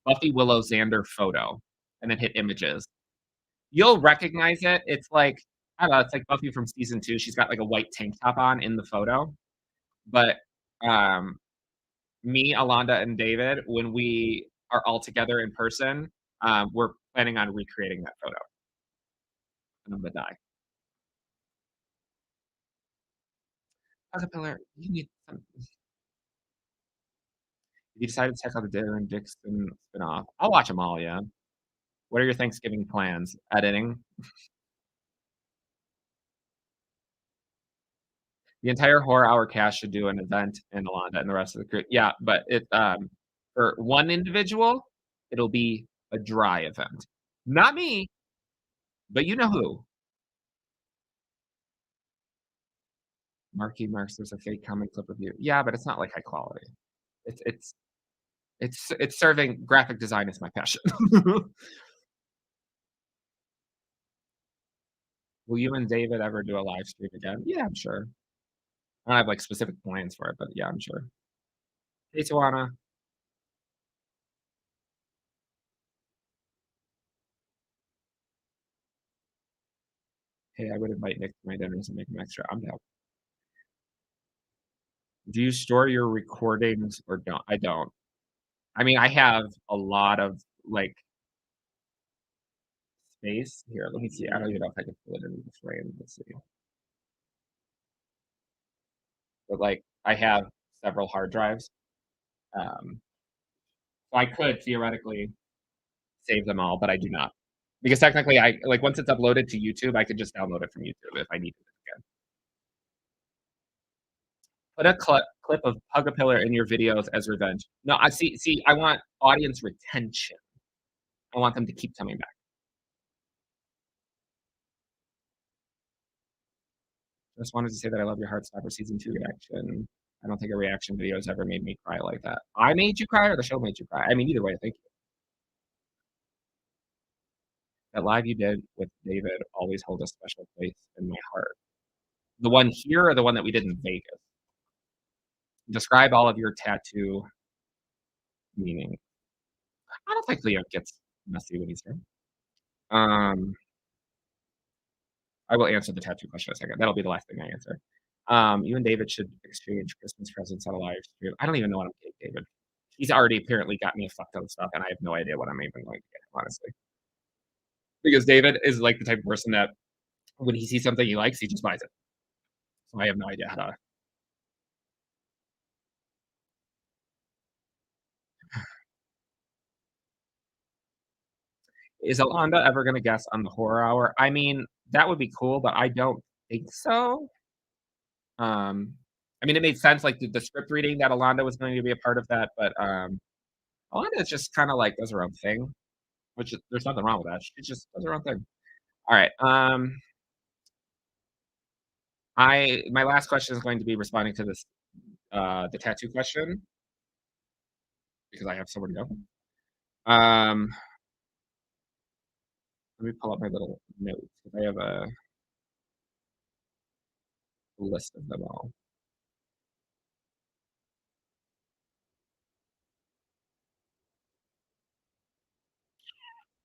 S1: Buffy Willow Xander photo, and then hit images, you'll recognize it. It's like I don't know. It's like Buffy from season 2. She's got like a white tank top on in the photo, but um, me, Alonda, and David, when we are all together in person, we're planning on recreating that photo, and I'm gonna die. Caterpillar, you need some. You decided to check out the Darren Dixon spinoff. I'll watch them all. Yeah. What are your Thanksgiving plans? Editing. The entire horror hour cast should do an event in Alonda and the rest of the crew. Yeah, but it for one individual, it'll be a dry event. Not me, but you know who. Marky Marks, there's a fake comment clip of you. Yeah, but it's not like high quality. It's it's it's serving graphic design is my passion. Will you and David ever do a live stream again? Yeah, I'm sure. I don't have like specific plans for it, but yeah, I'm sure. Hey, Tawana. Hey, I would invite Nick to my dinners and make him extra. I'm down. Do you store your recordings or don't? I don't. I mean, I have a lot of like space here. Let me see. I don't even know if I can put it in the frame. Let's see. But like, I have several hard drives. Um, so I could theoretically save them all, but I do not. Because technically, I like once it's uploaded to YouTube, I could just download it from YouTube if I needed it again. Put a clip of Hug a Pillar in your videos as revenge. No, I see. See, I want audience retention. I want them to keep coming back. Just wanted to say that I love your Heartstopper season 2 reaction. I don't think a reaction video has ever made me cry like that. I made you cry, or the show made you cry. I mean, either way, thank you. That live you did with David always hold a special place in my heart. The one here or the one that we did in Vegas? Describe all of your tattoo meaning. I don't think Leo gets messy when he's here. Um, I will answer the tattoo question in a second. That'll be the last thing I answer. You and David should exchange Christmas presents on a live stream. I don't even know what I'm getting David. He's already apparently got me a fuck ton of stuff, and I have no idea what I'm even going to get him, honestly. Because David is like the type of person that when he sees something he likes, he just buys it. So I have no idea how to. Is Alonda ever going to guest on the horror hour? I mean, that would be cool, but I don't think so. I mean, it made sense, like the script reading that Alonda was going to be a part of that, but Alonda is just kind of like does her own thing, which there's nothing wrong with that. She just does her own thing. All right. My last question is going to be responding to this the tattoo question because I have somewhere to go. Let me pull up my little notes. I have a list of them all.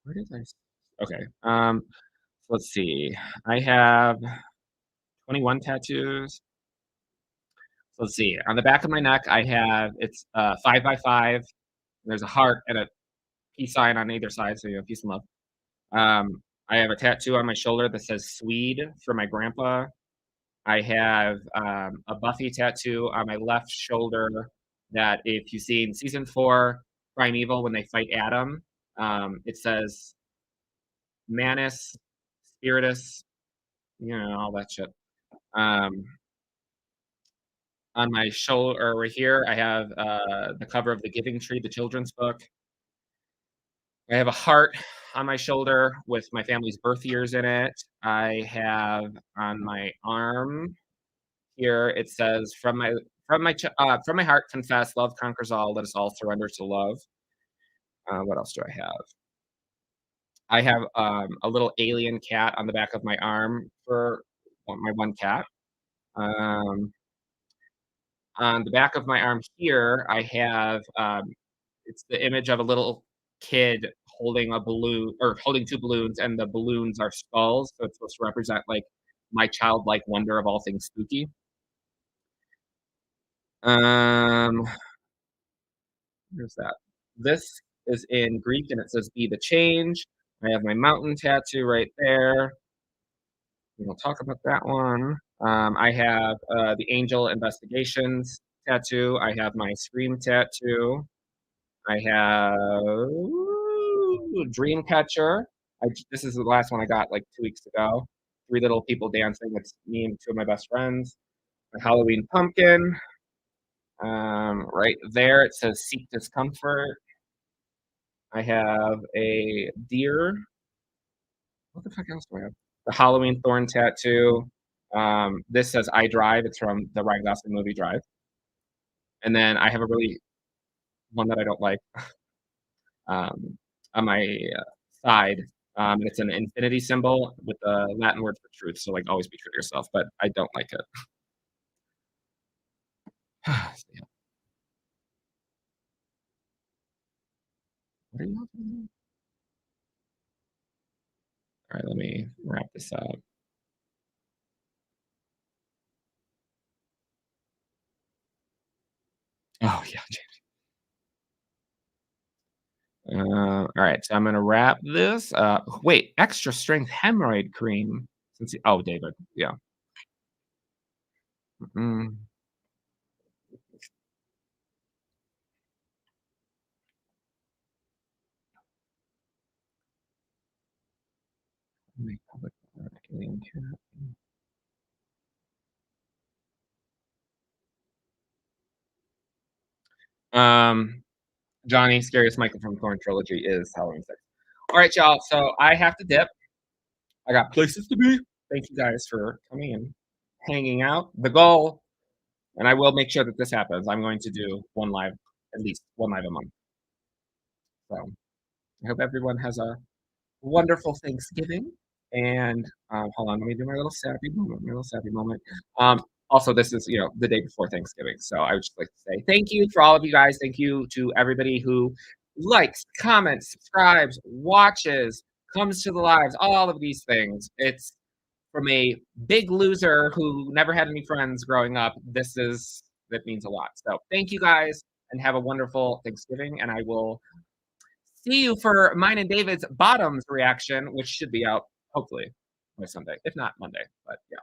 S1: Where did okay, let's see. I have 21 tattoos. Let's see. On the back of my neck, I have it's 5 by 5. There's a heart and a peace sign on either side, so, peace and love. I have a tattoo on my shoulder that says Swede for my grandpa. I have, a Buffy tattoo on my left shoulder that if you've seen season 4, Primeval, when they fight Adam, it says Manus, Spiritus, all that shit. Um, on my shoulder right here, I have, the cover of The Giving Tree, the children's book. I have a heart on my shoulder with my family's birth years in it. I have on my arm here, it says, from my heart, confess, love conquers all, let us all surrender to love." What else do I have? I have, a little alien cat on the back of my arm for my one cat. Um, on the back of my arm here, I have, it's the image of a little kid holding a balloon or holding 2 balloons, and the balloons are skulls, so it's supposed to represent, like, my childlike wonder of all things spooky. Um, where's that? This is in Greek, and it says, "Be the change." I have my mountain tattoo right there. We will talk about that one. I have, the Angel Investigations tattoo. I have my Scream tattoo. I have Dreamcatcher. This is the last one I got, like, 2 weeks ago. 3 little people dancing. It's me and 2 of my best friends. A Halloween pumpkin. Right there, it says, "Seek discomfort." I have a deer. What the fuck else do I have? The Halloween thorn tattoo. This says, "I Drive." It's from the Ryan Gosling movie Drive. And then I have a really one that I don't like, um, on my, side. And it's an infinity symbol with the Latin word for truth, so, like, always be true to yourself, but I don't like it. So, yeah. What are you talking. Alright, let me wrap this up. Oh, yeah, alright, so I'm gonna wrap this wait, extra strength hemorrhoid cream since David, yeah. Mm, make public alien cat. Um, Johnny, Scariest Michael from Thorn Trilogy is Halloween 6. Alright, y'all, so I have to dip. I got places to be. Thank you guys for coming and hanging out. The goal, and I will make sure that this happens, I'm going to do one live, at least one live a month. So I hope everyone has a wonderful Thanksgiving. And hold on, let me do my little sappy moment. My little sappy moment. Also, this is the day before Thanksgiving, so I would just like to say thank you for all of you guys. Thank you to everybody who likes, comments, subscribes, watches, comes to the lives, all of these things. It's from a big loser who never had any friends growing up. That means a lot. So thank you guys, and have a wonderful Thanksgiving. And I will see you for mine and David's bottoms reaction, which should be out hopefully by Sunday, if not Monday. But yeah.